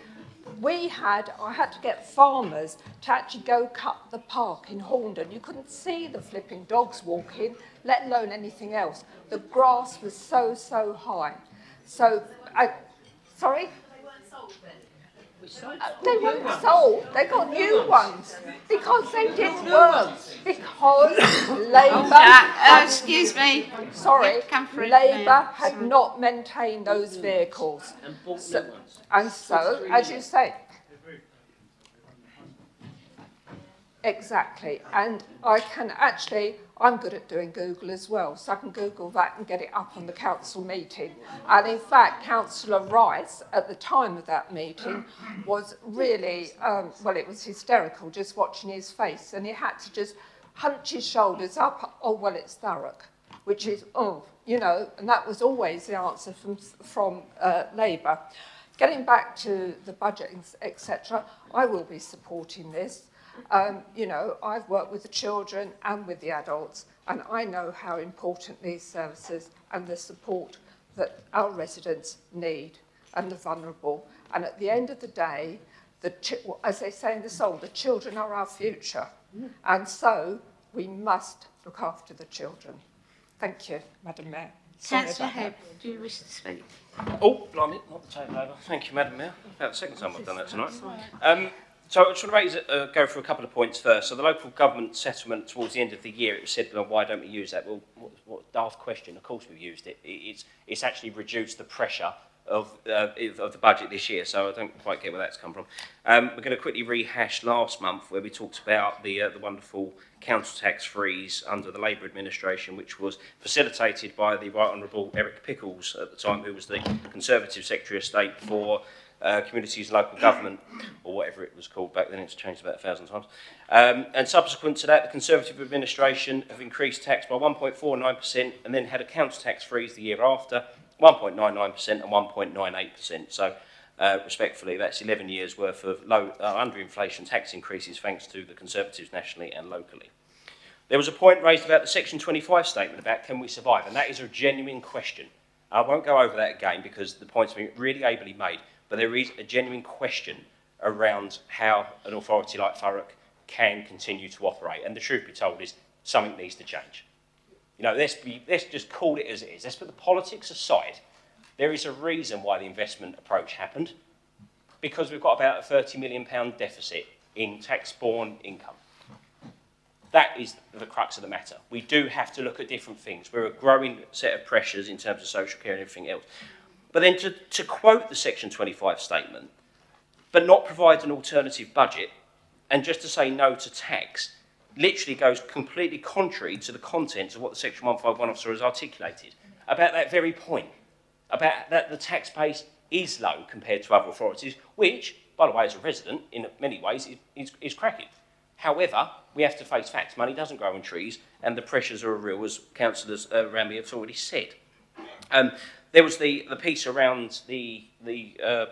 I had to get farmers to actually go cut the park in Horndon. You couldn't see the flipping dogs walking, let alone anything else. The grass was so high. So, sorry? They weren't sold. They got new ones because they didn't work. Because Labour, excuse me. Sorry, Labour had not maintained those vehicles. And so, as you say, exactly. And I can actually, I'm good at doing Google as well, so I can Google that and get it up on the council meeting. And in fact, Councillor Rice, at the time of that meeting, was really, well, it was hysterical just watching his face. And he had to just hunch his shoulders up. Oh, well, it's Thurrock, which is, oh, you know, and that was always the answer from Labour. Getting back to the budget, etc., I will be supporting this. You know, I've worked with the children and with the adults, and I know how important these services and the support that our residents need and the vulnerable. And at the end of the day, as they say in the song, the children are our future. And so we must look after the children. Thank you, Madam Mayor. Councillor Hebb, do you wish to speak? Oh, blimey, not the table over. Thank you, Madam Mayor. About the second time I've done that tonight. So I just want to go through a couple of points first. So the local government settlement towards the end of the year, it was said, well, why don't we use that? Well, what daft question. Of course we've used it. It's actually reduced the pressure of the budget this year, so I don't quite get where that's come from. We're going to quickly rehash last month where we talked about the wonderful council tax freeze under the Labour administration, which was facilitated by the Right Honourable Eric Pickles at the time, who was the Conservative Secretary of State for Communities and Local Government, or whatever it was called back then. It's changed about 1,000 times. And subsequent to that, the Conservative administration have increased tax by 1.49% and then had a council tax freeze the year after, 1.99% and 1.98%. So, respectfully, that's 11 years' worth of under-inflation tax increases thanks to the Conservatives nationally and locally. There was a point raised about the Section 25 statement about can we survive, and that is a genuine question. I won't go over that again because the point's been really ably made, but there is a genuine question around how an authority like Thurrock can continue to operate. And the truth be told is something needs to change. You know, let's just call it as it is. Let's put the politics aside. There is a reason why the investment approach happened, because we've got about a £30 million deficit in tax-borne income. That is the crux of the matter. We do have to look at different things. We're a growing set of pressures in terms of social care and everything else. But then to quote the Section 25 statement, but not provide an alternative budget, and just to say no to tax, literally goes completely contrary to the contents of what the Section 151 officer has articulated about that very point, about that the tax base is low compared to other authorities, which, by the way, as a resident, in many ways, is cracking. However, we have to face facts. Money doesn't grow on trees, and the pressures are real, as councillors around me have already said. There was the piece around the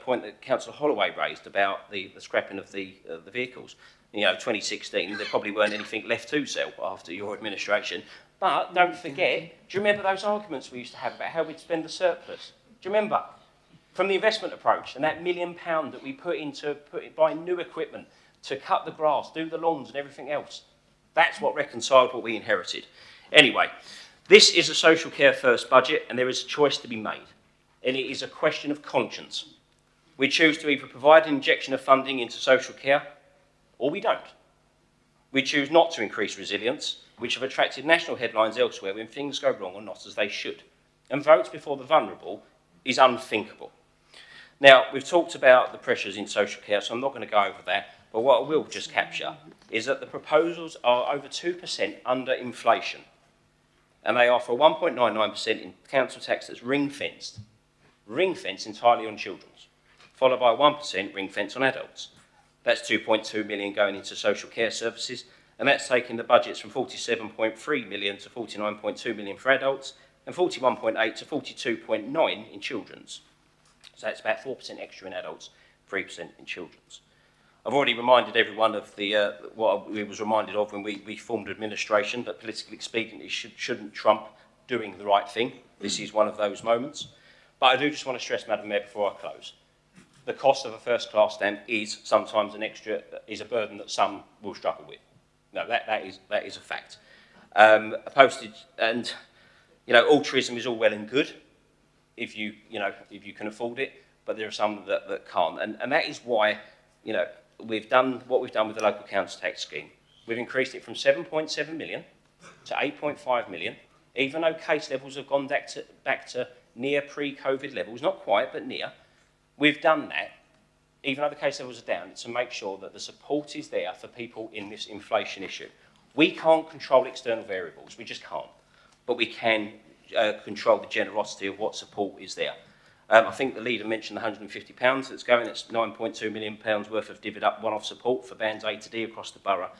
point that Councillor Holloway raised about the scrapping of the vehicles. You know, 2016, there probably weren't anything left to sell after your administration. But don't forget, do you remember those arguments we used to have about how we'd spend the surplus? Do you remember? From the investment approach and that £1 million that we put into buying new equipment to cut the grass, do the lawns and everything else. That's what reconciled what we inherited. Anyway, this is a social care first budget and there is a choice to be made. And it is a question of conscience. We choose to either provide an injection of funding into social care, or we don't. We choose not to increase resilience, which have attracted national headlines elsewhere when things go wrong or not as they should. And votes before the vulnerable is unthinkable. Now, we've talked about the pressures in social care, so I'm not going to go over that, but what I will just capture is that the proposals are over 2% under inflation, and they are for 1.99% in council tax that's ring-fenced entirely on children's, followed by 1% ring-fence on adults. That's 2.2 million going into social care services, and that's taking the budgets from 47.3 million to 49.2 million for adults, and 41.8 to 42.9 in children's. So that's about 4% extra in adults, 3% in children's. I've already reminded everyone of what we was reminded of when we formed administration, that political expediency shouldn't trump doing the right thing. This is one of those moments. But I do just want to stress, Madam Mayor, before I close, the cost of a first-class stamp is sometimes a burden that some will struggle with. No, that is a fact. A postage and altruism is all well and good if you can afford it, but there are some that can't, and that is why we've done what we've done with the local council tax scheme. We've increased it from 7.7 million to 8.5 million, even though case levels have gone back to near pre-COVID levels, not quite, but near. We've done that, even though the case levels are down, to make sure that the support is there for people in this inflation issue. We can't control external variables, we just can't, but we can control the generosity of what support is there. I think the leader mentioned the £150 that's going. That's £9.2 million worth of divvied up one-off support for bands A to D across the borough.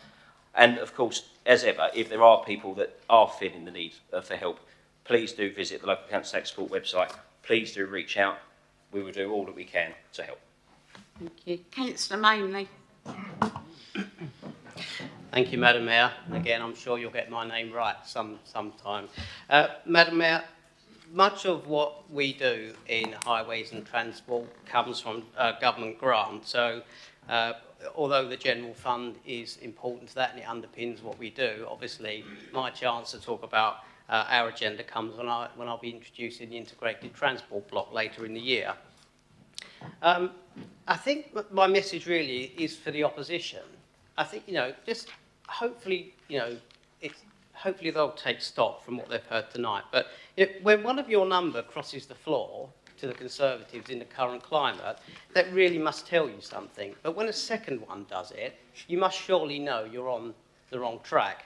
And of course, as ever, if there are people that are feeling the need for help, please do visit the local council tax support website. Please do reach out. We will do all that we can to help. Thank you. Councillor Manley. Thank you, Madam Mayor. Again, I'm sure you'll get my name right sometime. Madam Mayor, much of what we do in highways and transport comes from government grant. So although the general fund is important to that and it underpins what we do, obviously my chance to talk about our agenda comes when I'll be introducing the integrated transport block later in the year. I think my message really is for the opposition. I think, just hopefully, hopefully they'll take stock from what they've heard tonight. But when one of your number crosses the floor to the Conservatives in the current climate, that really must tell you something. But when a second one does it, you must surely know you're on the wrong track.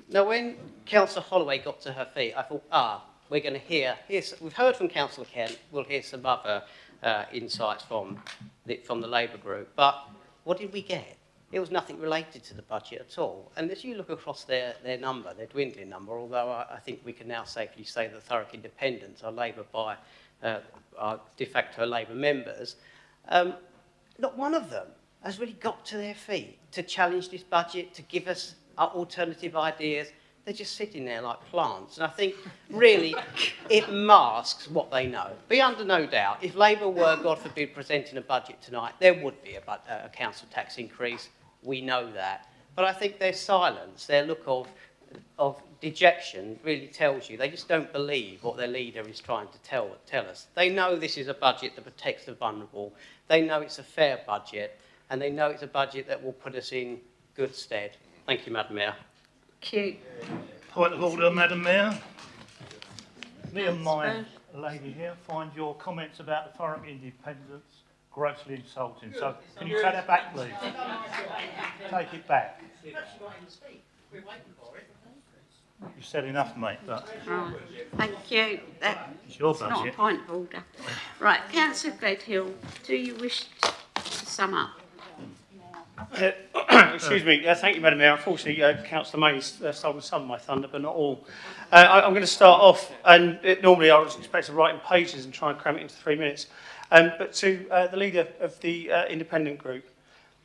Now, when Councillor Holloway got to her feet, I thought, we're going to hear we've heard from Councillor Kent, we'll hear some other insights from the Labour group. But what did we get? It was nothing related to the budget at all. And as you look across their number, their dwindling number, although I think we can now safely say that Thurrock Independents are Labour by are de facto Labour members, not one of them has really got to their feet to challenge this budget, to give us alternative ideas. They're just sitting there like plants. And I think, really, it masks what they know. Be under no doubt, if Labour were, God forbid, presenting a budget tonight, there would be a council tax increase. We know that. But I think their silence, their look of dejection really tells you they just don't believe what their leader is trying to tell us. They know this is a budget that protects the vulnerable. They know it's a fair budget. And they know it's a budget that will put us in good stead. Thank you, Madam Mayor. Cute. Point of order, Madam Mayor. Me and my lady here find your comments about the Thurrock Independents grossly insulting. So can you take that back, please? Take it back. You said enough, mate. But Right. Thank you. It's your Not a budget. point of order. Right, Councillor Gledhill, do you wish to sum up? Excuse me. Thank you, Madam Mayor. Unfortunately, Councillor May's stolen some of my thunder, but not all. I'm going to start off, and normally I was expected to write in pages and try and cram it into 3 minutes. But to the leader of the independent group,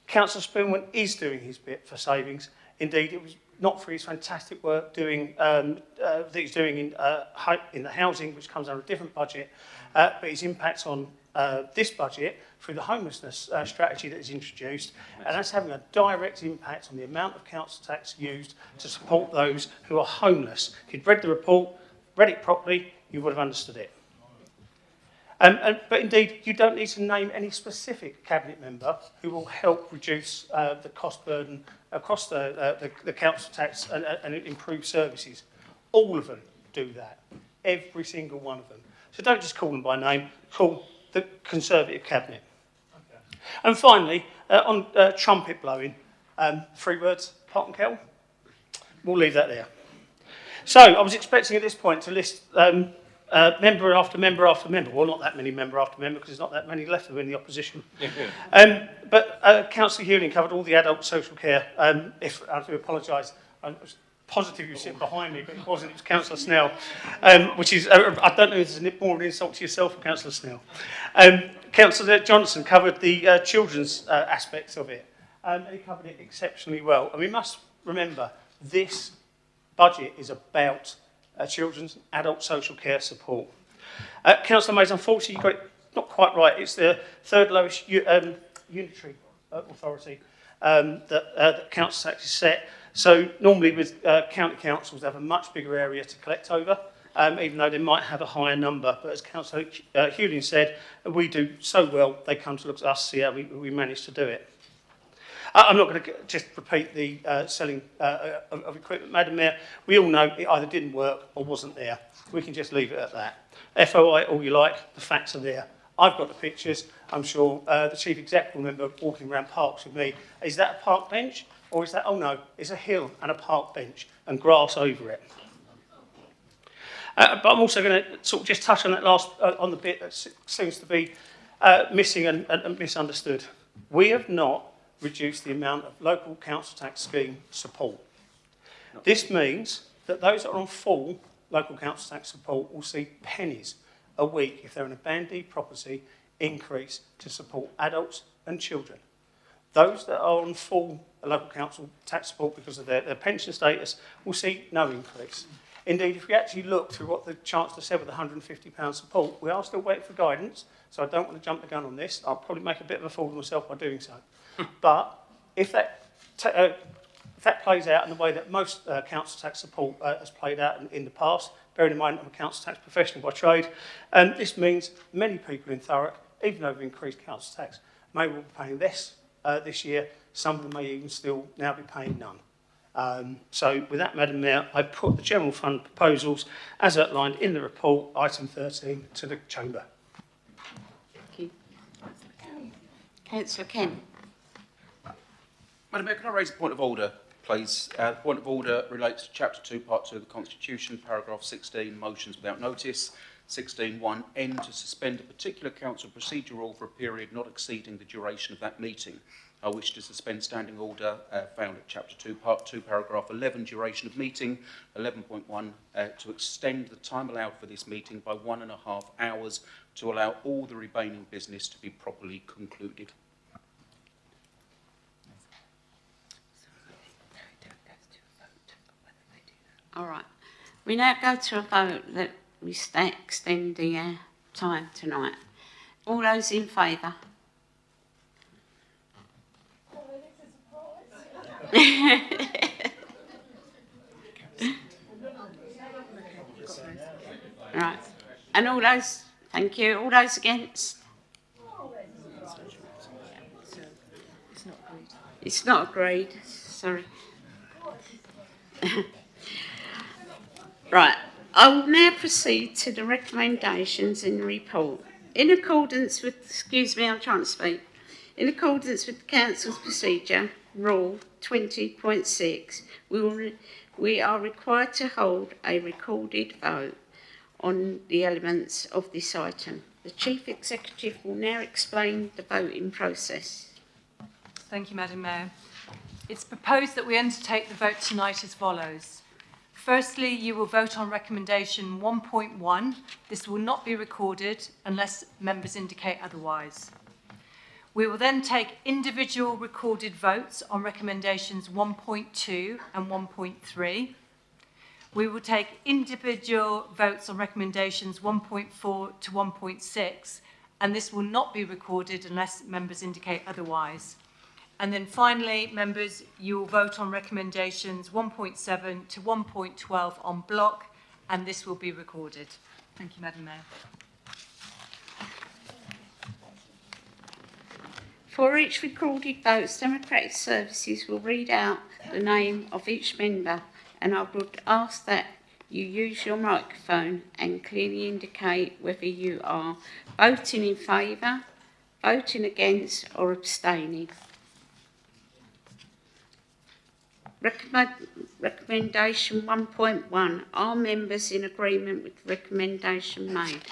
Councillor Spoonman is doing his bit for savings. Indeed, it was not for his fantastic work that he's doing in the housing, which comes under a different budget, but his impact on this budget through the homelessness strategy that is introduced, and that's having a direct impact on the amount of council tax used to support those who are homeless. If you'd read the report, read it properly, you would have understood it. But indeed, you don't need to name any specific cabinet member who will help reduce the cost burden across the council tax and improve services. All of them do that. Every single one of them. So don't just call them by name, call the Conservative cabinet. Okay. And finally, on trumpet blowing, 3 words, pot and kettle. We'll leave that there. So I was expecting at this point to list member after member after member. Well, not that many member after member because there's not that many left of them in the opposition. But Councillor Hewling covered all the adult social care. If I do apologise, I was positive you were sitting behind me, but it wasn't. It was Councillor Snell, which is, I don't know if it's more of an insult to yourself, Councillor Snell. Councillor Johnson covered the children's aspects of it. And he covered it exceptionally well. And we must remember, this budget is about children's and adult social care support. Councillor Mays, unfortunately, you got it not quite right. It's the third lowest unitary authority that council tax is set. So normally with county councils, they have a much bigger area to collect over, even though they might have a higher number. But as Councillor Hewling said, we do so well, they come to look at us, see how we manage to do it. I'm not going to just repeat the selling of equipment. Madam Mayor, we all know it either didn't work or wasn't there. We can just leave it at that. FOI all you like, the facts are there. I've got the pictures. I'm sure the Chief Exec will remember walking around parks with me. Is that a park bench? Or is that, oh no, it's a hill and a park bench and grass over it. But I'm also going to sort of just touch on that last, on the bit that seems to be missing and misunderstood. We have not reduced the amount of local council tax scheme support. This means that those that are on full local council tax support will see pennies a week if they're in a Band D property increase to support adults and children. Those that are on full local council tax support because of their pension status will see no increase. Indeed, if we actually look through what the Chancellor said with the £150 support, we are still waiting for guidance, so I don't want to jump the gun on this. I'll probably make a bit of a fool of myself by doing so. But if that plays out in the way that most council tax support has played out in the past, bearing in mind I'm a council tax professional by trade, this means many people in Thurrock, even though we've increased council tax, may well be paying less this year. Some of them may even still now be paying none. So with that, Madam Mayor, I put the general fund proposals as outlined in the report, item 13, to the Chamber. Thank you. Councillor Kent. Madam Mayor, can I raise a point of order, please? The point of order relates to Chapter 2, Part 2 of the Constitution, paragraph 16, motions without notice. 16(1)(n) to suspend a particular council procedure rule for a period not exceeding the duration of that meeting. I wish to suspend standing order found at Chapter 2, Part 2, paragraph 11, duration of meeting, 11.1, to extend the time allowed for this meeting by 1.5 hours to allow all the remaining business to be properly concluded. All right. We now go to a vote that we extend the time tonight. All those in favour? Right. And all those, thank you, all those against? It's not agreed, sorry. Right, I will now proceed to the recommendations in the report. In accordance with, excuse me, I'm trying to speak. In accordance with the Council's procedure, Rule 20.6, we are required to hold a recorded vote on the elements of this item. The Chief Executive will now explain the voting process. Thank you, Madam Mayor. It's proposed that we undertake the vote tonight as follows. Firstly, you will vote on recommendation 1.1. This will not be recorded unless members indicate otherwise. We will then take individual recorded votes on recommendations 1.2 and 1.3. We will take individual votes on recommendations 1.4 to 1.6, and this will not be recorded unless members indicate otherwise. And then finally, members, you will vote on recommendations 1.7 to 1.12 on block, and this will be recorded. Thank you, Madam Mayor. For each recorded vote, Democratic Services will read out the name of each member, and I would ask that you use your microphone and clearly indicate whether you are voting in favour, voting against or abstaining. Recommendation 1.1. Are members in agreement with the recommendation made?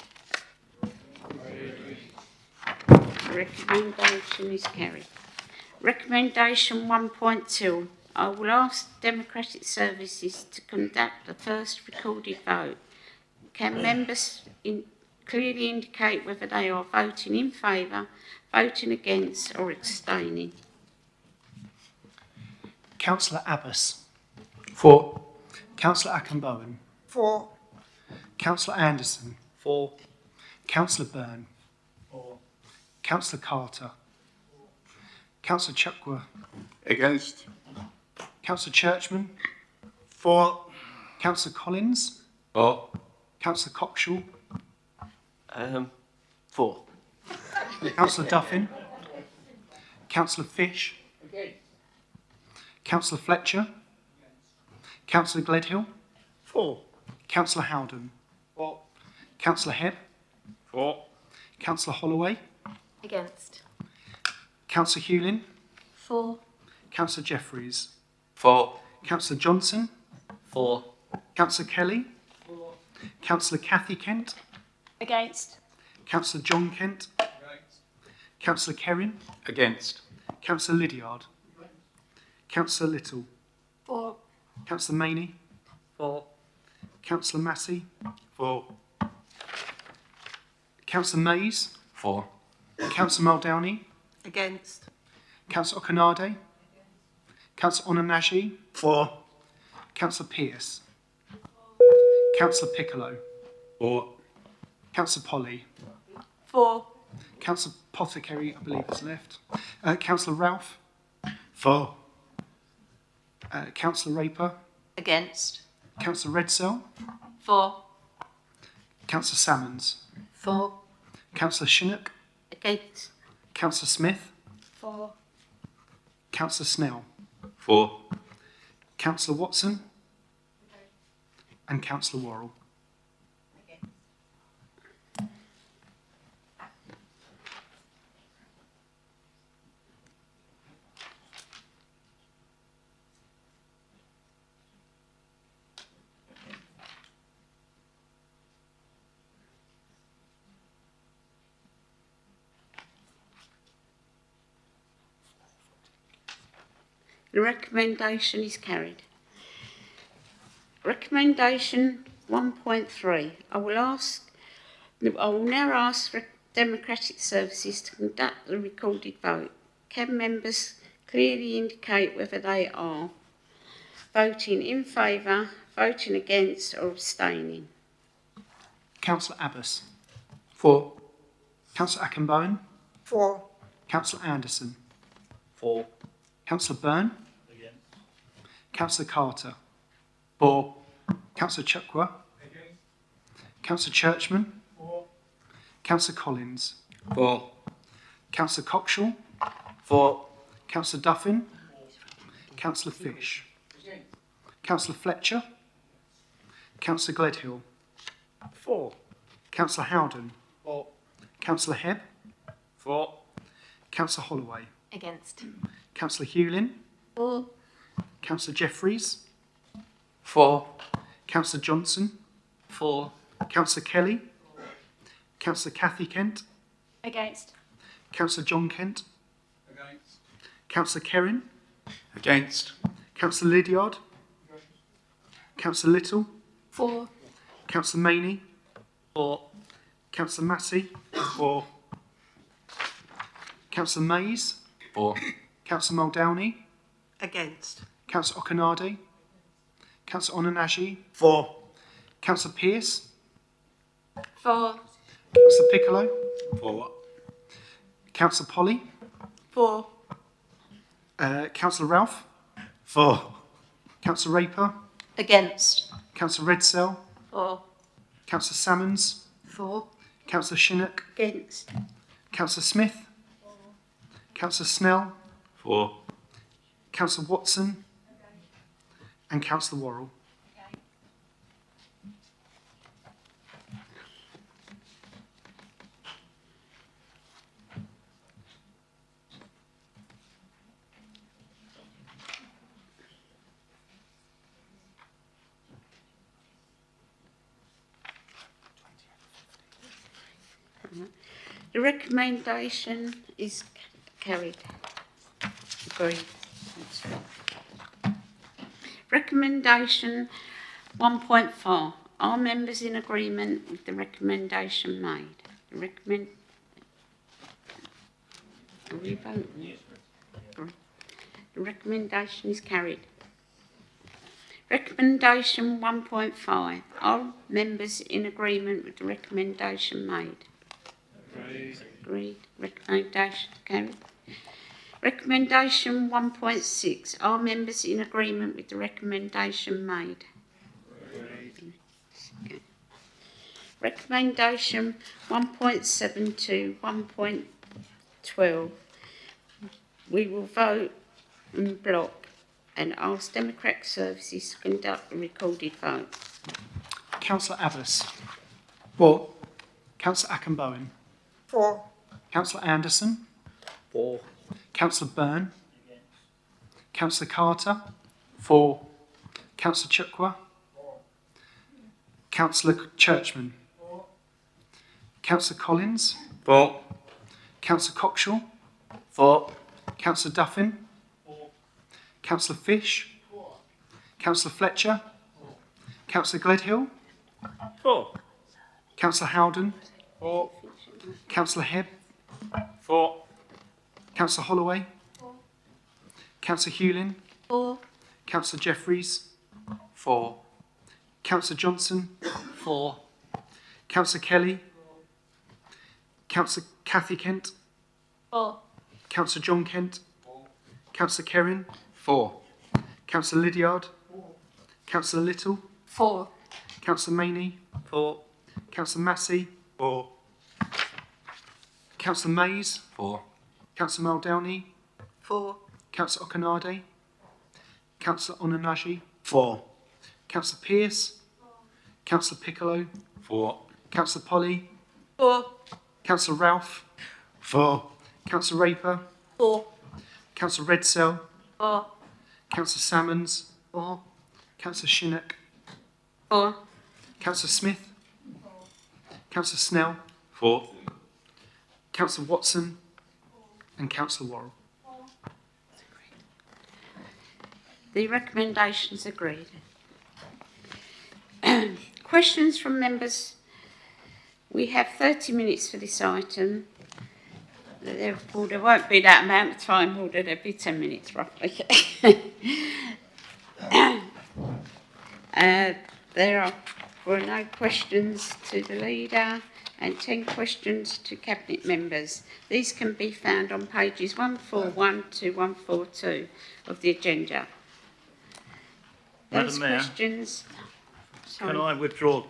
Recommendation is carried. Recommendation 1.2. I will ask Democratic Services to conduct the first recorded vote. Can members clearly indicate whether they are voting in favour, voting against or abstaining? Councillor Abbas. For. Councillor Akinbowen. For. Councillor Anderson. For. Councillor Byrne. For. Councillor Carter. Councillor Chukwu. Against. Councillor Churchman. For. Councillor Collins. For. Councillor Cockshall. For. Councillor Duffin. Councillor Fish. Councillor Fletcher. Councillor Gledhill. For. Councillor Howden. For. Councillor Hebb. For. Councillor Holloway. Against. Councillor Hewlin. For. Councillor Jeffries. For. Councillor Johnson. For. Councillor Kelly. Councillor Cathy Kent. Against. Councillor John Kent. Councillor Kerrin. Against. Councillor Lydiard. Councillor Little. For. Councillor Maney. For. Councillor Massey. For. Councillor Mays. For. Councillor Muldowney. Against. Councillor Okanade. Councillor Onanaji. For. Councillor Pearce. Councillor Piccolo. For. Councillor Polly. For. Councillor Pothecary, I believe, is left. Councillor Ralph. For. Councillor Raper. Against. Councillor Redsell. For. Councillor Salmons. For. Councillor Shinnock. Against. Councillor Smith. For. Councillor Snell. For. Councillor Watson. And Councillor Worrell. The recommendation is carried. Recommendation 1.3. I will now ask Democratic Services to conduct the recorded vote. Can members clearly indicate whether they are voting in favour, voting against or abstaining? Councillor Abbas. For. Councillor Akinbowen. For. Councillor Anderson. For. Councillor Byrne. Against. Councillor Carter. For. Councillor Chukwu. Councillor Churchman. For. Councillor Collins. For. Councillor Cockshall. For. Councillor Duffin. Councillor Fish. Councillor Fletcher. Councillor Gledhill. For. Councillor Howden. For. Councillor Hebb. For. Councillor Holloway. Against. Councillor Hewlin. For. Councillor Jeffries. For. Councillor Johnson. For. Councillor Kelly. Councillor Cathy Kent. Against. Councillor John Kent. Against. Councillor Kerrin. Against. Councillor Lydiard. Councillor Little. For. Councillor Maney. For. Councillor Massey. For. Councillor Mays. For. Councillor Muldowney. Against. Councillor Okanade. Councillor Onanaji. For. Councillor Pearce. For. Councillor Piccolo. For. Councillor Polly. For. Councillor Ralph. For. Councillor Raper. Against. Councillor Redsell. For. Councillor Salmons. For. Councillor Shinnock. Against. Councillor Smith. Councillor Snell, For. Councillor Watson, and Councillor Worrell. The recommendation is carried. Agreed. Recommendation 1.4. Are members in agreement with the recommendation made? Are we voting? The recommendation is carried. Recommendation 1.5. Are members in agreement with the recommendation made? Agreed. Recommendation carried. Recommendation 1.6. Are members in agreement with the recommendation made? Okay. Recommendation 1.7 to 1.12. We will vote in block and ask Democratic Services to conduct a recorded vote. Councillor Abbas. For. Councillor Ackenbowen. For. Councillor Anderson. For. Councillor Byrne. Councillor Carter. For. Councillor Chukwa. Councillor Churchman. Councillor Collins. For. Councillor Cockshaw. For. Councillor Duffin. Councillor Fish. Councillor Fletcher. Councillor Gledhill. For. Councillor Howden. For. Councillor Hebb. For. Councillor Holloway. Councillor Hewlin. For. Councillor Jeffries. For. Councillor Johnson. For. Councillor Kelly. Councillor Cathy Kent. For. Councillor John Kent. Councillor Kerrin. For. Councillor Lydiard. Councillor Little. For. Councillor Maney. For. Councillor Massey. For. Councillor Mays. For. Councillor Maldowney. For. Councillor Okanade. Councillor Onaнаji. For. Councillor Pearce. Councillor Piccolo. For. Councillor Polly. For. Councillor Ralph. For. Councillor Raper. For. Councillor Redsell. For. Councillor Salmons. For. Councillor Shinnock. For. Councillor Smith. Councillor Snell. For. Councillor Watson. And Councillor Worrell. The recommendations agreed. Questions from members. We have 30 minutes for this item. There won't be that amount of time, will there? There'll be 10 minutes roughly. There were no questions to the leader and 10 questions to cabinet members. These can be found on pages 141 to 142 of the agenda. Those Madam Mayor, questions. Sorry. can I withdraw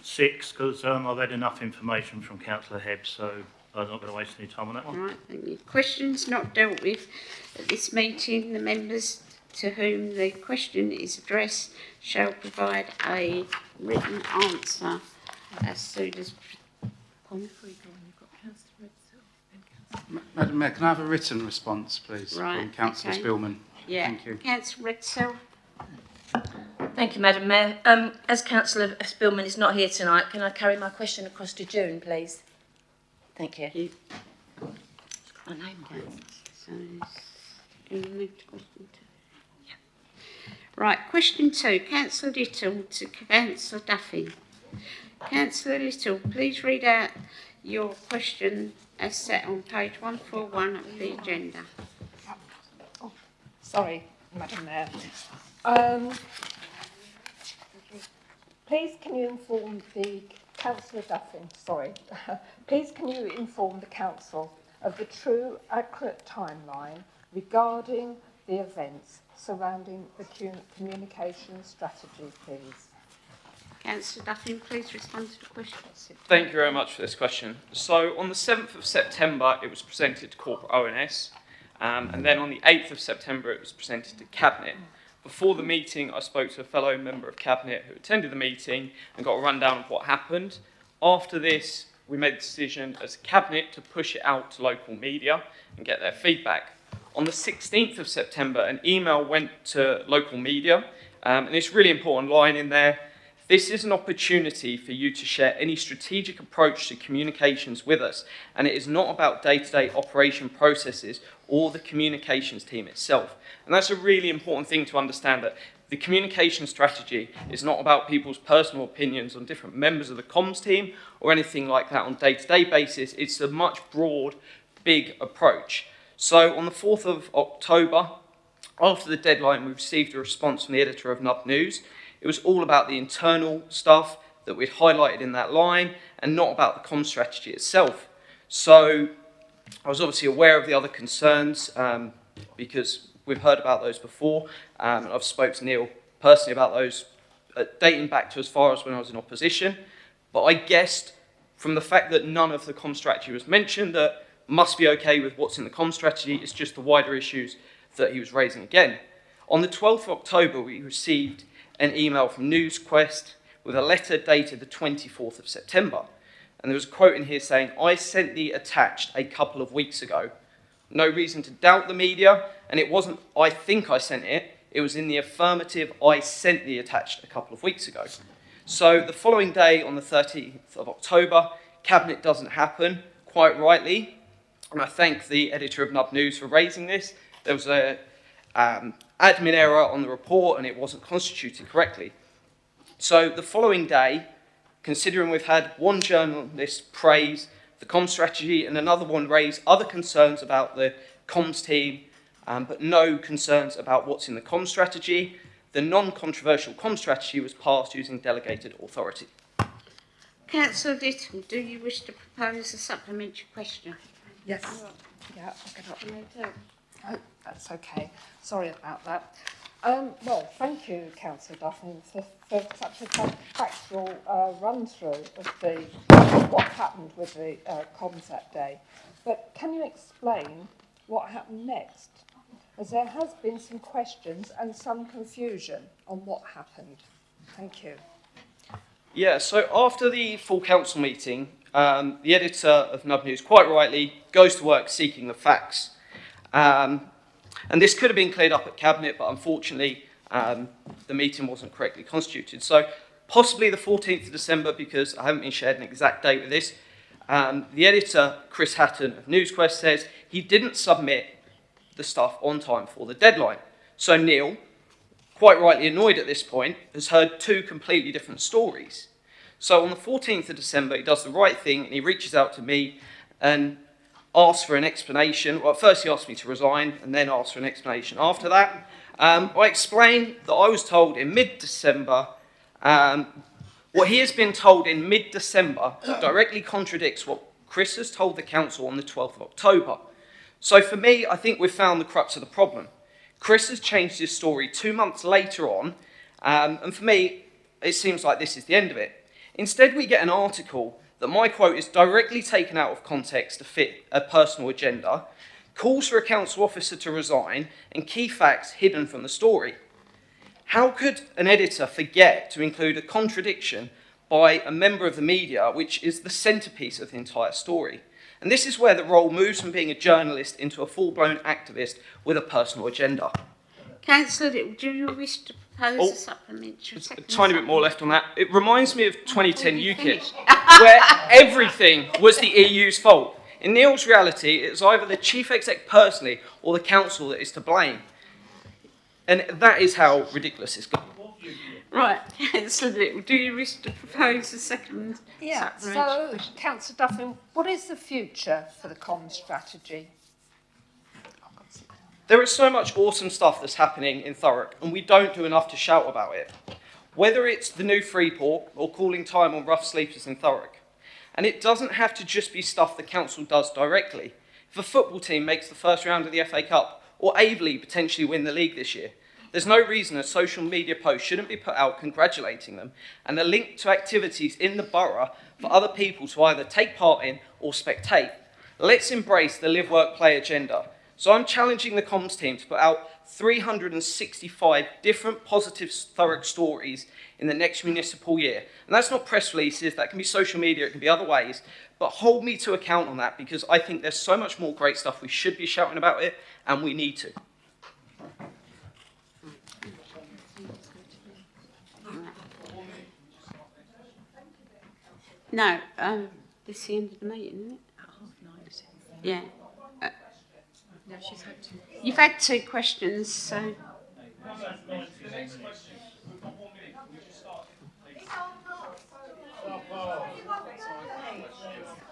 6 because I've had enough information from Councillor Hebb, so I'm not going to waste any time on that one. Right, thank you. Questions not dealt with at this meeting, the members to whom the question is addressed shall provide a written answer as soon as... Madam Mayor, can I have a written response, please, Right, from Councillor okay. Spillman? Yeah, Thank you. Councillor Redsell. Thank you, Madam Mayor. As Councillor Spillman is not here tonight, can I carry my question across to June, please? Thank you. My name down. So, can we move to question 2? Yeah. Right, question 2. Councillor Little to Councillor Duffy. Councillor Little, please read out your question as set on page 141 of the agenda. Sorry, Madam Mayor. Please can you inform the Councillor Duffin, please can you inform the Council of the true, accurate timeline regarding the events surrounding the communication strategy, please? Councillor Duffin, please respond to the question. Thank you very much for this question. So on the 7th of September, it was presented to corporate ONS, and then on the 8th of September, it was presented to Cabinet. Before the meeting, I spoke to a fellow member of Cabinet who attended the meeting and got a rundown of what happened. After this, we made the decision as a Cabinet to push it out to local media and get their feedback. On the 16th of September, an email went to local media, and it's a really important line in there. This is an opportunity for you to share any strategic approach to communications with us, and it is not about day-to-day operation processes or the communications team itself. And that's a really important thing to understand, that the communication strategy is not about people's personal opinions on different members of the comms team or anything like that on a day-to-day basis. It's a much broad, big approach. So on the 4th of October, after the deadline, we received a response from the editor of Nub News. It was all about the internal stuff that we'd highlighted in that line and not about the comms strategy itself. So I was obviously aware of the other concerns because we've heard about those before, and I've spoken to Neil personally about those dating back to as far as when I was in opposition. But I guessed from the fact that none of the comms strategy was mentioned that must be okay with what's in the comms strategy. It's just the wider issues that he was raising again. On the 12th of October, we received an email from NewsQuest with a letter dated the 24th of September. And there was a quote in here saying, "I sent the attached a couple of weeks ago." No reason to doubt the media, and it wasn't, "I think I sent it." It was in the affirmative, "I sent the attached a couple of weeks ago." So the following day, on the 13th of October, Cabinet doesn't happen, quite rightly. And I thank the editor of Nub News for raising this. There was a admin error on the report and it wasn't constituted correctly. So the following day, considering we've had one journalist praise the comms strategy and another one raise other concerns about the comms team, but no concerns about what's in the comms strategy, the non-controversial comms strategy was passed using delegated authority. Councillor Little, do you wish to propose a supplementary question? Yes. Yeah, I'll get up. Oh, that's okay. Sorry about that. Well, thank you, Councillor Duffin, for such a factual run-through of what happened with the comms that day. But can you explain what happened next? As there has been some questions and some confusion on what happened. Thank you. Yeah, so after the full council meeting, the editor of Nub News, quite rightly, goes to work seeking the facts. And this could have been cleared up at Cabinet, but unfortunately, the meeting wasn't correctly constituted. So possibly the 14th of December, because I haven't been shared an exact date with this, the editor, Chris Hatton of NewsQuest, says he didn't submit the stuff on time for the deadline. So Neil, quite rightly annoyed at this point, has heard two completely different stories. So on the 14th of December, he does the right thing and he reaches out to me and asks for an explanation. Well, first he asked me to resign and then asked for an explanation after that. I explained that I was told in mid-December, what he has been told in mid-December directly contradicts what Chris has told the council on the 12th of October. So for me, I think we've found the crux of the problem. Chris has changed his story 2 months later on, and for me, it seems like this is the end of it. Instead, we get an article that my quote is directly taken out of context to fit a personal agenda, calls for a council officer to resign, and key facts hidden from the story. How could an editor forget to include a contradiction by a member of the media, which is the centrepiece of the entire story? And this is where the role moves from being a journalist into a full-blown activist with a personal agenda. Councillor Little, do you wish to propose a supplementary? A tiny bit more left on that. It reminds me of 2010 UKIP, where everything was the EU's fault. In Neil's reality, it's either the chief exec personally or the council that is to blame. And that is how ridiculous it's got. Right, Councillor Little, do you wish to propose a second Yeah, supplementary so, question? Councillor Duffin, what is the future for the comms strategy? There is so much awesome stuff that's happening in Thurrock, and we don't do enough to shout about it. Whether it's the new Freeport or calling time on rough sleepers in Thurrock. And it doesn't have to just be stuff the council does directly. If a football team makes the first round of the FA Cup, or Aveley potentially win the league this year, There's no reason a social media post shouldn't be put out congratulating them and a link to activities in the borough for other people to either take part in or spectate. Let's embrace the live, work, play agenda. So I'm challenging the comms team to put out 365 different positive Thurrock stories in the next municipal year. And that's not press releases, that can be social media, it can be other ways. But hold me to account on that, because I think there's so much more great stuff we should be shouting about it, and we need to. No, this is the end of the meeting, isn't it? Yeah. No, she's had to. You've had 2 questions, so...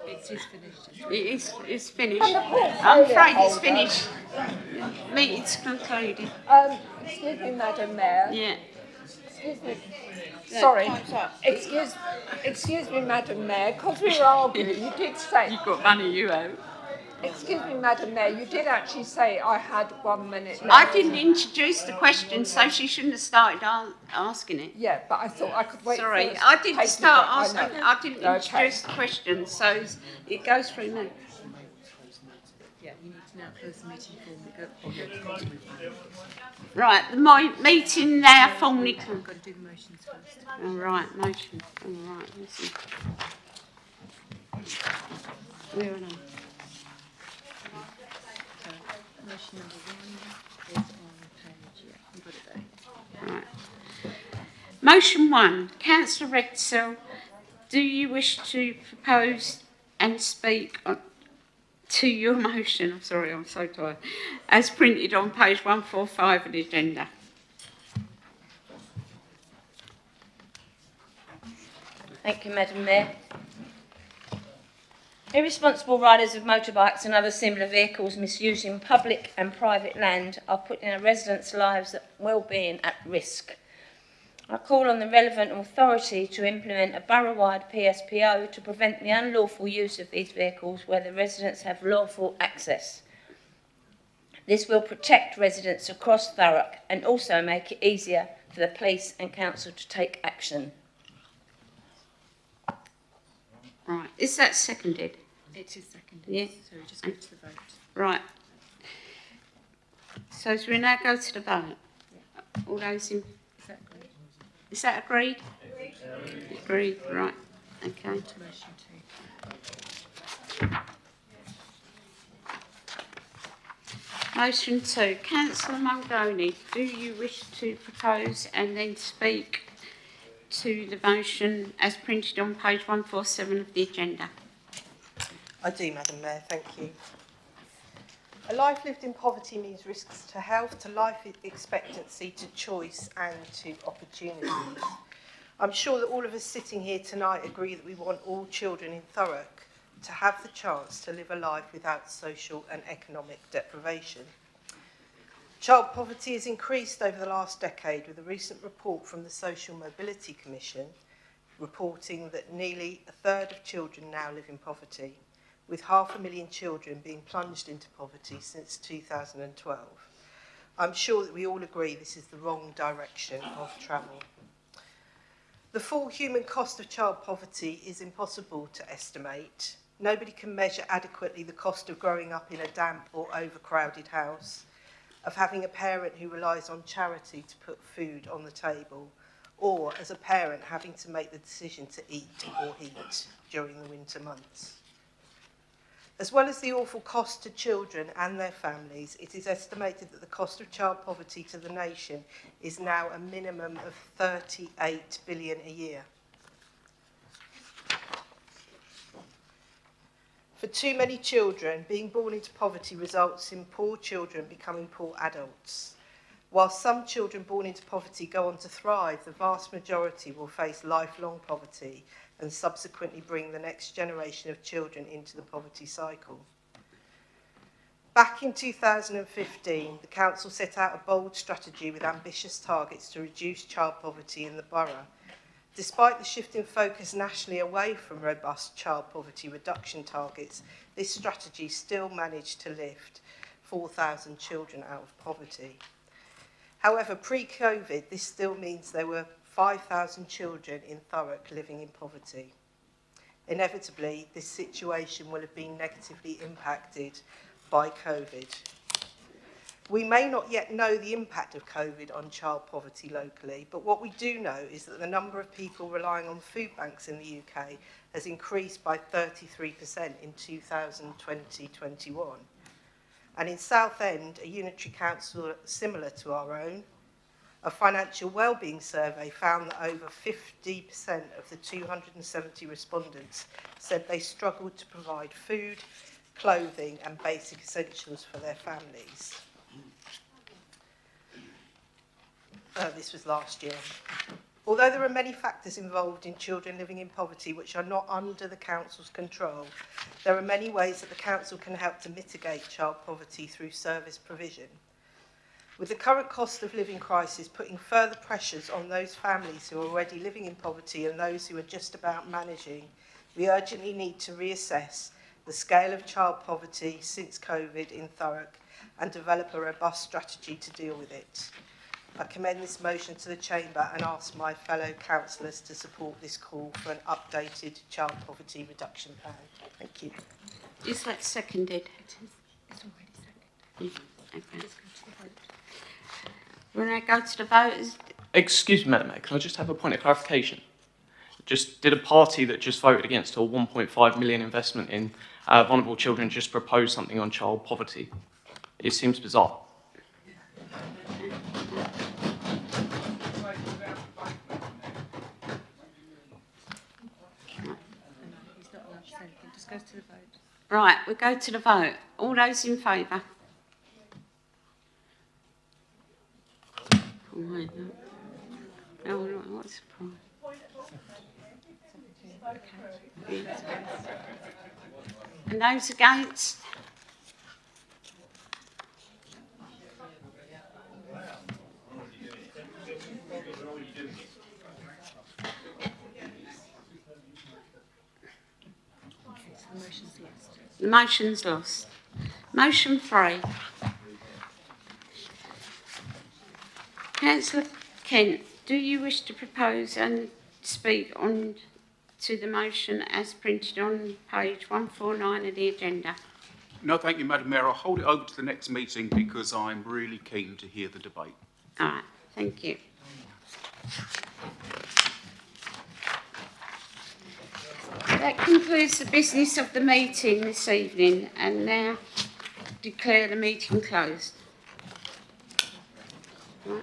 It is finished. It's finished. And the portfolio I'm afraid it's holder. finished. Meeting's concluded. Excuse me, Madam Mayor. Yeah. Excuse me. Yeah, Sorry. time's up. Excuse me, Madam Mayor, because we were arguing, you did say... You've got money, you have. Excuse me, Madam Mayor, you did actually say I had 1 minute left. I didn't introduce the question, so she shouldn't have started asking it. Yeah, but I thought I could wait. Sorry, first. I didn't Take start it back, asking. know. I didn't Okay. introduce the question, so it goes through me. Yeah, you need to now close the meeting formally. Right, the meeting now formally. We've got to do the motions first. All right, motion. All right, listen. Where are they? Motion number 1 is on page, yeah, you've got it there. Right. Motion 1. Councillor Redcell, do you wish to propose and speak to your motion? I'm sorry, I'm so tired. As printed on page 145 of the agenda. Thank you, Madam Mayor. Irresponsible riders of motorbikes and other similar vehicles misusing public and private land are putting our residents' lives and well-being at risk. I call on the relevant authority to implement a borough-wide PSPO to prevent the unlawful use of these vehicles where the residents have lawful access. This will protect residents across Thurrock and also make it easier for the police and council to take action. Right, is that seconded? It is seconded. Yeah. So we just go to the vote. Right. So we now go to the vote. All those in... Is that agreed? Is that agreed? Agreed, right. Okay. Motion 2. Motion 2. Councillor Muldowney, do you wish to propose and then speak to the motion as printed on page 147 of the agenda? I do, Madam Mayor, thank you. A life lived in poverty means risks to health, to life expectancy, to choice and to opportunities. I'm sure that all of us sitting here tonight agree that we want all children in Thurrock to have the chance to live a life without social and economic deprivation. Child poverty has increased over the last decade, with a recent report from the Social Mobility Commission reporting that nearly a third of children now live in poverty, with 500,000 children being plunged into poverty since 2012. I'm sure that we all agree this is the wrong direction of travel. The full human cost of child poverty is impossible to estimate. Nobody can measure adequately the cost of growing up in a damp or overcrowded house, of having a parent who relies on charity to put food on the table, or as a parent having to make the decision to eat or heat during the winter months. As well as the awful cost to children and their families, it is estimated that the cost of child poverty to the nation is now a minimum of 38 billion a year. For too many children, being born into poverty results in poor children becoming poor adults. While some children born into poverty go on to thrive, the vast majority will face lifelong poverty and subsequently bring the next generation of children into the poverty cycle. Back in 2015, the Council set out a bold strategy with ambitious targets to reduce child poverty in the borough. Despite the shift in focus nationally away from robust child poverty reduction targets, this strategy still managed to lift 4,000 children out of poverty. However, pre-COVID, this still means there were 5,000 children in Thurrock living in poverty. Inevitably, this situation will have been negatively impacted by COVID. We may not yet know the impact of COVID on child poverty locally, but what we do know is that the number of people relying on food banks in the UK has increased by 33% in 2020-21. And in Southend, a unitary council similar to our own, a financial wellbeing survey found that over 50% of the 270 respondents said they struggled to provide food, clothing and basic essentials for their families. This was last year. Although there are many factors involved in children living in poverty which are not under the council's control, there are many ways that the council can help to mitigate child poverty through service provision. With the current cost of living crisis putting further pressures on those families who are already living in poverty and those who are just about managing, we urgently need to reassess the scale of child poverty since COVID in Thurrock and develop a robust strategy to deal with it. I commend this motion to the Chamber and ask my fellow councillors to support this call for an updated child poverty reduction plan. Thank you. Is that seconded? It's already seconded. Okay. When I go to the voters, Excuse me, Madam Mayor, can I just have a point of clarification? Did a party that just voted against a 1.5 million investment in vulnerable children just propose something on child poverty? It seems bizarre. Just goes to the vote. right, we go to the vote. All those in favour? Oh, wait, no. No, what's the problem? And those against? The motion's lost. Motion 3. Councillor Kent, do you wish to propose and speak on to the motion as printed on page 149 of the agenda? No, thank you, Madam Mayor. I'll hold it over to the next meeting because I'm really keen to hear the debate. All right, thank you. That concludes the business of the meeting this evening, and now declare the meeting closed. Right.